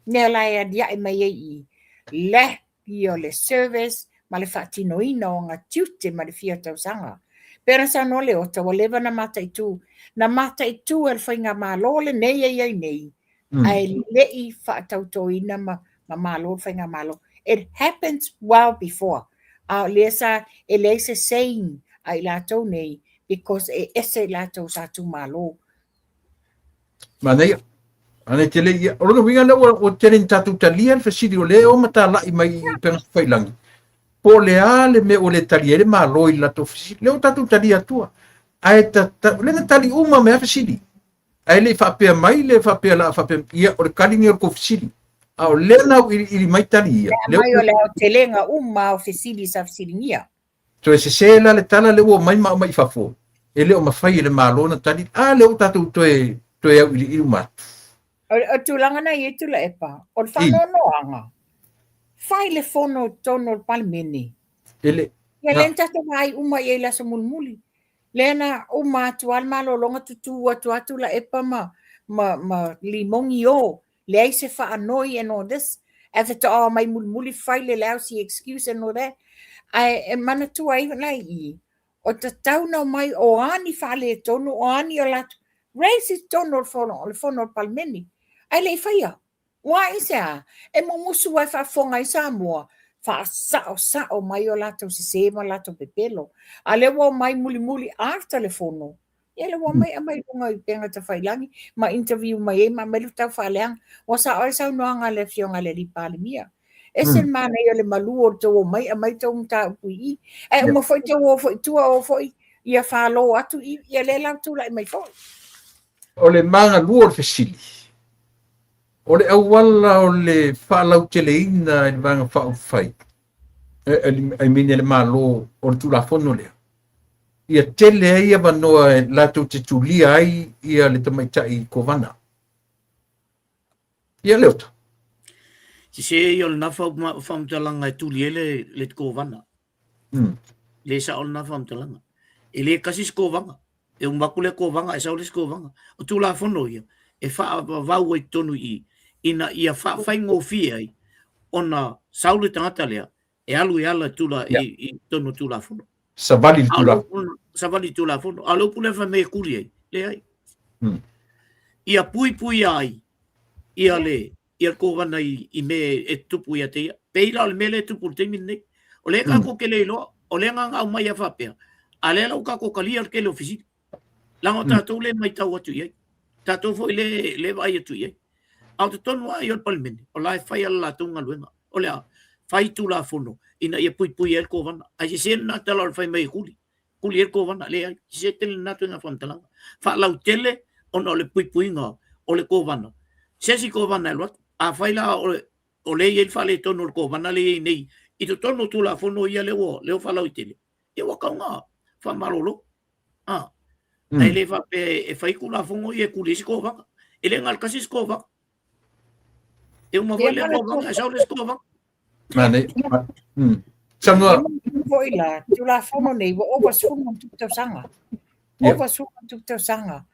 ne la ya dia e mai i le io le service ma le fatino ino nga tute ma le fiata usanga pero sa no le ota o leva na mata itu el fainga malo le nei nei ai le i fa tautoina ma malo fainga malo. It happened well before lesa elese saying ai lato nei because ese lato sa tu malo Manai ane tele ia o lo winga o tele tatu talian fasidi o le o mata la i mai pe failangi po le ale me o le taliere malo i lato fasidi le o tatu talia tua ai le na tali uma me fasidi ai le fa pe mai le fa pe la fa pe ia o kalingi o fasidi au le na i mai talia le mai o le telenga uma o fasidi sa fasidi ia so se la le tala le o mai mai fa fo ele o mafai le malo na tali le o tatu toe i uma o tulanga na i tu la epa o whano noanga fai le fono tono palmeni ele ia lenta te mai uma i la sa mulmuli lena uma atu al malo longa tutu atu la epa ma limongi o le ai se fa anoi and all this if it mai mulmuli fai le lau si excuse and all that ai mana tu ai lai i o te tau na mai o ani fa le tonu o ani o latu racist tono le fono palmeni. Ai le faia. Wa isa e mo musu ai fa fonga i Samoa. Fa sao mai o lato se ma lato pepelo. Ale wo mai muli after le fono. Ele wo mai lunga i penga ta failangi ma interview mai ma melu ta faleang. Wa sa no anga le fionga le palimia. Esen mana yo le malu o to mai to ta pui. E mo foi to wo foi tu o foi ia falo atu ia le la tu lai mai foi. O le manga lua o fesili. O le awala o le whalau tele ina i vanga whao whai. Ai mine le malo o le tulafono lea. Ia tele ai ava noa e lato te tulia ai ia le tamaitai ko vana. Ia leota. Si se yo na fam talanga e tuli le ko vana. Le sa on na fam talanga. Ele kasi ko vanga. E un makule ko vanga e sa ole ko vanga. O tulafono ia. E fa va i tonu i ina ia fa ngo fi ai ona saule tangata lea e alu e ala tula i tonu tulafono. Savali tulafono. Alo pule fa me kuri ai. Le ai. Ia pui ai. Ia ko vana i me e tupu ia te ia. Peila le mele tupu te minne. O le ka ko kele lo. O le nga mai a fapea. Ale la ka ko kalia ke le ofisi. Lango tatou le mai tau atu iai. Tatou foi le vai atu iai. Au te tonu ai o palmeni. O lai fai ala la tunga luenga. O lea fai tulafono. Ina ia pui el ko vana. Ai se na tala fai mai kuli. Kuli el ko vana le ai. Se tele na tu nga fantalanga. Fa lau tele ona le pui nga o le ko vana. Se si ko vana lo a fai la o le el fa le tonu ko vana le nei. I to tonu tulafono ia le fa lau tele. E wa ka nga fa malolo. Ai le fa e fai kula fongo e kulisi ko vanga. Ele ngal kasi ko vanga. E uma vole ko vanga, sa ole ko vanga. Mane. Samua. Voi la, tu la fongo nei wo over sumo tu te sanga. Over sumo tu te sanga.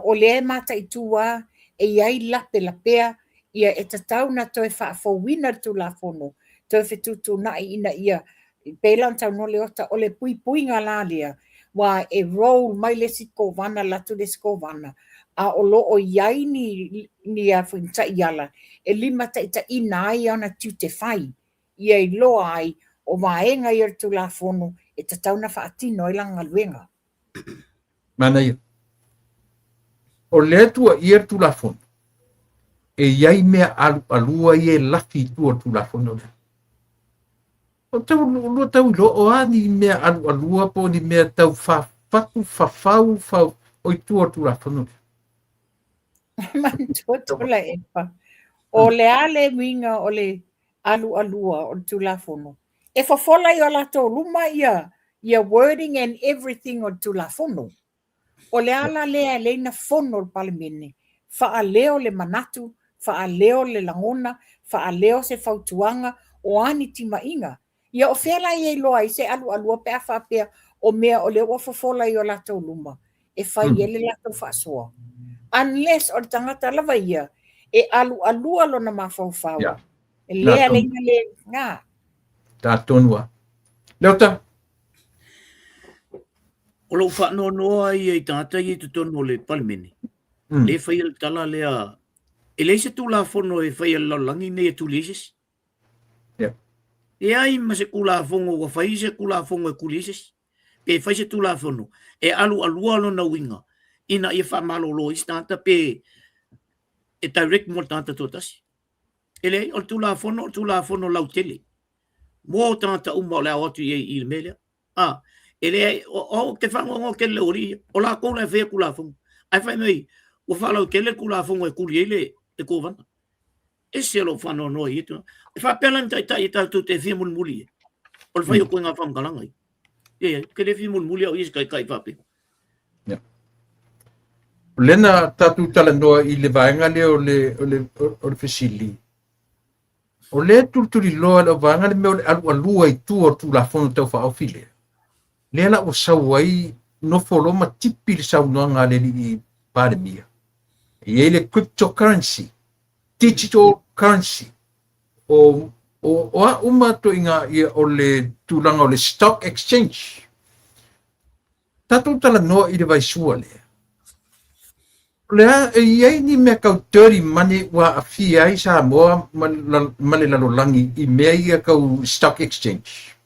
O le mata i tua e ai lapea ia e tatau na toi fa fo winner tu la fongo. Toi fe tu na ina ia pelan tau no le ota o le pui ngalalia. Wa e roll mai le siko vana la tu le siko vana. A o lo o iai ni a funta iala. E lima ta ina ai ana tu te fai. Ia i lo ai o maenga i tu la fono e ta tauna fa atino i langa luenga. Mana ia. O le tua i tu la fono. E iai mea alua i e lafi tu la fono. O tau lo ani mea alua po ni mea tau fafau o i tu la fono. Mantoto la epa. O le ale minga o le alua o tu la fono. E fafola i o la to luma ia wording and everything o tu la fono. O le ala le na fono o palimene. Fa leo le manatu, fa leo le langona, fa leo se fautuanga o ani tima inga. Ia o fela i loa i se alua pea fa pea o mea o le o fafola i o la to luma. E fa ele la to fa soa. Unless o tangata lava ia e alua lo na mafau. E lea le ngā. Tā tonua. Leota. O lo wha noa i tangata i te tono le palimene. Le whai al tala lea. E le se tu la fono e whai al langi nei e tu lises. E ai ma se kula fongo wa whai se kula fongo e kulises. Pe whai se tu la fono. E alua lo na winga. Ina ia wha malolo i stanta pe e direct mo tanta totasi. Ele o tu la fono lau tele. Mo tanta umba le atu i il mele. Ele o ke whangongo ke le ori. O la kona e whea kula fongo. Ai whai mei, o whalau ke le kula fongo e kuri ele e kovana. E se lo whano no i etu. E wha pelan tai tu te whia mulmuli. O le whai o koe ngā whamkalangai. Ke le whia mulmuli au isi kai whape. Lena tatu tala noa i le vaenga le o le fesili. O le tultuli loa le vaenga le meo le alua i tu o tu la fono tau wha aufile. Le la o sau ai no foloma tipi le sau noa ngā le i pandemia. I le cryptocurrency, digital currency. O a umato inga i o le tulanga o le stock exchange. Tatu tala noa i le vaisua le. Lea, iai ni mea kauteri mani wa afia ai Samoa male lalolangi I mea ia kau stock exchange.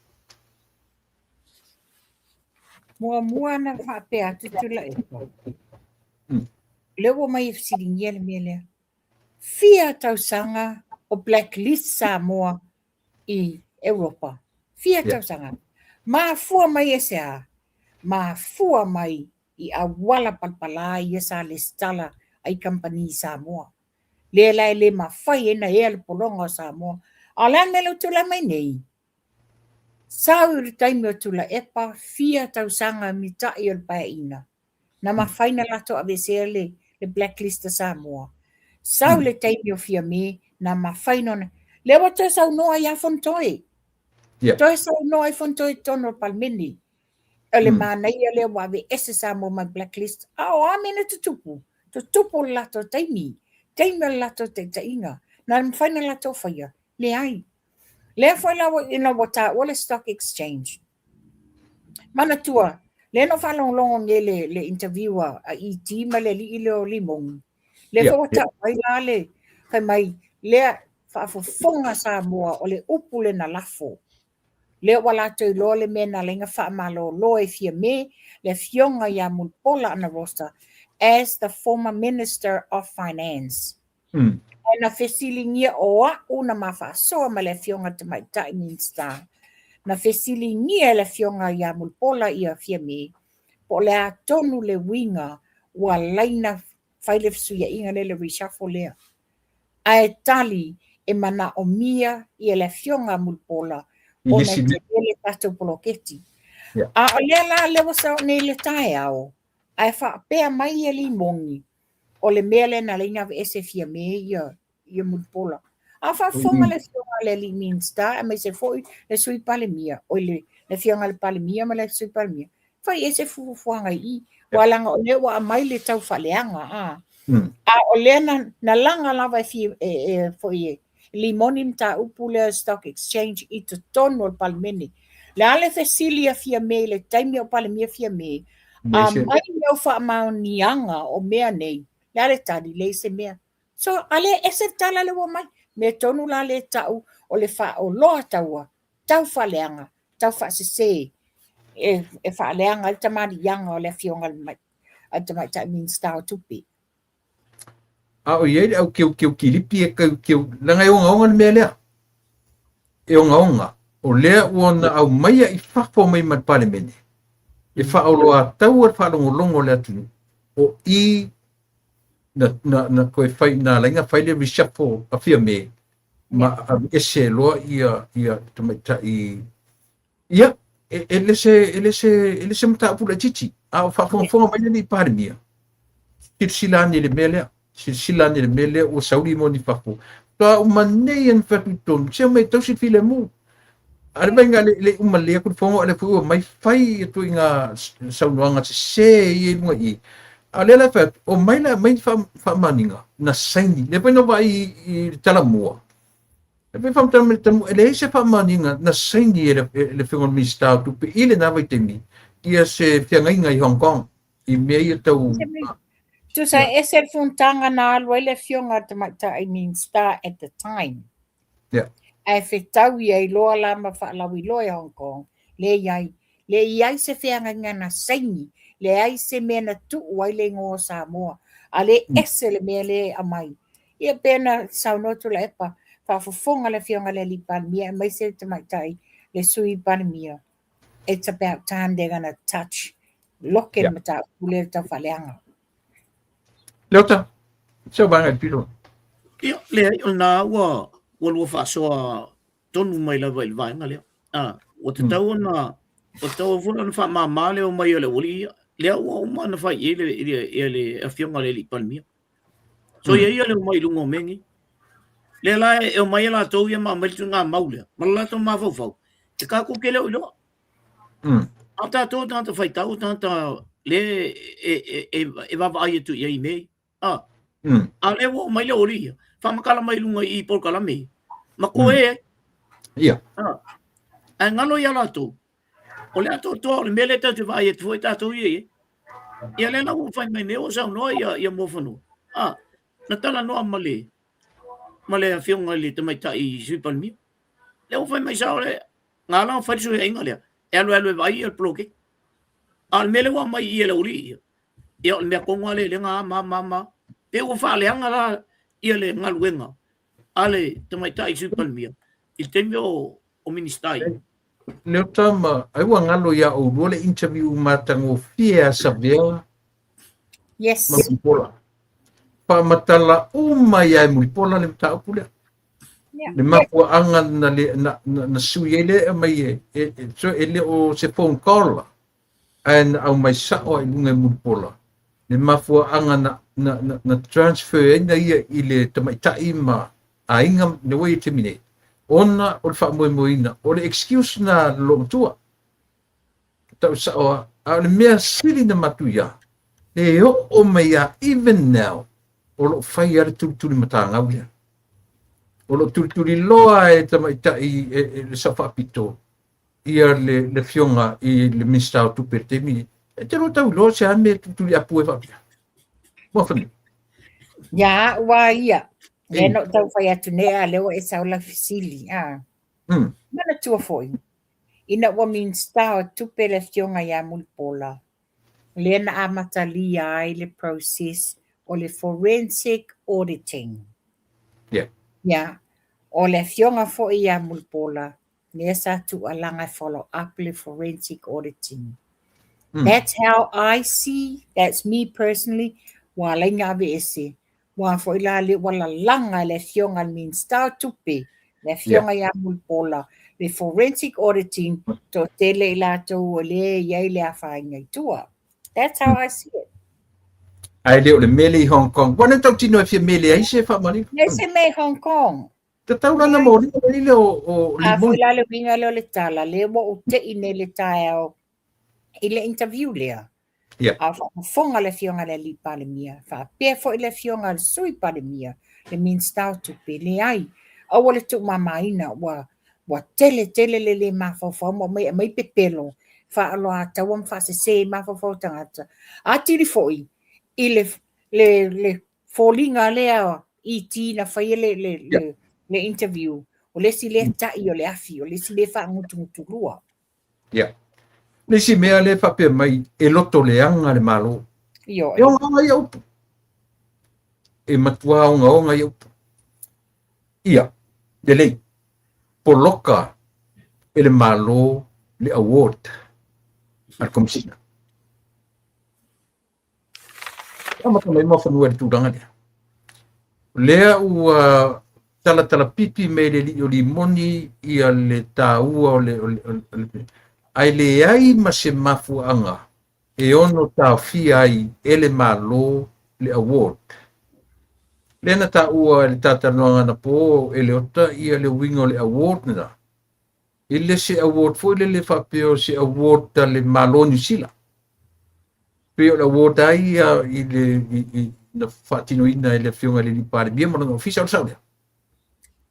Mua na whapea tutula epa. Lewa mai siringia le mea lea. Fia tausanga o blacklist Samoa I Europa. Fia tausanga. Mafua mai esea. Mafua mai I awala palpala I esa le stala ai company Samoa. Le lai le mawhai ena ea le polonga o Samoa. Alan mele utula mai nei. Sau uri taimi o tula epa, fia tausanga mitai o le paeina. Na mawhaina lato avesea le blacklist o Samoa. Sau le taimi o fia me, na mawhaina na. Le wata sau noa ia fontoi. Toi sau noa I fontoi tono palmini. Ele mana ia le wawe ese Samoa ma blacklist. Ao amena tutupu. Tutupu lato taimi. Taimi o lato te tainga. Na mawhaina lato whaia. Le ai. Le foi lawa ina wata wala stock exchange. Mana tua. Le no falong longo le interviewer a iti ma le li ile o limong. Le foi wata wai la le. Kai mai le whaafofonga Samoa o le upule na lafo. Le wala tui lo le mena lenga whaamalo lo e fia me le fionga ia mulpola ana rosta as the former Minister of Finance. Na fesilingia oa una mawhasoa ma le fionga te mai tai minsta. Na fesilingia le fionga ia mulpola ia fia me. Po le atonu le winga wa laina whaile fsuia inga le reshuffle lea. Ae tali e mana o mia ia le fionga mulpola o na te ele tato poloketi. A o lea la le wasa o ne le tae ao. Ae wha mai e li mongi. O le mele na leina ese fia me ia mulpola. A whafonga le fionga le li minsta, a mai se foi le sui palemia. O le fionga le palemia ma le sui palemia. Whai ese fufuanga I, walanga o le wa mai le tau whaleanga. A o le na langa lava foi limoni mta upule stock exchange I to tono o palemini. Le ale fesilia fia me, le taimi o palemia fia me. A mai leo wha maunianga o mea nei. Le ale tali le se mea. So ale ese tala le mai me tonu la le tau o le fa o loa taua tau fa leanga tau fa se e fa leanga le tamari yanga o le fionga mai a te mai ta min stau tupi o ye au kiu kilipi e kiu langa e onga me lea e onga o lea ona au mai I fafo mai mat palemene e fa o loa tau e fa longo le atu o I na koe whai na lainga whaile reshuffle a fia me ma ese loa ia tamaita I ia ele se mta pula chichi a whafonga mai ni parimia silani le mele o sauri mo ni whafo toa umanei an whatuton se mai tausi file mu ale mai ngā le umalea kuru whongo ale fu mai whai e tu inga saunuanga se I lunga I alela fa o mai la mai fa maninga na saini le peno vai I talamua le pe fam tamu ele se fa maninga na saini le fengon mi sta tu pe ile na vai temi ia se fianga inga I Hong Kong I mei tau tu sa ese funtanga na alwa le fionga te mai ta I mean star at the time ai fetau ia I loa la ma fa lawi loa Hong Kong le iai se fianga ngana saini le ai se mena tu wai le ngo Samoa ale ese le mele amai ia pena saunotu la epa fa fofonga le fionga le li palmia mai se te mai tai le sui palmia it's about time they're gonna touch loken mata ule ta faleanga Leota so banga pilo ia le ona wa fa so tonu mai la vai vai ngale o te tau na o tau fu na fa ma le o mai le uli le o mana fai ele a fionga le li palmia so ia le mai lungo mengi le la e mai la to ia ma mai tunga maule ma la to ma fo te ka ku ke le lo ata to tanto fai tau tanto le e va vai tu ia me le o mai le ori fa makala mai lunga I por kala me ma ko ia ngalo ia la to o le ato to le mele te vai e foi tato ie Ia le lau fai mai neo sa no ia mo fanu. Na tala no male a fionga le te mai tai sui palmi. Le o fai mai sa le ngala fai su inga le. E alu vai al bloke. Al mele wa mai ia le uri. Ia le me konga le nga ma. Pe o fa le anga la ia le ngaluenga. Ale te mai tai sui palmi. Il temio o ministai. Leo tama, ai wa ngalo ia o role interview matango fia sa vea Yes. Mulipola. Pa matala mai ai Mulipola le ta pula. Yeah. Le mapua anga na sui ele mai so ele o se phone call. And au mai sa o lunga Mulipola. Le mafua anga na transfer ina ia ile tamaitai ma ainga ne way terminate. Ona o fa moina o le excuse na lo tua ta sa o le mea sili na matuia e o mai even now o lo fai ar tu matanga uia o lo tu loa e tamaitai le safa pito ia le fionga i le mista tu pertemi e te lo tau lo se ame tu apu e va pia mo fa Ya, wa ia. Le no tau fai atu nea leo e saula fisili. Mana tua foi. Ina wa min stao tupe le fionga ia Mulipola. Le na amatalia ai le process o le forensic auditing. Yeah. Ya. O le fionga fo ia Mulipola. Le sa tu alanga follow up le forensic auditing. That's how I see, that's me personally, wa lainga ave ese. Wa fo ila le wala langa le fionga min stao tupe. Le fionga ia Mulipola. Le forensic auditing to tele ila to le ia le afainga tua. That's how I see it. ai le mele i Hong Kong wana tau tino e mele ai se fa mani Nese me Hong Kong. te tau lana mo ni le o A fo limon ila le winga le tala le wo te ine le tae ile interview lea. Yeah. A fonga le fionga le li pale mia. Fa pe fo ile fionga le sui pale mia. Le min stau tu pe le ai. A wale tu mamaina wa tele le mafofo mo mai pepelo. Fa alo a tawam fa se mafofo tangata. A tiri foi. Ile le folinga lea i tina fa le interview. O le si le tai o le afi. O le si le fa ngutu lua. Yeah. Nisi mea le whape mai e loto le anga le malo. Io. E onga ia upu. E matua onga ia upu. Ia, de lei. Poloka e le malo le award. Al komisina. Ama ka mai mawhanua le tūranga lea. Lea ua tala pipi me le li o li moni ia le tāua o le ai le ai ma se mafuanga e ono tawhia ai ele malo le award. Lena ta ua le tatanoanga na po ele ota ia le wingo le award na. Ile se award fo le whapeo se award ta le malo New Zealand. Peo le award ai i na whatino ina ele whiunga le lipare. Bia mana ofisa o saule.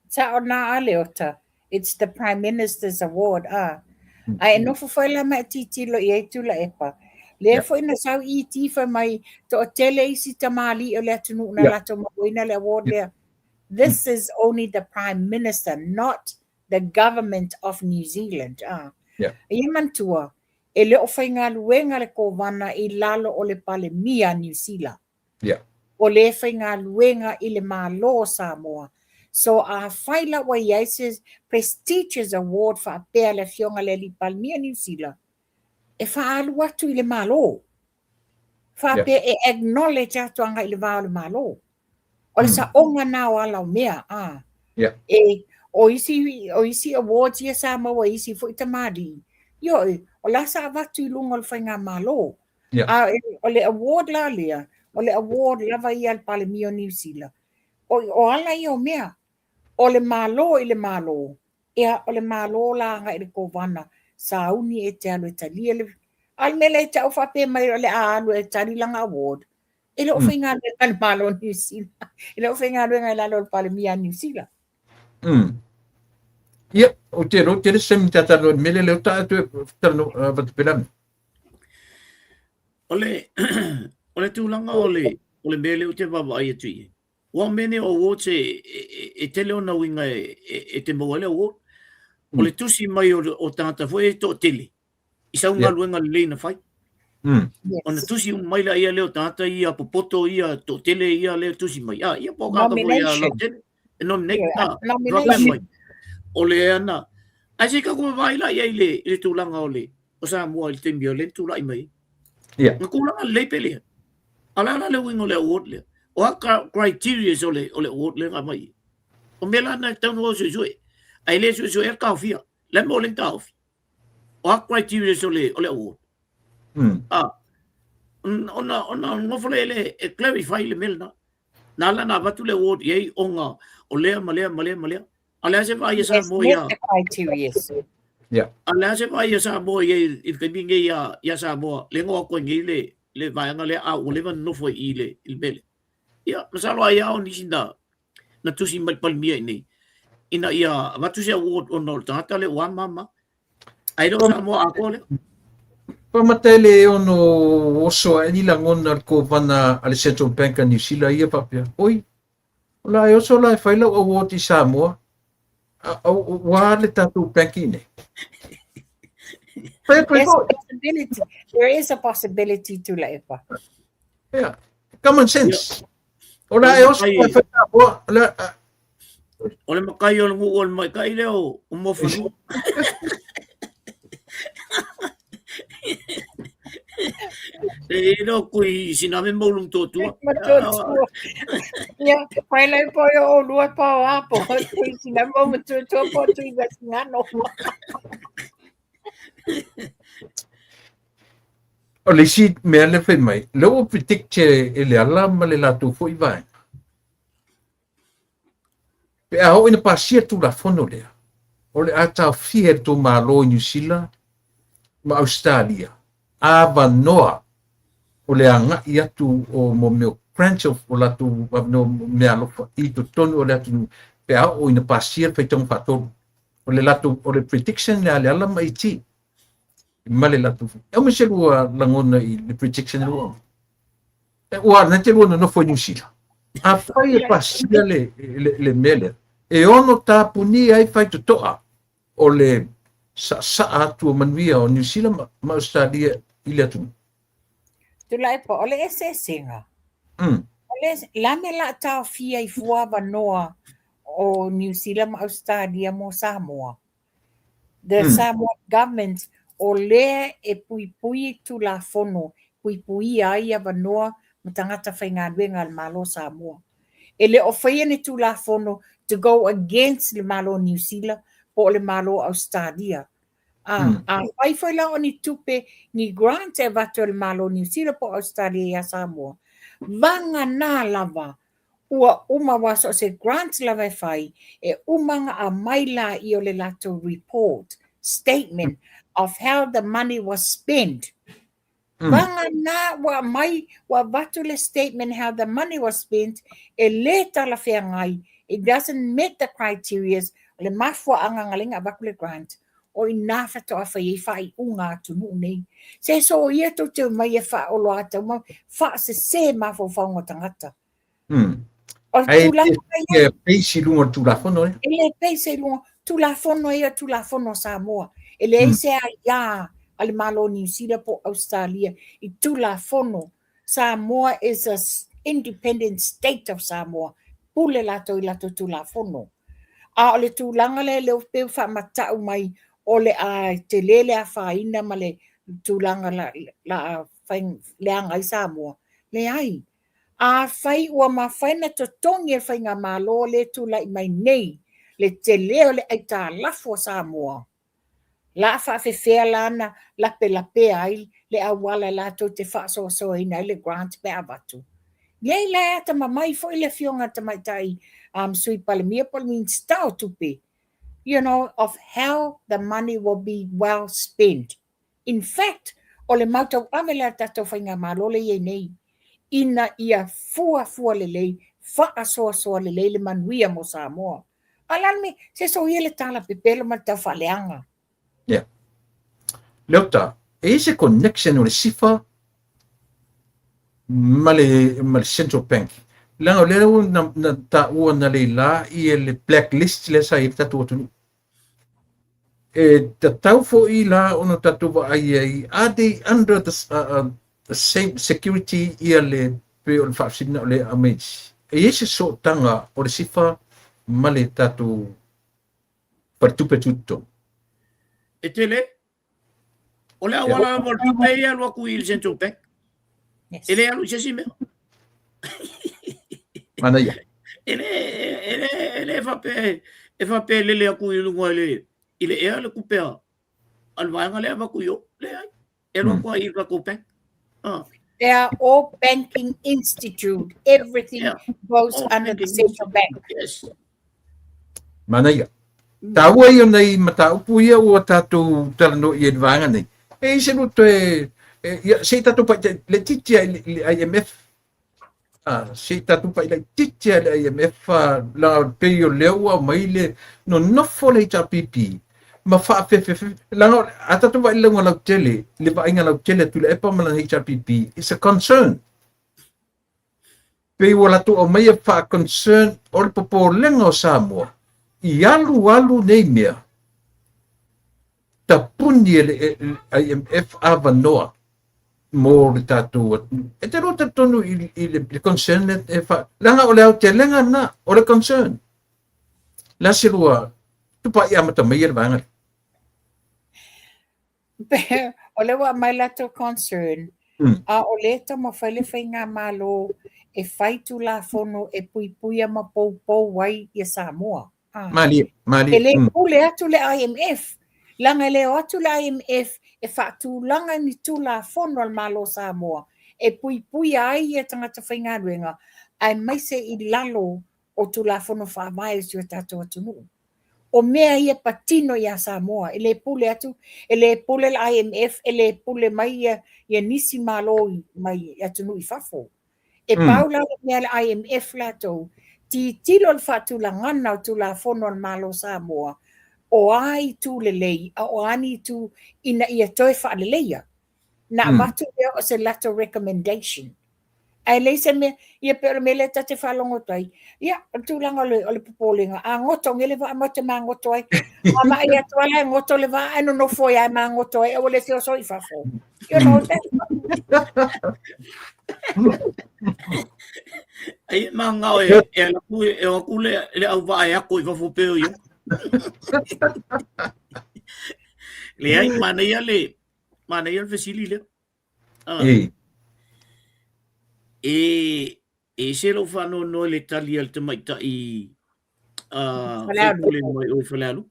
Ta o na aleota. It's the Prime Minister's Award. Ai no fo foi la mai titilo i tu la epa. Le fo ina sau i ti fa mai to tele isi tamali o le tunu na la to mo ina le award le. This is only the Prime Minister, not the government of New Zealand. Ia mantua. E le o fai ngā luenga le ko wana i lalo o le pale mia New Zealand. O le fai ngā luenga i le malo Samoa. So a whaila wa iaise prestigious award fa apea le fionga le li palmia New Zealand. E fa alu atu i le malo. Fa apea e acknowledge atu anga i le vao le malo. O le sa onga na o ala o mea. E o isi awards ia sama wa isi fo itamari. Yo, o la sa avatu i lunga o le whainga malo. O le award la lea. O le award lava i al palmia New Zealand. O ala i o mea. O le malo i le malo. Ea o le malo la nga i le kovana. Sa uni e te alo e talia le. Al mele e tau whape mai o le alo e tali langa award. E le o whainga le kan malo New Zealand. E le o whainga le ngai lalo le pale mia New Zealand. Ia, o te ro, te le semi tatalo mele le o ta atu e tano vatupelami. ole tūlanga ole mele o te wawa ai atu i. Wa mene o wo e tele o na winga e te moale o ole tusi mai o tangata fo e to tele. I sa unga luenga le na fai. Ona tusi mai la ia leo tangata ia popoto ia to tele ia leo tusi mai. Ia po ka fo ia lo tele. Nomination. Mai. Ole ana. Ai ka ko vai la ia ile tūlanga ole. O sa mua i te mio le tūlai mai. Ngakula le pele. Ala le winga le award le. O criteria ole award le mai. O mela na tau o so ai le so e ka fia. Le mo le tau. O criteria ole award. Ona ngofole le e clarify le melna. Nala na batu le award ye onga o le male. Ala se vai sa mo ya. Criteria. Yeah. Ala se vai sa mo ye il ke binge ya sa mo le ngo ko ngile le vai ngale a o le no foi ile il bele. Ya masalo ya o nisinda. Na tusi mal palmia ni. Ina ia batu se award on tata le wa mama. Ai do sa mo a ko le. Pamatele ono oso ni langona ko vana al Central Bank of New Zealand ia papia. Oi. La yo so la faila o woti Samoa. Wa le tatu bankine. There is a possibility to la epa. Yeah. Common sense. Ola yo so la faila la ole makai o ngu ol mai kai leo o mo fu. No kui siname molum totu. Ya, pai lai po o lua pa apo. Kui siname molum totu po tu i ngano. o le si mea le whai mai. Leo predict ele ala ma le latu fo i vai. Pe a ho ina pasia tu la fono lea. O le ata fia tu malo New Zealand ma Australia. Ava noa o le anga i atu o mo meo crunch of o latu no mea lofa i to tonu o le atu pe a o ina pasia fai tong fatoro. O le latu o le prediction le ale ala mai ti. Male latu. E o me se lua langona i le prediction lua. E ua na te lua no foi New Zealand. A fai e pasia le mele. E ono tapuni ai fai to toa o le sa atu o manuia o New Zealand ma Australia i le atu. Tu la epa, ole ese singa. Ole la me la tau fia i fua vanoa o New Zealand ma Australia mo Samoa. The Samoa government o le e pui tu la fono, pui ai a vanoa ma tangata whainga nuenga al malo Samoa. E le o whaiane tu la fono to go against le malo New Zealand po le malo Australia. Ai foi la o ni tupe ni grant e vato le malo New Zealand po Australia ya Samoa. Vanga na lava ua uma waso se grant lava e fai e umanga a maila i o le lato report, statement of how the money was spent. Vanga na wa vato le statement how the money was spent e le tala fea ngai. It doesn't meet the criteria le mafua anga ngalinga bakule grant. O inafa to afa ye fai unga tu nei se so ye to te mai e fa o lo ata ma fa se mafo fa ngo tangata o tu la e peisi lunga tu la fono ele peisi lunga tu la fono Samoa ele se ya al malo New Zealand po Australia I tu la fono Samoa is a independent state of Samoa pule la to tu la fono a ole tu langa le pe fa mata mai ole a te lele a whaina ma le tūlanga la leanga I Samoa. Le ai. A whai ua ma whaina to tongi e whainga malo le tūla I mai nei. Le te leo le ai tā lafo Samoa. La whawhewhea lana lape ai le awala la to te whaasoa ina le grant pe avatu. Yei le ata mamai fo I le fionga tamai tai sui palemia palemin stau tupe. You know, of how the money will be well spent. In fact, ole mautau amela tato whainga malole ye nei, ina ia fua lelei, whaasoa lelei le manuia mo Samoa. Alalme, se so ia le tala pepelo ma tau whaleanga. Yeah. Leota, e se connection o le sifa Male central bank. Langa leo na ta'ua na leila I le blacklist le sa I tatu tunu. The tau fo I la ono tatu wa ai are they under the same security I le pe o fa'asina le amage. Ese so tanga o le sifa male tatu partupe tutto. E tele, o le awala mo tupe ia lo ku il central bank. Yes. Ele alu se sime. Mana ia. Ele fa pe le ku il ngo ile e le ku pe. Al va ngale va ku yo le ai. Elo ku il va ku bank. They are all banking institute. Everything Yeah. goes All under the banking central bank. Yes. Mana ia. Tau ai nei matau puia o tatu talano I advanga nei. E se no te se tatu pa le titia le IMF. Se tatu pa le titia le IMF la peio lewa mai le no nofo le tapipi. Ma fa fe la no atatu va le ngala tele le va inga la tele tu le epa mala HRPP. It's a concern. Pe wala tu o mai fa concern o le popo lengo Samoa. I alu nei mea. Tapuni le IMF avanoa mo le tatu. E te rota tonu I le concern e fa. Langa o le au te lenga na o le concern. La sirua tupa I amata mai e vanga. O le wa mai lato concern. A o le ta ma fale whainga malo e whaitu la fono e puipuia ma pou wai I Samoa. Mali. Ele pule atu le IMF. Langa le atu le IMF e whaatu langa ni tu la fono al malo Samoa. E puipuia ai e tangata whainga ruenga. Ai mai se I lalo o tu la fono whaamai si o tato atunu. O mea ia patino ia Samoa. Ele pule atu, ele pule le IMF, ele pule mai ia nisi malo mai atunu I fafo. E paula mea le IMF lato. Ti tilo le whatu la ngana o tu la fono al malo Samoa. O ai tu le lei, o ani tu ina ia toi wha le leia. Na matu leo o se lato recommendation. Ai lei se me, ia pero me le tate whalongo tai. Ia, tu langa o le popolinga. A ngoto, ngele wa amate ma ngoto ai. Ama ia tuala ngoto le wa, ano no foi ai ma ngoto ai. Ewa le teo soi fafo. You know that? Ai manga e o ku le au vai a ko I fo pe yo. Le ai mana ia le fasili le. E se lo fa no le tali al te mai tai le mai o fa lu.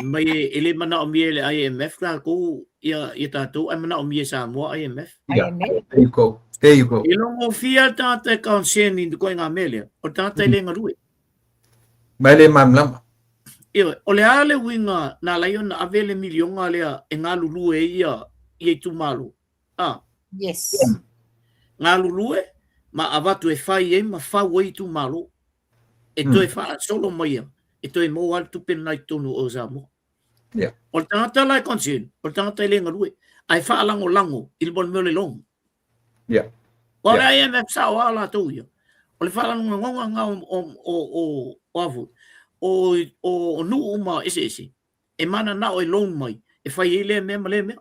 Mai ele mana o mie le IMF la ko ia tatou ai mana o mie Samoa IMF. There you go. I longo fia tata concern I ko nga mele. O tata le ngarue. Mai le mamlama. Ia, o le ale winga na laiona avele milionga lea e ngā lulue ia I tu malu. Yes. Ngā lulue, ma avatu e whai e ma whau I tu malu. E toi wha solo maia. E toi mo al tupen nai tonu o Samoa. Yeah. O le tangata lai concern, o le tangata le ngarue, ai wha lango I le bon mele long. Yeah. O le IMF sa o ala tau ia. O le wha lango ngā o avu. O nu uma ese. E mana na o e loan mai. E whai ele mea.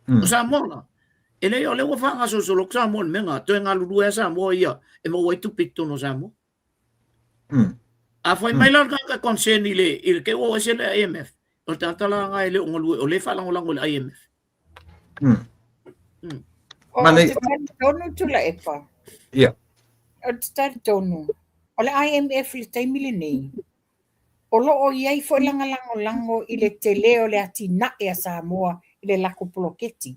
O Samoa. Ele o le wafanga so lo Samoa menga. Toi ngā lulu e Samoa ia. E mo waitu pito no Samoa. A whai mai lan ka concern I le ke o ese le IMF. O tantala nga ele o ngalue. O le whalango lango le IMF. O te tari tonu tu la epa. Yeah. O te tari tonu. O le IMF le taimile nei. O loo iai fo lango I le te leo le ati na e a Samoa I le lako poloketi.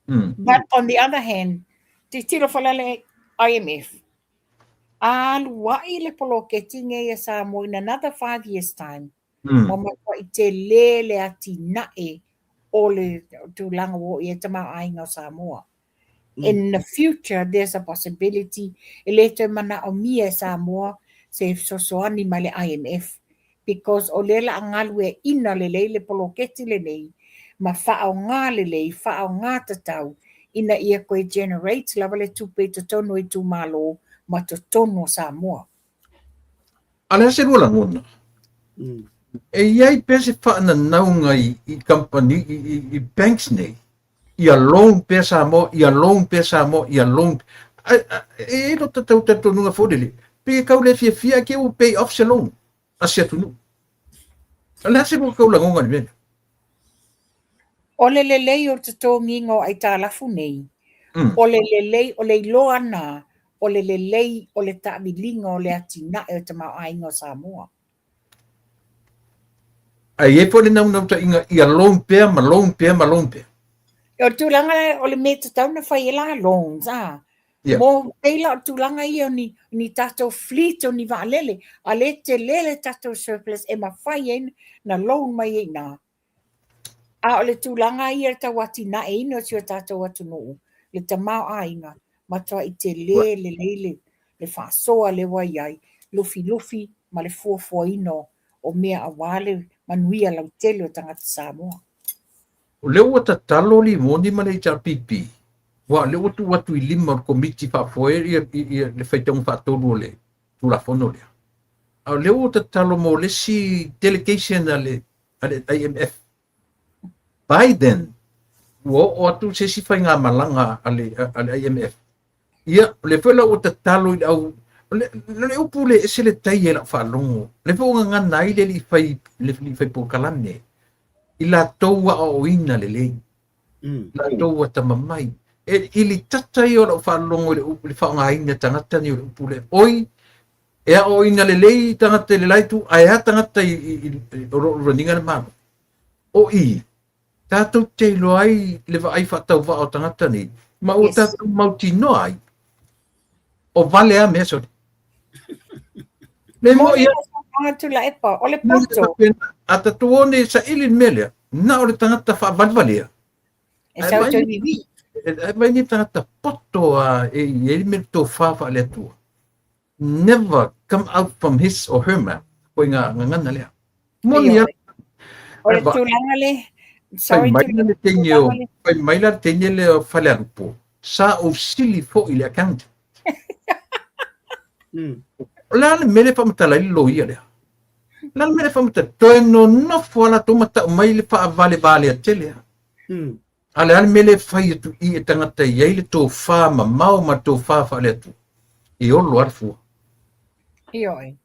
But on the other hand, te tiro falale IMF. Wai le poloketi nge a Samoa in another 5 years time. Mama ko I te le ati na e o le tu langa wo I tama ainga o Samoa. In the future, there's a possibility ele te mana o mia Samoa se sosoani ma le IMF. Because o lela angalue ina le poloketi le nei, ma whao ngā le lei, whao ngā tatau, ina ia koe generate lava le tupe to tonu i tu malo ma to tonu Samoa. Ala se rua langona. E iai pese whaana naunga i company, i banks nei. Ia loan pe Samoa, ia loan pe Samoa, ia loan. E no tatau tatonunga fodele. Pe kau le fia ke u pay off se loan. Asia tunu. Ala se rua kau langonga ni mena. O le lelei o te tōngingo ai tā lafu nei. O le lelei o le iloa nā. O le lelei o le ta'amilinga o le atina e o te mau ainga o Samoa. Ai e pole nau ta inga ia loan pea, ma loan pea, ma loan pea. O tūlanga o le me te tauna whai e la loans, Mo peila o tūlanga i o ni tātou fleet o ni waalele. A le te lele tātou surplus e ma whai e na loan mai e nā. A o le tūlanga i e tau ati na e ino tio tātou atu nuu. Le te mau ainga. Matua i te le whaasoa le wai ai. Lufi, ma le fuafua ino o mea awale manuia lau tele o tangata Samoa. O leo ta talo li moni ma le pipi. Wa leo tu watu i lima komiti whaafoe i le whaitong whaatonu le tula fono lea. A leo ta talo mo le si delegation ale IMF. Biden, o atu se si whai ngā malanga ale IMF. Ia, le whela o ta talo i au, le upu le ese le tai e la whalongo. Le whonga ngā nai le li whai pokalane. I la toua o ina le lei. La toua tamamai. E ili tatai o la whalongo le upu le whaonga ina tangata ni o le upu le. Oi, ea o ina le lei tangata le laitu, a ea tangata i raninga le mano. O i, tātou te ilo ai le wa ai whatau wa o tangata ni. Ma o tātou mauti no ai. O vale a mea sori. Le mo ia. Tula epa, o le poto. A tatuone sa ilin melea. Na o le tangata wha valvalea. E sa uto vivi. E mai ni tangata poto a e me tō whawha le tua. Never come out from his or her mouth. Koe ngā ngana lea. Moni a. O le tūlanga le. Pai maila le tenye o. Pai maila le tenye le o whale arupo. Sa o sili fo i le account. La le mele whamatala i lo ia lea. La le mele whamatala. Toi no nofo ala tomata o mai le wha vale a telea. Ale ale mele whai atu i e tangata i eile tō wha ma mau ma tō wha wha le atu. I olo arfua. Ioi.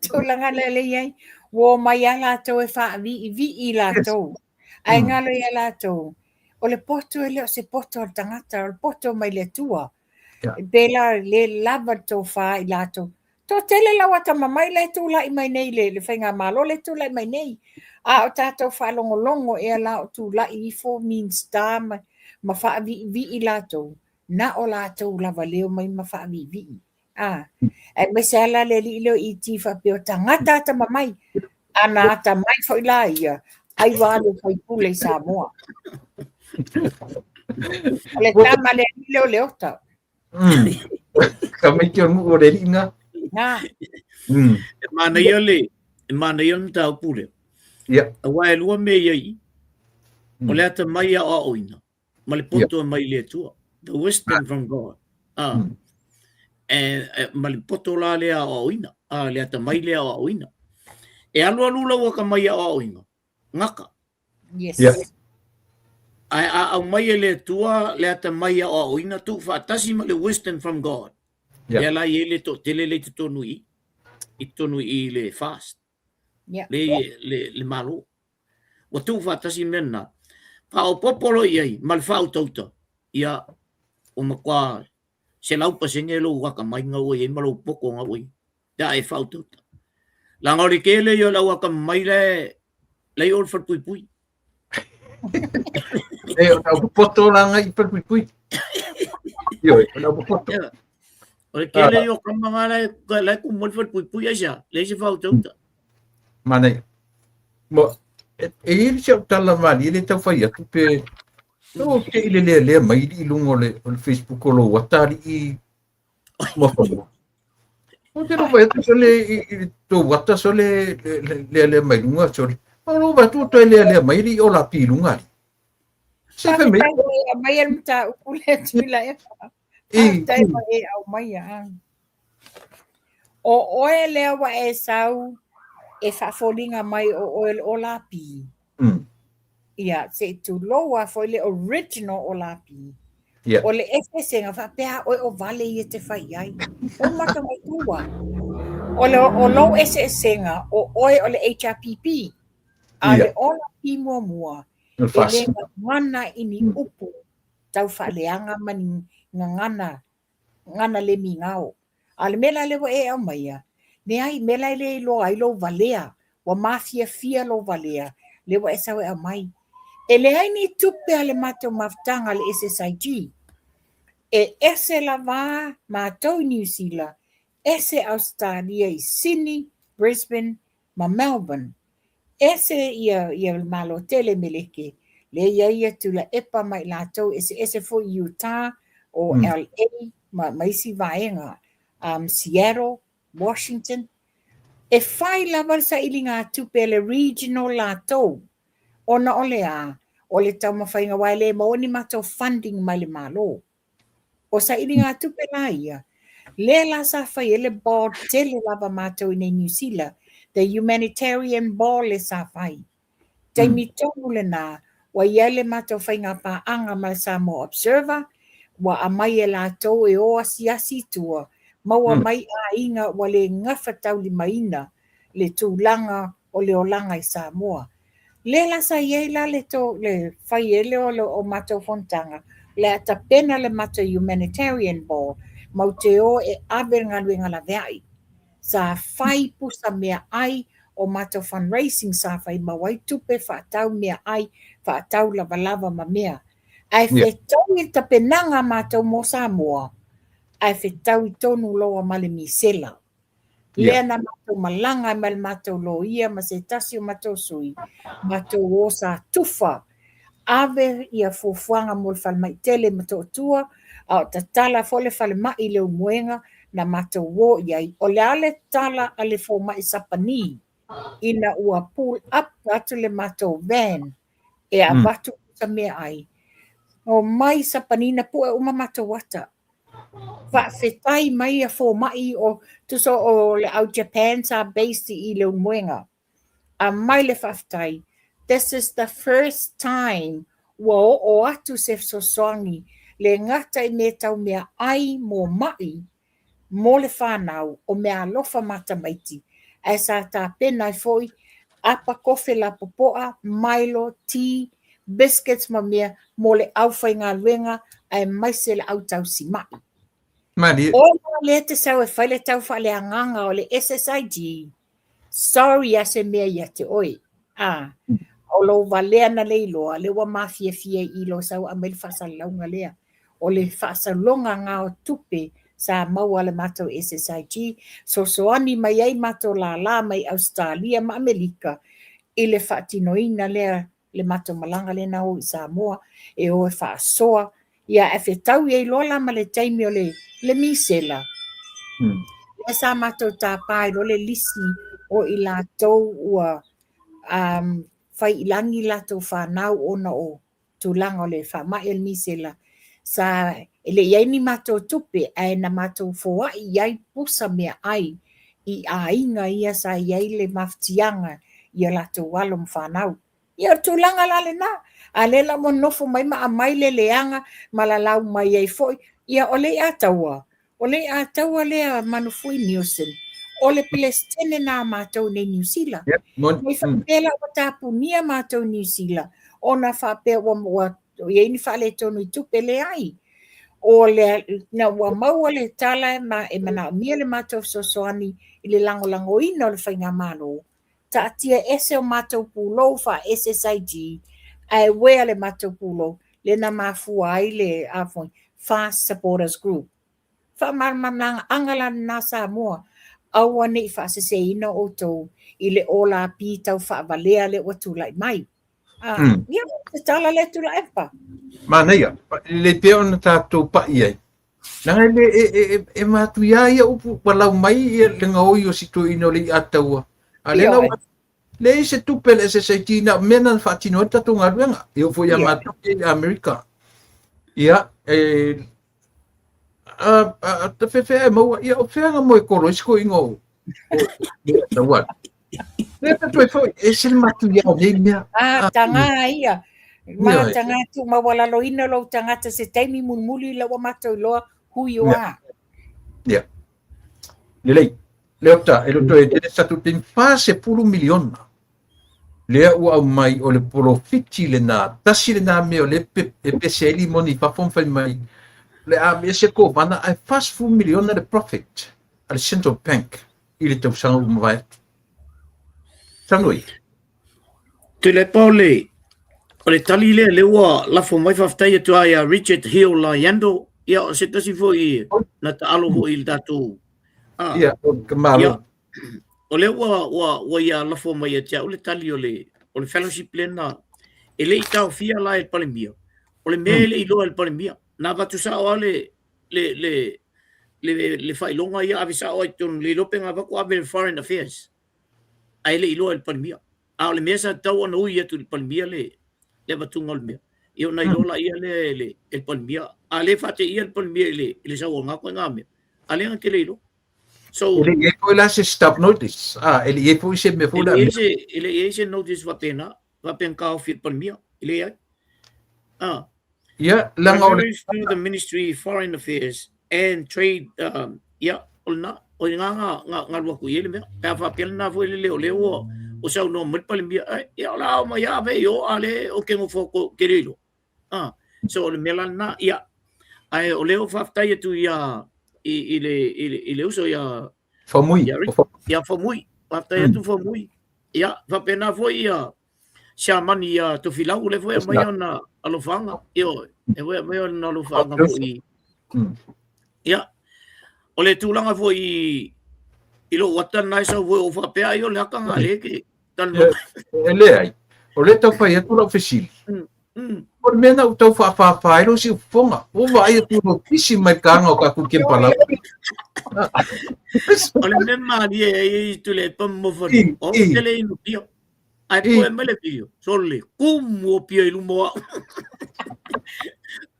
Tūlanga le le iei. Wo mai a lātou e wha vi i lātou. Ai ngalo i a lātou. O le poto e leo se poto al tangata. O le poto mai le tua. Bela le lava tō wha i lātou. Tō tele lau ata mamai le tūla i mai nei le whainga malo le tūla i mai nei. A o tātou whaalongolongo e ala o tūla i fo means tā ma wha vi i lātou. Na o lātou lava leo mai ma wha vi. E me se ala le li leo i ti wha peo tangata ata mamai. Ana ata mai fo i la ia. Ai wale fo i pule i Samoa. Le tama le li leo ta. Kamai kia ngu o re ringa. Mana ion tau pule. A wai lua me iai. O le ata mai a oina. Ma le poto mai le tua. The wisdom from God. Ma le poto la le a oina. Le ata mai le a oina. E alu la waka mai a oina. Ngaka. Yes. Au mai le tua le ata mai a oina tu fatasi ma le wisdom from God. Le la ele to tele le tonu i. I tonu i le fast. Le malo. Wa tu fatasi mena. Pa o popolo iai mal fau tauta. Ia o makwa se lau pasenge lo waka mai ngau e malo poko ngau i. Da e fau tauta. La ngori kele yo la waka mai le ol fat pui pui. E o poto langa i fat pui pui. Yo, o poto. O kele yo kamanga la ku mol fat pui pui aja. Le se fau tauta. Mana mo e ele se tala mali ele tau fai atu pe no ke ile le mai i lungo le Facebook lo watari i mo fo o te no vai tu le to wata so le mai lunga so o no va tu to le mai i o la pi lunga Se fe me. Mai al mta ukule tula e. Tai mai e au mai a. O oe lea wa e sau e whafolinga mai o oil o lapi. Ia, se tu loa foi le original o lapi. Yeah. O le efe senga whapea o vale i te whai ai. O maka mai tua. O lo ese senga o oe o le HRPP. A le o lapi mua. E le ngana ini upu. Tau whaleanga mani ngana le mingao. A le mela le wa e au maia. Ne ai mela le lo ai lo valea. Wa mafia fia lo valea. Le wa esa wa mai. E le ai ni tupe ale mato maftanga le SSIG. E ese la va mato New Zealand. Ese Australia i Sydney, Brisbane, ma Melbourne. Ese ia malo tele meleke. Le ia tula epa mai lato ese fo Utah o LA ma isi vaenga. Seattle, Washington. E fai lava sa ilinga tupe le regional lato. Ona o le tau mawhainga waile ma oni mato funding mai le malo. O sa ilinga tupe la ia. Le la sa fai ele board tele lava mato i New Zealand. The humanitarian board le sa fai. Te mitongu le na. Wa iele mato whainga pa anga mai Samoa Observer. Wa amai e lato e o asiasi tua. Maua mai a inga wa le ngawhatau li maina. Le tūlanga o le olanga i Samoa. Le la sa iei la le whai ele o mato fontanga. Le ata pena le mato humanitarian ball. Mau te o e awe ngaluenga la veai. Sa whai pusa mea ai o mato fundraising sa whai mawai tupe whaatau mea ai. Whaatau lava ma mea. Ai whetau i ta penanga mato mo Samoa. Ai whetau i tonu loa male mi sela. Lea na mato malanga mal mato lo ia ma se tasi o mato sui. Mato o sa tufa. Ave ia fufuanga mo le falmai tele mato tua. Au tatala fo le falmai le umuenga na mato wo iai. O le ale tala ale fo mai sapani. Ina ua pull up atu le mato van. E a batu sa mea ai. O mai sapani na pua uma mato wata. Whawhetai mai a fo mai o tuso o le au Japan sa based i le umuenga. A mai le whawhetai. This is the first time o atu se sosoangi le ngata i me tau mea ai mo mai mo le whanau o mea lofa mata maiti. Ai sa ta pena i foi apa kofe la popoa, Milo, tea, biscuits ma mea mo le au whainga luenga ai mai se le au tau si mai. O le te sau e whaile tau whale anganga o le SSIG. Sorry a se mea ia te oi. O lo valea na leiloa, le wa mafia fia i lo sau a mele whasalaunga lea. O le whasalonga ngā o tupe sa maua le mato SSIG. So soani mai ai mato la mai Australia ma Amerika. I le whaatinoina lea le mato malanga le nao i Samoa. E o e whaasoa. Ia e whetau i lola ma le taimi o le misela. E sa mato tā pai lo le lisi o i lātou ua whai ilangi lato whanau ona o tūlanga o le whamai el misela. Sa ele iai ni mato tupe ai na mato foa iai pusa mea ai i a inga ia sa iai le maftianga ia lato walom whanau. Ia tūlanga lale na. A lela mo nofo mai ma a mai le leanga ma la lau mai ai foi. Ia ole a taua. Ole a taua lea manufui Nielsen. Ole Palestine na mātou nei New Zealand. Nei whapela o tāpunia mātou New Zealand. O na whapea wa iei ni whale tonu i tupe le ai. O le na wa maua le tala e mana mia le mātou sosoani i le lango ina o le whainga malo. Ta atia ese o mātou pulo wha SSIG. Ai wea le mātou pulo le na mafua ai le afoi Fast Supporters Group. Wha marmamanga angala na Samoa. Aua nei whaasese ina o tau i le ola pi tau whaavalea le watu lai mai. Ia, te tala le tula epa. Mana ia, le peo na tātou pa iai. Nanga e mātu ia ia upu walau mai ia le ngaoi o situ ino le ataua. A le Le se tupe le se tina mena fatino tatu ngaruanga. Yo fui a Yeah. matu e America. Ia te fefe mo ia o fea mo e koro isko ingo. The what? Le te foi ese matu ia de mia. Tanga ia. Ma Ia. tanga tu ma wala lo ina lo tanga te se taimi mulmuli la wa mato lo who you Yeah. are. Lei. Leota, e roto e te statu ten fase pulu miliona. Lea ua au mai o le profiti le nā, tasi le nā me o le pese eli moni whapon whai mai. Le a me se ko mana ai fast full miliona le profit. Ale central bank. I le tau sanga umawai. Tanoi. Te le paule, o le tali le ua lafo mai whaftai atu ai a Richard Hill la yando, ia o se tasi fo i na ta alo fo i le tatu. Ia, o kamalo. O le ua ia lafo mai atia, o le tali o le fellowship lena, e le i tau fia la e palemia. O le mea le iloa e palemia. Nā watu sa o le whailonga ia avisa o ai tonu le lopenga wako ave foreign affairs. Ai le iloa e palemia. A o le mea sa tau ana ui atu le palemia le watunga o le mea. Io na ilola ia le palemia. A le whate ia le palemia le sa o ngako ngā mea. A le anga ke le ilo. So, Ele e ko la se stop notice. Ele e po se me fula. ele e notice wapena ka ofit palemia. Ele ai. Ia, langa o Primarily through the Ministry of Foreign Affairs and Trade, olna, o nga waku yele mea, pea whapela na fo leo o sau no mulpale mea, ia la ma ia ve yo ale o kengo foko kerilo. So le mela na ia, ai o leo whaftai atu ia, i le uso ia, famui. ia famui, whaftai atu famui, ia, whapena fo ia, Siamani ia to filau le foi mai ona alofanga io e foi mai ona alofanga foi ia o le tulanga foi ilo wata nai so foi o fa pe io le kanga le ke tan ele ai o le tau fai atu la oficili por mena o tau fa ilo si fonga o vai atu no kisi mai kanga o kaku ke pala o le mema die tu le pamo foi o le ino pio ai po mele pio sole como pio ilumo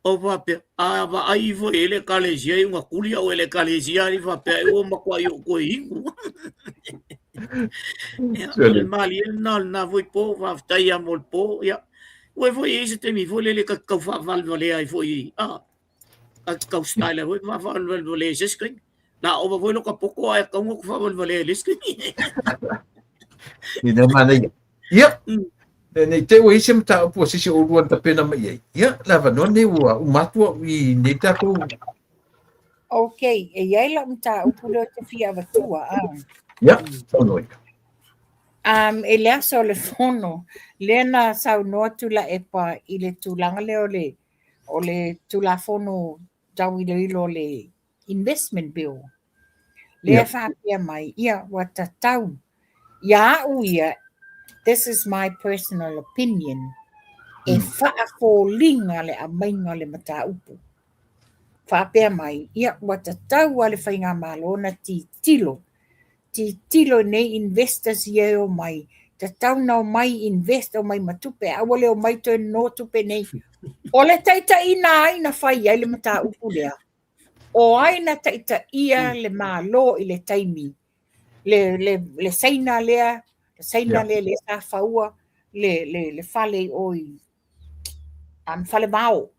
o va pe a va ai vo ele kalesia unha kulia o ele kalesia ri va pe o ma kwa yo ko ingu el mali na voi po va stai a mol po ya o voi ese te mi vole le ka fa val vole ai voi ka style voi va val vole ese screen na o voi lo ka poko ai ka ngo fa val vole le screen ina mana ia nei te o ise mta po sisi o ruan ta pena mai ia lava no ne o matua i nei ta ko Okay, e iai la mta upulo te fia vatua. ia sonoi E lea so le fono, lena sau noa tula epa i le tulanga le o le tula fono tau i ilo le investment bill. Lea whapia mai, ia wata tau. Ia uia, this is my personal opinion, e whaafōlinga le a mainga le mata upu. Whapia mai, ia wata tau ale whainga malona ti tilo nei investors ia o mai. Ta tau nao mai invest o mai matupe, awale o mai toi no tupe nei. O le taita ina aina whai ai le mata upu lea. O aina taita ia le malo i le taimi. Le saina lea, le sa faua, le fale oi. Fale mao.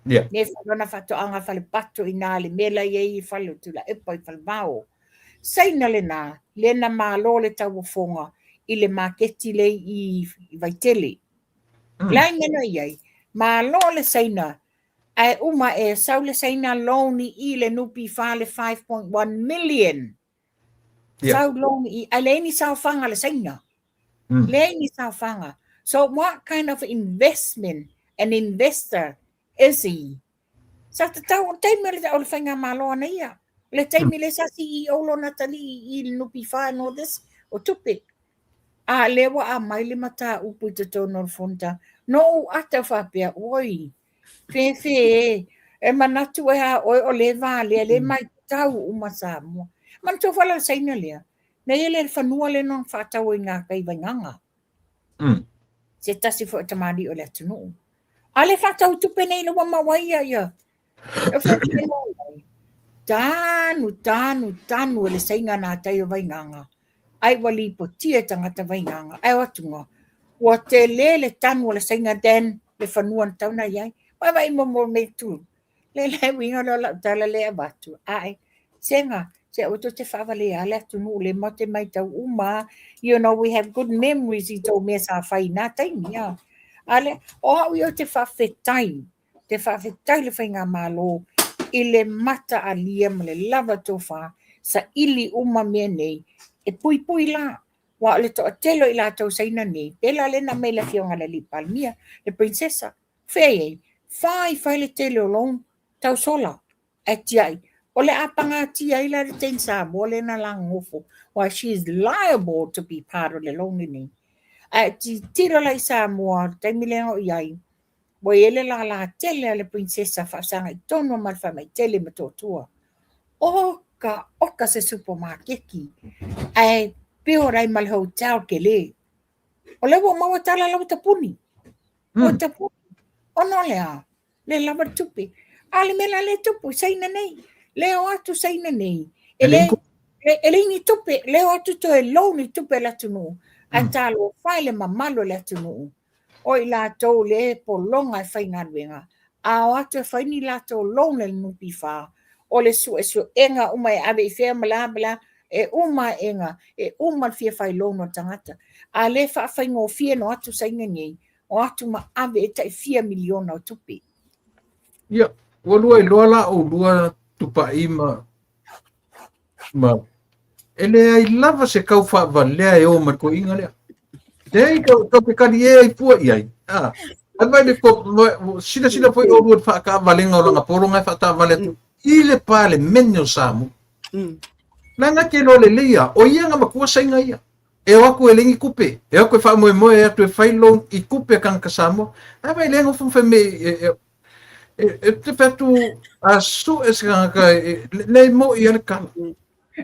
ia Ne whanona whatoanga whale pato i nā le mela iei i whale tula epa i whale mao. Saina le nā, le na malo le tau fonga i le maketi le i vaitele. Lai ngena iei, malo le saina, ai uma e sau le saina loan i le nupi whale 5.1 million. Sau loan i, ai le ni sau whanga le saina. Le ni sau whanga. So what kind of investment an investor is he? Sa te tau o teime le o le whainga malo ana ia. Le teime le sa CEO lo natali i le nupi whaino this o tupe. A lewa a mai le mata upu i te tono le fonta. No ata whapea, oi. Fe, e manatu e ha oi o le vale, le mai tau umasa mua. Man tō whala saina lea. Nei ele whanua le non whātau i ngā kai wainganga. Se tasi fo tamari o le atunu. Ale whātau tupe nei lawa mawaia ia. E whātau nei. Tānu ele sainga nā tai o wainganga. Ai wali po tia tangata wainganga. Ai watunga. Ua te le tanu o le sainga den le whanua na tauna iai. Wai mo me tu. Le winga lo la tala le abatu. Ai. Senga. Se o te whawale ale atunu le mate mai tau uma. You know, we have good memories I tau mea sa whai nā taimi. Ale, o hau I o te whawhetai. Te whawhetai le whainga mālo. I le mata a lia ma le lava tō wha. Sa ili uma mea nei. E pui la. Wa le to telo I la tau saina nei. Pela le na mele fionga le li palmia. Le princesa. Whei. Whai le telo long. Tau sola. E tiai. O le apanga tia I la le ten sa mo le na lang ngofo. Why she is liable to be part of the longi ni. Ti tira lai sa moa. Taimi leo iai. Wa ele la tele le princesa whaasanga I tono malwha mai tele ma tōtua. Oka se supermarketi. Ai peo rai mal hotel ke le. O lewa maua tala lau tapuni. O tapuni. O no lea. Le lava tupi. Ale mela le tupu. Saina nei. Leo atu saina nei. Ele ni tupe. Leo atu to e low ni tupe la tunu. Antalo whaile mamalo la tunu. O I la tau le po longa I whainga ruenga. A o atu e whaini la tau long le nupi wha. O le su enga uma e ave I whea malabala. E uma enga. E uma fia whai lono tangata. A le wha whainga o fia no atu sainga nei. O atu ma ave e tai 4 miliona o tupi. Ia, ua lua I loa la o lua tupa I ma ele ai lava se kau wha valea e o ma ko inga lea. Nei kau pe kari e ai pua I ai. Ai mai le ko sina foi o lua wha ka valenga o langa poronga wha ta vale tu. I le pale mene o samu. Langa ke lo le leia, o ia nga makua sainga ia. E o aku e lengi kupe. E aku e wha moe e atu e whailong I kupe kang kasamo. Ai mai lengo fumfe me te whatu a su e se kanga le mo I ale kala.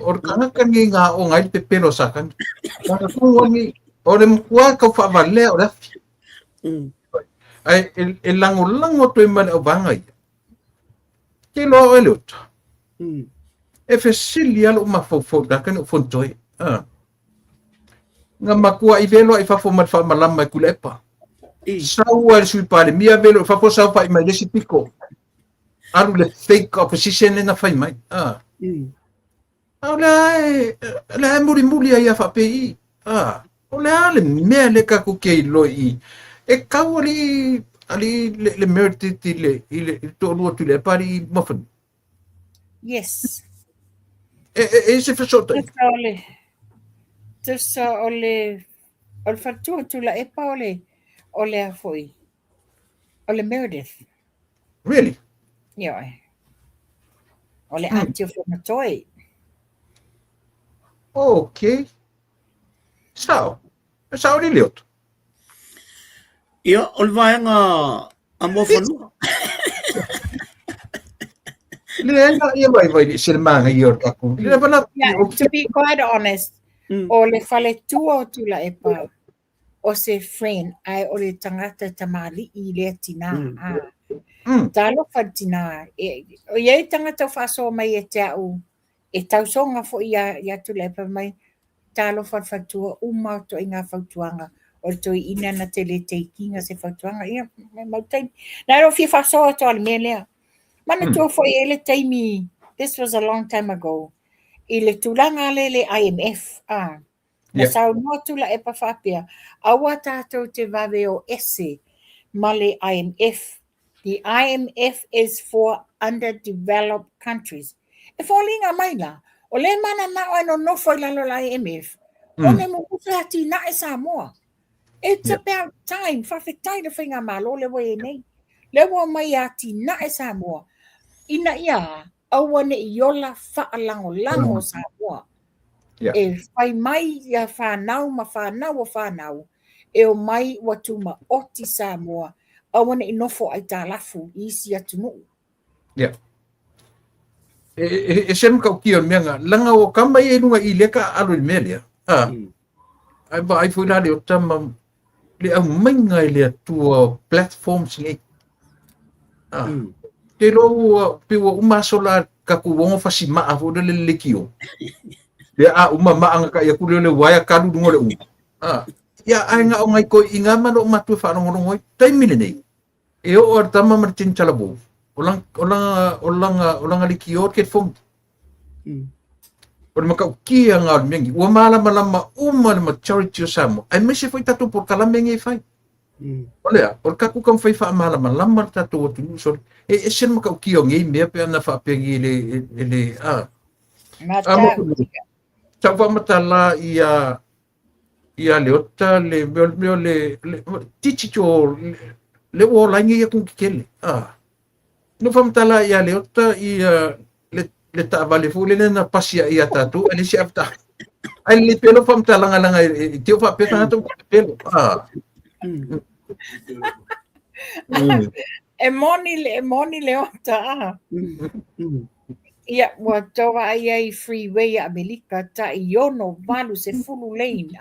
O kanga kangi ngā o ngai te pelo sakan. Kanga kungongi, o le mkua kau whavalea o rafi. Ai e lango to I mane o vanga ia. Ke loa o leota. E fesili alo mafofo dakan o fontoi. Nga makua I velo I fafo mat fa malama I kulepa. Saua sui pale mia velo fafo sau fa I mai lesi piko. Aru le fake opposition na fai mai. La muri ai fa pi. Ola le mea le ka ku ke loi. E kau ali le merti le to lu tu le pari mofan. Yes. Se fa sota. Tesa ole fatu tu la epa ole a foi. Ole Meredith. Really? Yeah. Ole anti-inflammatory. Okay. Sao ni liot. Ia, ol vaenga a mofanu. Le ia vai se manga ior aku. Le bana. Yeah, to be quite honest, ole fale tua tu la epa. O se friend ai ole tangata tamali I le tina. Talo fatina. O ye tangata faso mai e te au. E tau songa fo ia tu le epa mai. Talo fatua uma to inga fautuanga. O to ina na tele te kinga se fautuanga. Ia, mau taimi. Nā ro fi faso to al melea. Mana to fo ele taimi. This was a long time ago. I le tulanga le IMF. Na sau no tula e pa whapea. Awa tātou te wawe o ese ma le IMF. The IMF is for underdeveloped countries. E wholinga mai la. O le mana na o no nofo I lalo la IMF. O ne mo kusati na e Samoa. It's about time. Whawhetai na whinga malo le wa e nei. Le wa mai ati na e Samoa. Ina ia, awa ne I ola whaalango Samoa. E whai mai ia whanau ma whanau o whanau. E o mai watu ma oti Samoa. Awa ne I nofo ai tā lafu I isi atu nuu. e se ka ukia menga langa o kama e nunga I leka alo I melia. Ai ba ai fuina le o tama le au mainga I le atua platforms ngai. Te lo pe o uma sola ka ku wongo fasi ma a fo le lekio. Le a uma ma anga ka ya ku le waya ka du ngole u. Ya ai nga o ngai ko inga ma no matu fa no ngoi tai mile nei. E o tama martin chalabo. Olang likio ke fong. Por maka kia nga mengi. Wa malama uma le charity samo. Ai me se foi tatu por kala mengi fai. Olha, por kaku kam fai fa malama tatu o tu so. E sen maka kia ngi me pe na fa pe ngi le Mata. Tava matala ia leota le tichicho le o langi ya kun kele. No famtala ia leota ia le ta vale fu le na pasia ia tatu ele se afta. Ai le pelo famtala nga tio fa peta to pelo. E moni leota. Ia wa tawa ai freeway Amerika ta iono valu se fulu lane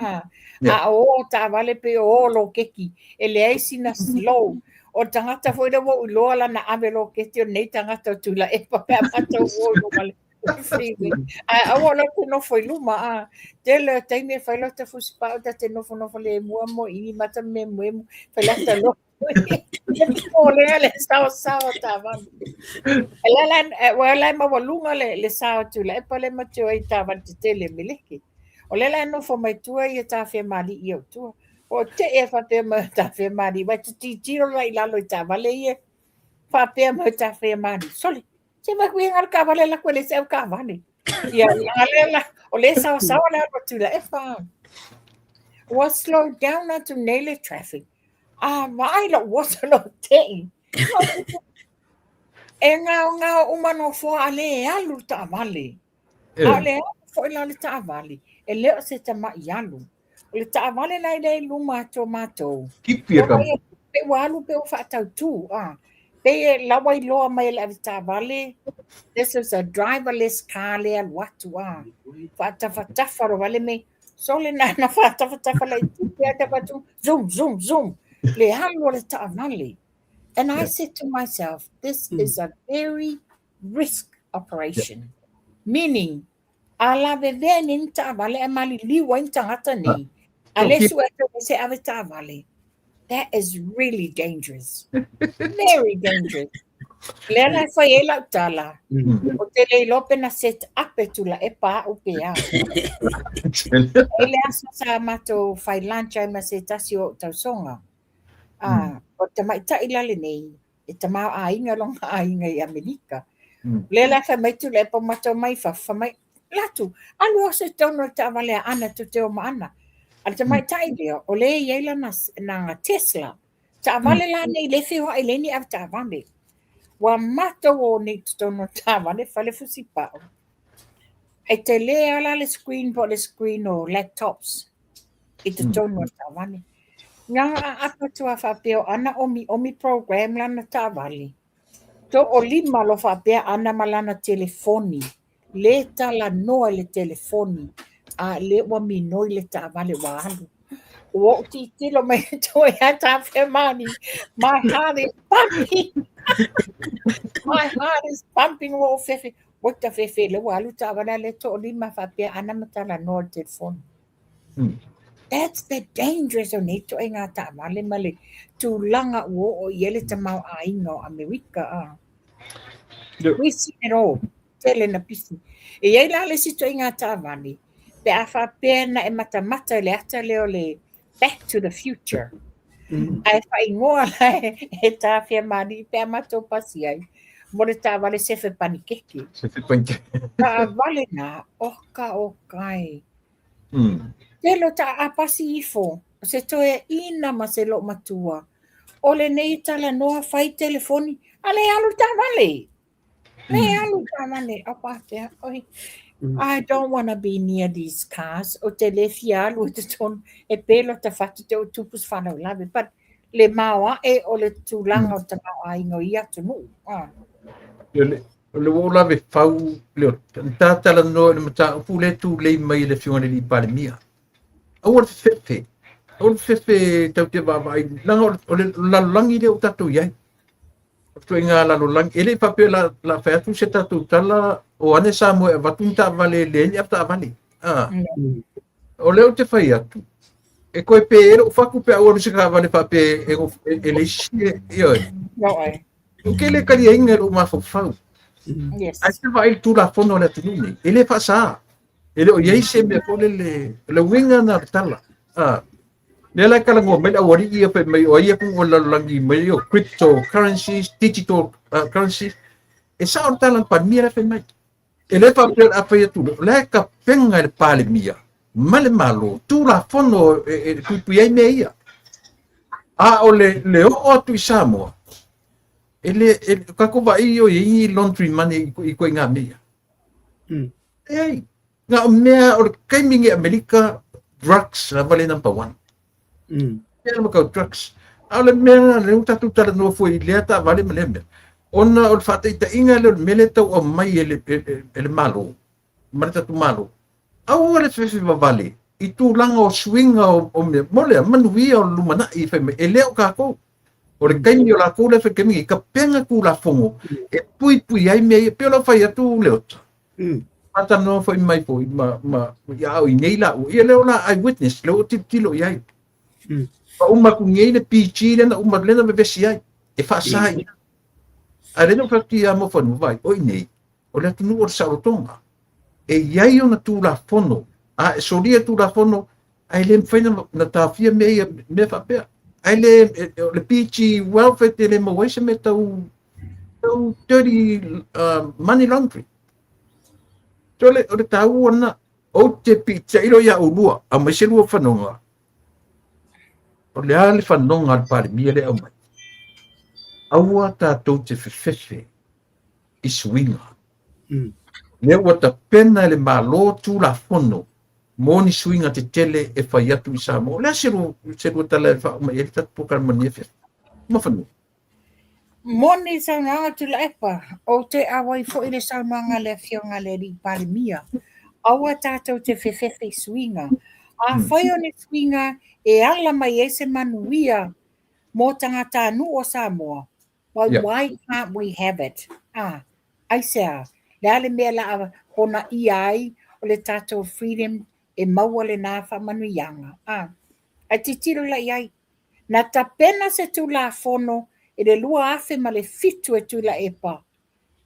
a o ta vale pe o lo keki ele ai sina slow o tangata foi da wo lo ala na ave lo keki nei tangata tula e pa pa mata o lo vale freeway a o lo no foi luma tele taime foi lo te fuspa da te no le mo I mata me foi la ta lo le sao tavan ela ma walunga le sao tu le pa le macho I tavan te tele miliki o le no fo mai tu I ta fe mali I tu o te e fa te ma ta fe mali wa ti tiro lai la lo ta vale e fa pe ma ta fe mali soli se ma ku ngal ka vale la ko le se ka vale ya la o le sao la tu le e fa was slow down to nail traffic mai lo was lo te e nga umano fo ale alu ta vale ale fo la ta vale e le se ta ma yalu le ta vale la le luma tomato Kipi ka. pe walu pe fa ta tu pe la wai lo mai la ta vale this is a driverless car le what fa ta fa vale me sole na fa ta la ti ta tu zoom le halu le ta vale. And I said to myself, this is a very risk operation. Meaning, ala bebe ninta vale amali liwa inta hata ni. Alesu se avita vale. That is really dangerous. Very dangerous. Lena foi ela tala. O tele lope na set up tula e pa upea. Ele asa mato fai lancha ma setasio tausonga. O te mai ta ilale nei, e te mau ainga longa ainga I Amerika. Lela fa mai tu le pa mato mai fa mai latu. Alu o se tono ta vale ana tu te o maana. Al te mai ta ileo, o le yeila na Tesla. Ta vale la nei le feo ai leni av ta vale. Wa mato o nei tu tono ta vale fa le fusi pa. E te le ala le screen o laptops. E te tono ta vale. Nga apa tua fa peo ana omi program lana ta vale. To o lima lo fa pea ana malana telefoni. Le tala noa le telefoni. Le wa minoi le ta vale wa alu. O ti tilo me to ya ta fe mani. My heart is pumping. My heart is pumping wo fefe. Wata fefe le wa alu ta vale le to o lima fa pea ana matala noa le telefoni. That's the dangerous o neto e ngā ta male tu langa o yele te mau ainga Amerika We see it all. Tele na pisi. E yei la le sito i ngā ta male. Pe a wha pēna e mata le ata leo le Back to the Future. Ai wha ingoa la e tā whia mani pe a mato pasi ai. Mo le tā vale sefe panikeke. Sefe panikeke. Tā vale nā oka o kai. Telo ta apasi ifo, se toe ina ma se lo matua. Ole nei tala noa fai telefoni, ale alu ta vale. Le alu ta vale, apate, oi. I don't want to be near these cars. O te le fialu te ton e pelo ta fatu te o tupus whanau lawe. But le maua e o le tūlanga o te maua ingo I atu nu. le wola ve fau le tala no le mata pule tu le mai le fiona li palemia au fefe au fefe tau te vai langa o le la langi le tatu ia tu nga la langi ele pape la fa tu se tatu tala o ane sa mo va tunta vale le ni afta vale o le te fai atu e koe pe ero faku pe au se ka vale pape e le si io Right. o ke le kali inga o ma fau Yes. ai te vai tu la fono le tuni ele fa sa ele o yei se me pole le winga na tala le la kala ngo me awari ia pe mai o ia ku la langi mai o cryptocurrencies digital currencies e sa o tala pa mira pe mai ele fa pe apa ia tu le ka penga le pale mia male malo tu la fono ku pu ia me ia o le o tu Samoa ele ka ko va io i laundry money i ko nga mea ei nga mea o kaiming America drugs na vale number 1 ele mo ka drugs ale mea le uta tu tala no foi le ta vale mele ona o fata ita inga le mele ta o mai ele malo marta tu malo au le fefe vale i tu langa o swinga o me mole manuia o lumana i fe ele o ka ko o le kaimi o la kule fe kemi ka penga ku la fongo e pui ai me pe lo fai atu le ota ata no foi mai foi ma ya o nei la o ele ona ai witness le o tilo ia pa uma ku ngei le pichi le na uma le na me vesi ai e fa sai a le no fakti a mo fonu vai o nei o le tunu o sa tonga e iai ona tu la fono e soria tu la fono ai le fai na tafia me fa pe ai le pichi welfare te le mo wese me tau dirty money laundry so le o tau ona o te pizza ilo ya ulua a mai se lua fanonga o le ale fanonga al pare mia le au mai aua tātou te whewhewhe i swinga le ua ta pena le malo tu la fono moni swinga te tele e whai atu i Samoa. Lea se rua tala e wha mai e tatu pokara mani e whewhe. Ma whanu. Moni saunanga tu la epa. O te awai fo i le saunanga le fionga le ri palemia. Aua tātou te whewhewhe swinga. A whai o ne swinga e ala mai e se manuia mō tangata anu o Samoa. Well, Yeah. why can't we have it? Ai sea. Le ale mea la pona i ai o le tātou freedom e maua le nā whamanuianga. Ai te tiro la iai. Na ta pena se tu la fono e le lua afe ma le fitu e tu la epa.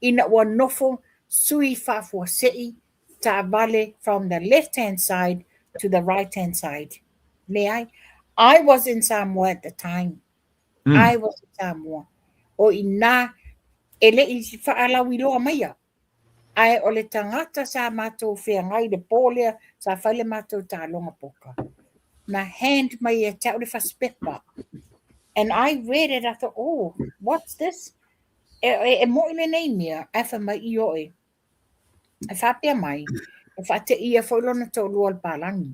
Ina ua nofo sui whafua sei ta vale from the left-hand side to the right-hand side. Le ai. I was in Samoa at the time. I was in Samoa. O ina ele i whaalau i loa maia. Ai o le tangata sa mātou whea ngai le pōlea sa whaile mātou tā longa poka. Na hand mai e tau le whaspepa. And I read it, I thought, oh, what's this? E mo ile nei mea, awha mai i oe. E whapea mai, e whate ia whailona tō lua al pālangi.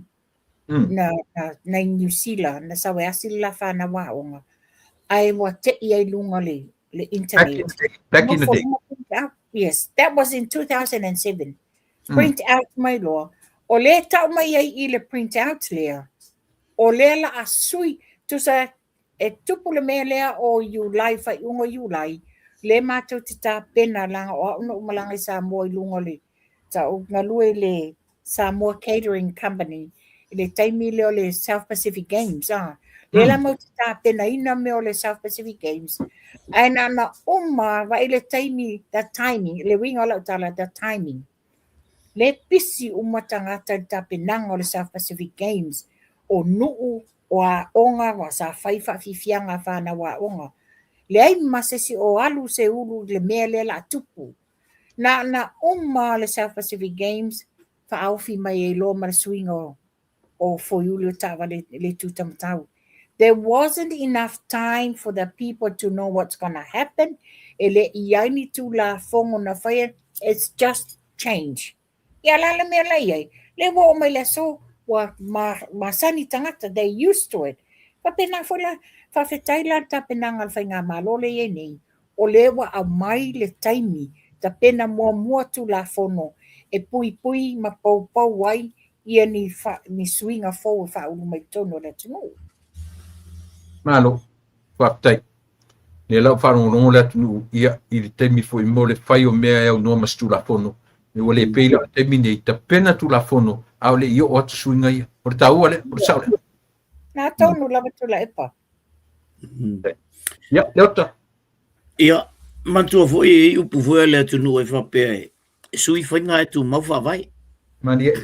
Na New Zealand, na sawe asila whana waonga. Ai wa te ia i lunga le internet. Back in the day. Yes, that was in 2007. Print out mai loa. O le tau mai ai i le print out lea. O lea la a sui. Tu sa e tupu le mea lea o Julai, whai unga Julai. Le mātou te tā pena langa o auna umalanga i Samoa i lunga le. Ta o ngalue le Samoa Catering Company. Le taimi leo le South Pacific Games. Le la mau te tā pena ina me o le South Pacific Games. Aina na uma wa ile taimi, the timing, le winga o tala, the timing. Le pisi uma tangata ta penanga o le South Pacific Games. O nuu o a onga wa sa whaifa fifianga whana wa onga. Le ai masesi o alu se ulu le mea le la tupu. Na uma le South Pacific Games fa aufi mai e lo ma swinga o foiulu tawa le tutamatau. There wasn't enough time for the people to know what's going to happen. Ele iai tu la fongo na whaia, it's just change. Ia la mea la iai. Le wo mai le so wa masani tangata, they used to it. Pa pena fula, whawhetai la ta pena ngal whainga malole e nei. O le wa a mai le taimi, ta pena mua tula fono e pui ma pau ai ia ni swinga fo fa ulu mai tono le tino. Malo, whaptai. Ne lau whanongongo le atunu ia i le temi fo i mo le whai o mea e au noa mas tulafono. Ne wale peila o temi nei ta pena tulafono au le i o atu suinga ia. O le tau ale, o le sao le. Nā tonu lava tula epa. Ia, le ota. Ia, mantua foi e upu foi le atunu e whapea e. E sui whainga e tu mau whawai. Mani e.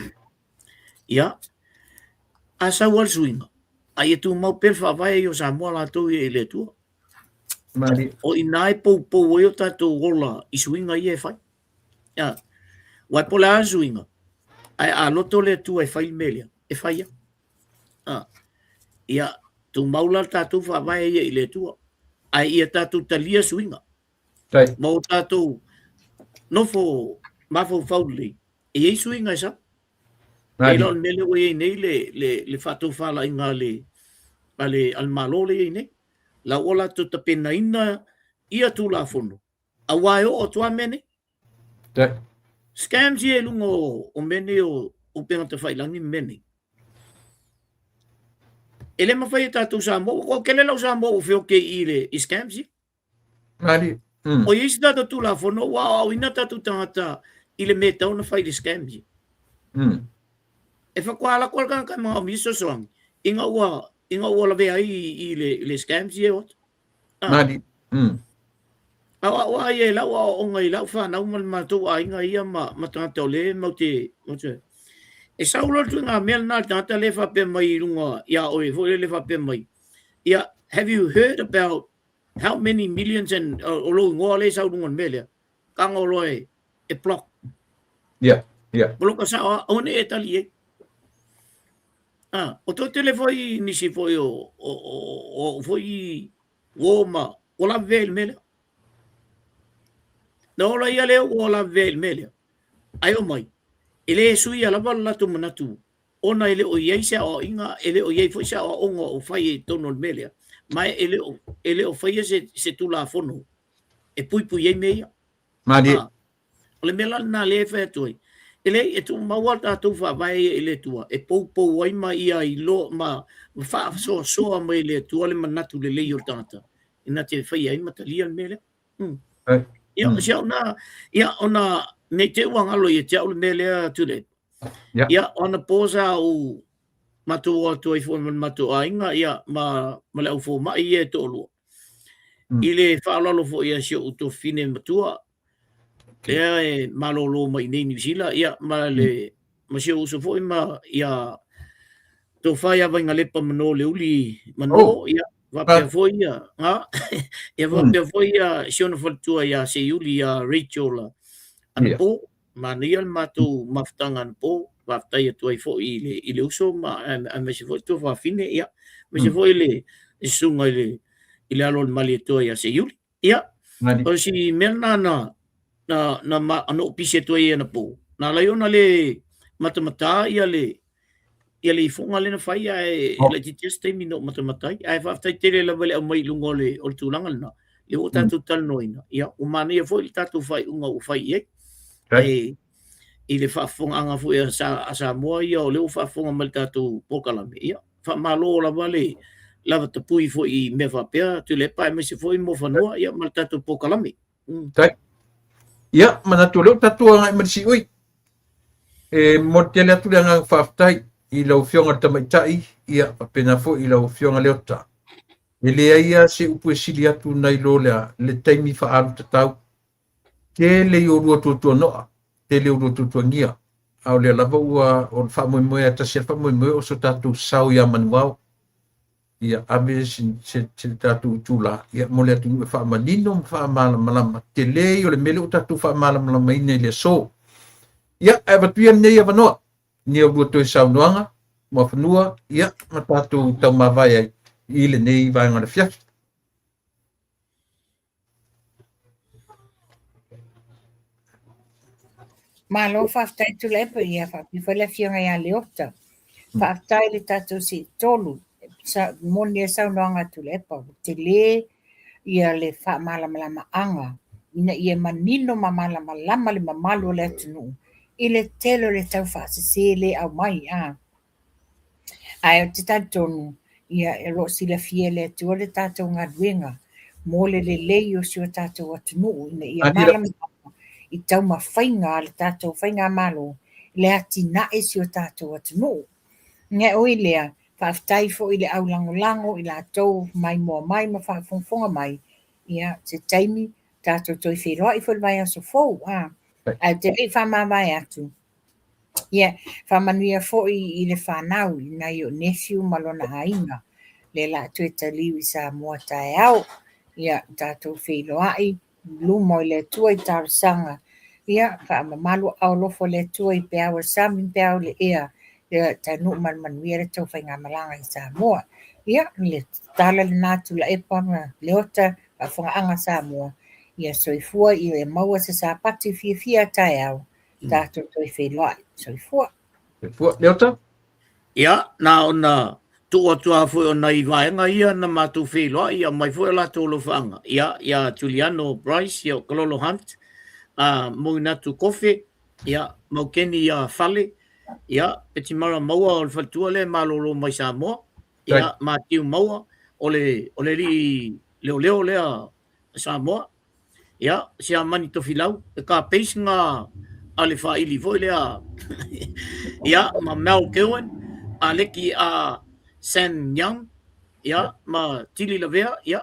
Ia, a sau al suinga. Ai e tu mau per whawai o sa mua la tau e le tua. Mani. O ina e pou e o tatou ola i suinga i e whai. Ia, wai pola a suinga. Ai a loto le tua e whai melia. E whai ia. Ia, tu maula tatou whawai e i le tua. Ai ia tatou talia suinga. Tai. Mau tatou nofo mafo fauli. E ei suinga e sa. Ai lon mele o e nei le fatou whala inga le almalo le e nei. La ola tu ta pena ina ia tu la fono. A wai o tua mene. Tai. Scams ye lungo o mene o pena te whailangi mene. Ele ma whai tatou sa mo, ko kele lau sa mo o whio ke i scams ye. Mani. O isi tatou tu la fono, wow, ina tatou tangata i le me tau na whai le scams ye. E whakuala kwa ka mga miso soang. Inga ua la vea i le scams ye ot. Mani. Awa wa ye la wa o ngai la fa na uma matou a inga ia ma tangata o le mau te. E saulo tu ngā mea nā tangata le fa pe mai runga ia oe fo le fa pe mai. Ia, have you heard about how many millions and o lo ngoa le sau runga mele? Kanga o loe e block. Yeah. Block sa o ne e tali e. O to tele foi nisi foi o foi o ma o la vel mele. No la ia le o la vel mele. Ai o mai. Ele sui ala wala tu manatu. Ona ele o iei sa o inga ele o iei foi sa o onga o fai tono mele. Mai ele o fai se tu la fono. E pui iei meia. Mani. O le mela na le fe toi. Ele e tu mawata tu fa vai ele tua. E pou ai mai ia i lo ma fa so mai le tua le manatu le le o tata. Ina te fai ai matalia mele. Ia ona nei te wangalo i te aule mele tu le. Ia ona posa o matu o tu i fo matu ainga ia ma le au fo mai e tolu. Ile fa lo fo ia sio to fine matua. Ea e malolo mai nei New Zealand, ia ma le masio uso foi ma ia to fai ava inga lepa mano le uli mano ia vapea foi ia ia vapea foi ia siona faltua ia se uli ia Rachel anpo ma nia matu maftanga anpo vaptai tu ai foi ile uso ma me se foi to fa fine ia me se foi le sunga ile alol mali to ia se uli ia o si merna na ano pise to ia na po na la yo na le matamata ia le fonga le na fai ai le just mi no matamata ai fa tai tele la vele mai lungo le o tulanga na le o tatu tal noina ia o mani e foi tatu fai unga o fai ai ile fa fonga anga foi sa mo ia o le fa fonga mal tatu pokalame ia fa malo la vale la tapui foi me fa pe tu le pa me se foi mo fa no ia mal tatu pokalame Ia, mana tolong tatua ngai mersi oi. E motel atu nga whaftai i lau fionga tamaitai ia pena fo i lau fionga leota. E lea ia se upu e sili atu nai lo lea le taimi whaalu tatau. Ke le i orua tuatua noa, te le orua tuatua ngia. Au lea lava ua o whamoe atasia whamoe o so tatu sau ia manuao. Ia ame se tatu tula ia mole atu e fa malino fa malama te le o le mele o tatu fa malama ine le so ia e batuia nei avanoa ni o to sa noanga ma fanua ia matatu tama vai i le nei vai ngana fia Malo faftai tu le pa ia fa pi fa le fionga ia le ota. Faftai le tatu si tolu. Sa moni sa noanga tu le pa te le ia le fa malama anga ina ia manino malama le mamalu le atunuu i le telo le tau faasesē lē au mai ae o te tatonu ia e lo silafia le atua le tatou galuega mo le lelei o sio tatou atunuu ina ia malama i taumafaiga a le tatou faiga malo le atinaʻi sio tatou atunuu ge oi lea faafetai foʻi le ʻaulagolago i latou mai moa mai ma faafogafoga mai ia te taimi tatou toi wheroa i whai vai aso fou, ai te rei whamawai atu. Ia, whamanuia fo'i i le whanau, i nei o nephew malona hainga, le la tue taliu i sa mua tae au, ia tatou wheroa i, lumo i le tua i tarasanga, ia, whamamalu au lofo le tua i peawa sami peawa le ea, ia tanu manuia le tau whainga malanga i sa mua. Ia, le tala le nātu la epa, le ota, whaanga sa mua. Ia soifua i le maua se sa pati fia tae au. Tātou toi wheloa, soifua. Soifua, leota? Ia, nā ona tua fui ona i vaenga ia na mātou wheloa, ia mai fui la tōlo whaanga. Ia Juliano Bryce, ia Kololo Hunt, mou natu kofe, ia maukeni ia fale, ia peti mara maua o le whaltua le malolo mai sa moa, ia mātiu maua o le li leo lea sa moa. Ia, sia mani tofi lau, e ka peis ngā ale whaili foi lea. Ia, ma Mel Kewen, a leki a Sam Young, ia, ma Tili Lavea, ia,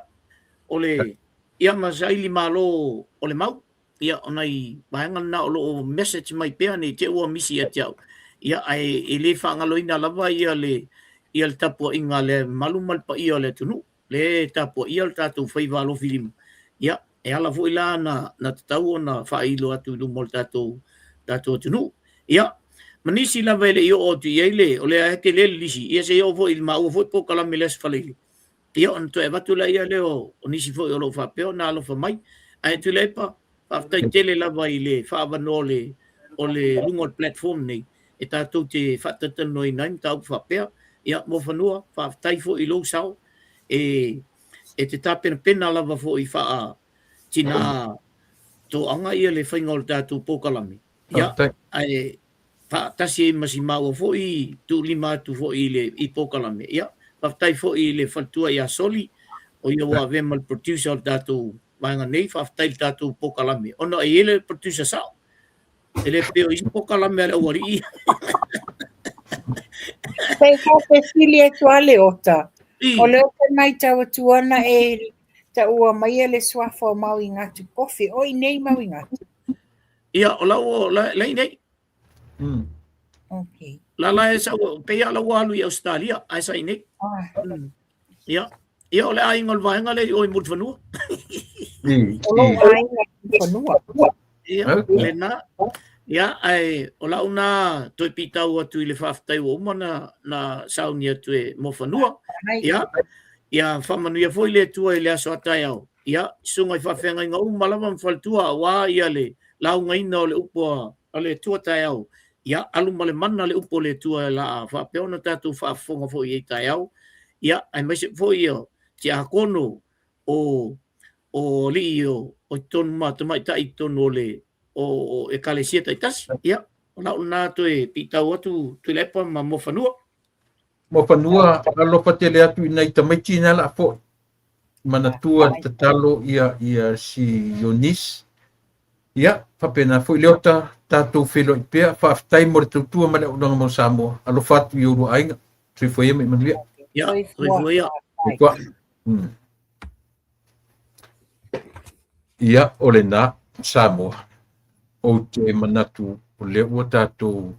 ia ma saili ma lo o le mau, ia, onai vaenga na o lo message mai pea ni te ua misi a tiau. Ia, ai e le whaangaloina lava ia le tapua inga le malumalpa ia le tunu, le tapua ia le tātou whaiva lo filimu. Ia, e ala fo ila na tatau na whailo atu lu mol tātou tunu. Ia, manisi la vele i o tu iele, o le heke le lisi, ia se o fo il ma o fo po kalame les whalele. Ia, on to e watu la ia leo, o nisi fo i olo whapeo, na alo whamai, ai tu leipa, whaftai tele lava i le whaavano o le lungol platform nei, e tātou te whatatano i naim tau whapea, ia mo whanua, whaftai fo i lo sao, e te tāpena pena lava fo i whaa, tina to anga ia le whainga o tātou pōkalame. Ia, ai tasi e masi maua fo i tu lima atu fo i le i pōkalame. Ia, whaftai fo i le whaltua i a soli, o ia wa vema le producer o tātou vanga nei, whaftai tātou pōkalame. Ono e ele producer sao. E le peo i pōkalame ale wari i. Pei kope fili e tuale ota. O leo te mai tau atuana e ta ua mai le swafo mau i ngatu kofi. O i nei mau i ngatu. Ia, o lau lai nei. Okay. La e sa pea la walu i Australia, ai sa i nei. Ia, o le ai ngol vaenga le o i mut whanua. O lo ai ngol whanua. Ia, le na. Ia, ai, o lau na toi pitau atu i le whaftai o umana na sauni atu e mo whanua. Ia, whamanuia foi le tua i le aso atai au. Ia, sunga i whawhenga inga umalawa mwhaltua wā ia le launga ina o le upoa o le tua tai au. Ia, aluma le mana le upo le tua la a whapeona tātou whaafonga foi i tai au. Ia, ai maise foi o te akono o li o tonu mātamai tai tonu o le o e kalesia tai tasi. Ia, o lau nātu e pitau atu tu lepa ma mo whanua. Mo whanua, alofa te le atu i nei tamaiti nā la fo. Mana tua tatalo ia si Ionis. Ia, whapena fo i leota tātou whelo i pēr, whaaftai mo re tautua ma le unanga mo Samoa. Alofa atu i uru ainga, tui fo ia me manuia. Ia, tui fo ia. Ia, o le nā, Samoa. O te manatu o le ua tātou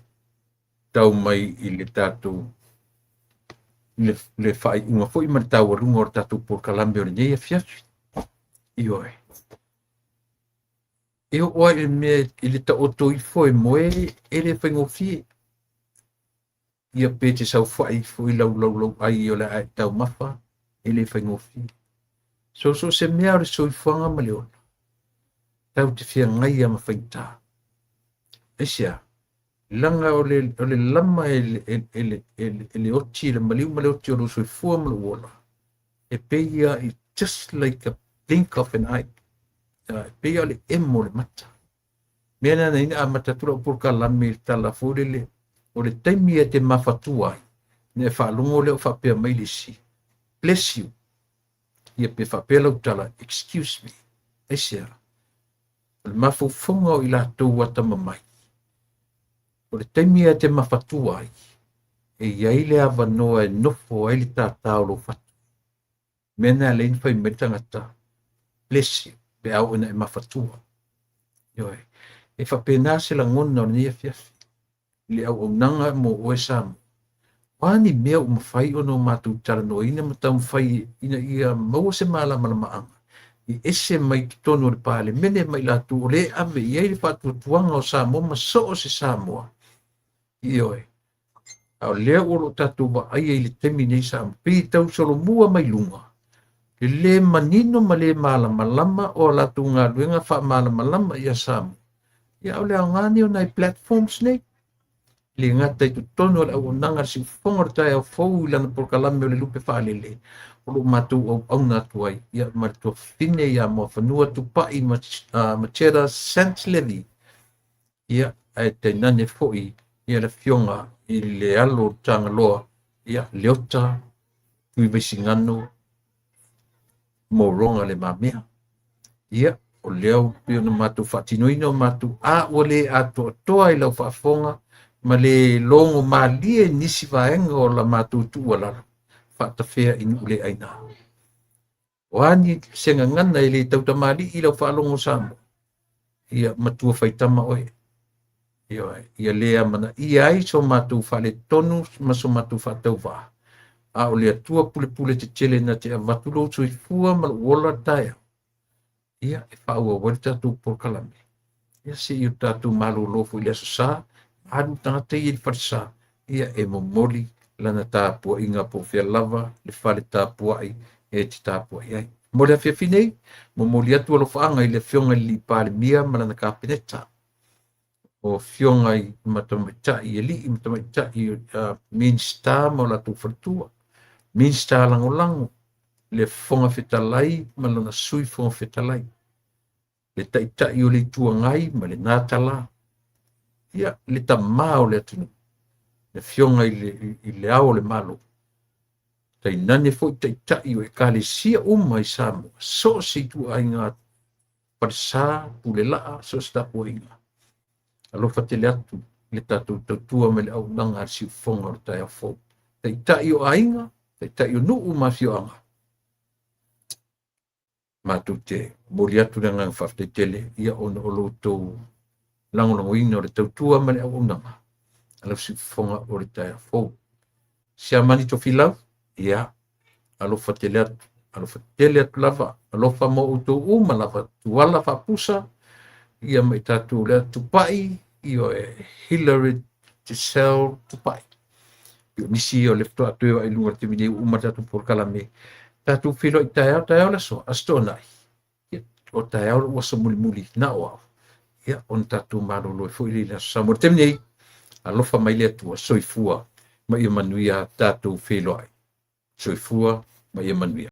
tau mai i le tātou le whai unga fo i mara tau arunga o tātou pōkalame o le nei a fiatu. I oe. E o oa i mea i le ta oto i fo e moe e le whaingo fie. Ia pēte sau whai fo i lau ai o le ai tau mawha e le whaingo fie. So se mea re so i whanga ma le ona. Tau te whia ngai ama whaintā. E sia, langa o le lama e le oti, le maliu ma le oti o lo soi fua ma le uola. E peia i just like a blink of an eye. pe ole emo le mata mena na ina mata tura por kalami tala furele o le taimi e te mafatua ne fa lungo le fa pe mai lisi bless you ia pe fa pe lo tala excuse me esia le mafufunga o ila tu wata mamai o le taimi e te mafatua e iai le avanoa e nofo ai le tātau lo fatu mena le infai me tangata bless you pe au ina e mafatua Yoi. E whapena se la ngona o nia fiafi. Le au nanga mo oe samu. Wani mea o mawhai o no mātou tara no ina matau mwhai ina ia maua se mala malamaanga. I ese mai ki tono le pāle mene mai la tu le ame i eire whātua tuanga o Samoa ma so o se Samoa. Ioi. Au lea oro tatu wa ai e le temi nei Samoa. Pi tau solo mua mai lunga. Le manino ma le malama o la tu ngā luenga wha malama ia Samoa. Ia ole a ngani o nai platforms nei. Le ngata i tu tono le au nanga si whongar tai au fau ilana por kalame o le lupe whaalele. O lo matu au natu ai. Ia maritua fine ia mo whanua tu pai machera Saint Levi. Ia ai te nane foi. Ia le fionga i le alo tanga loa. Ia leota tui vesi ngano mo ronga le mamea. Ia o leo pio na matu whatinoina o matu a ole a toa i lau whaafonga ma le longo malie nisi vaenga o la matu tua lalo whaatawhea inu ule aina. O ani senga ngana i le tauta mali i lau whaalongo Samoa. Ia matua whaitama oe. Ia lea mana ia ai so matu whale tonu ma so matu whatau wha. A ole atua pule te tele na te avatulo so i fua ma wola taia. Ia e whaua wale tatu por kalame. Ia se iu tatu malu lofu i leso sa, adu tangata i farsa. Ia e momoli lana tāpua inga po fia lava, le whale tāpua ai, e te tāpua ai. Mole a fia finei, momoli atu alo whaanga i le fionga li pāle mia malana kāpeneta. O fionga i matamaitai, e li i matamaitai min star mo la tu fartua. Min star lango. Le fonga fetalai malana sui fonga fetalai. Le taitai o le tuangai ma le nātala. Ia le tamao le atunu. Le fionga i le ao le malo. Tai nane foi taitai o e kale sia i Samoa. So si tu ai ngā parsa pule laa so sta po inga. Alofa te le atu le tatu tautua me le au nanga si fonga o tai a fo. Taitai o ainga, taitai o nuu ma fioanga. Matu te mori atu na ngang whafte tele, ia ona o loutou lango ina o le tautua mane au unanga. Alau si fonga o le taia fau. Sia mani to filau, ia, alofa tele atu lava, alofa mo utou uma lava tuala whapusa, ia mai tatu le atu pai, io e Hillary Giselle tupai. Io nisi o le fto atu e lunga te mine uma tatu por kalame. Tatu filo i tae la so, asto nai. O tae au wasa muli na o. Ia, on tatu maro loi fo ili la samor temnei. Alofa mai le atua, soifua, ma ia manuia tatu filo ai. Soifua, ma ia manuia.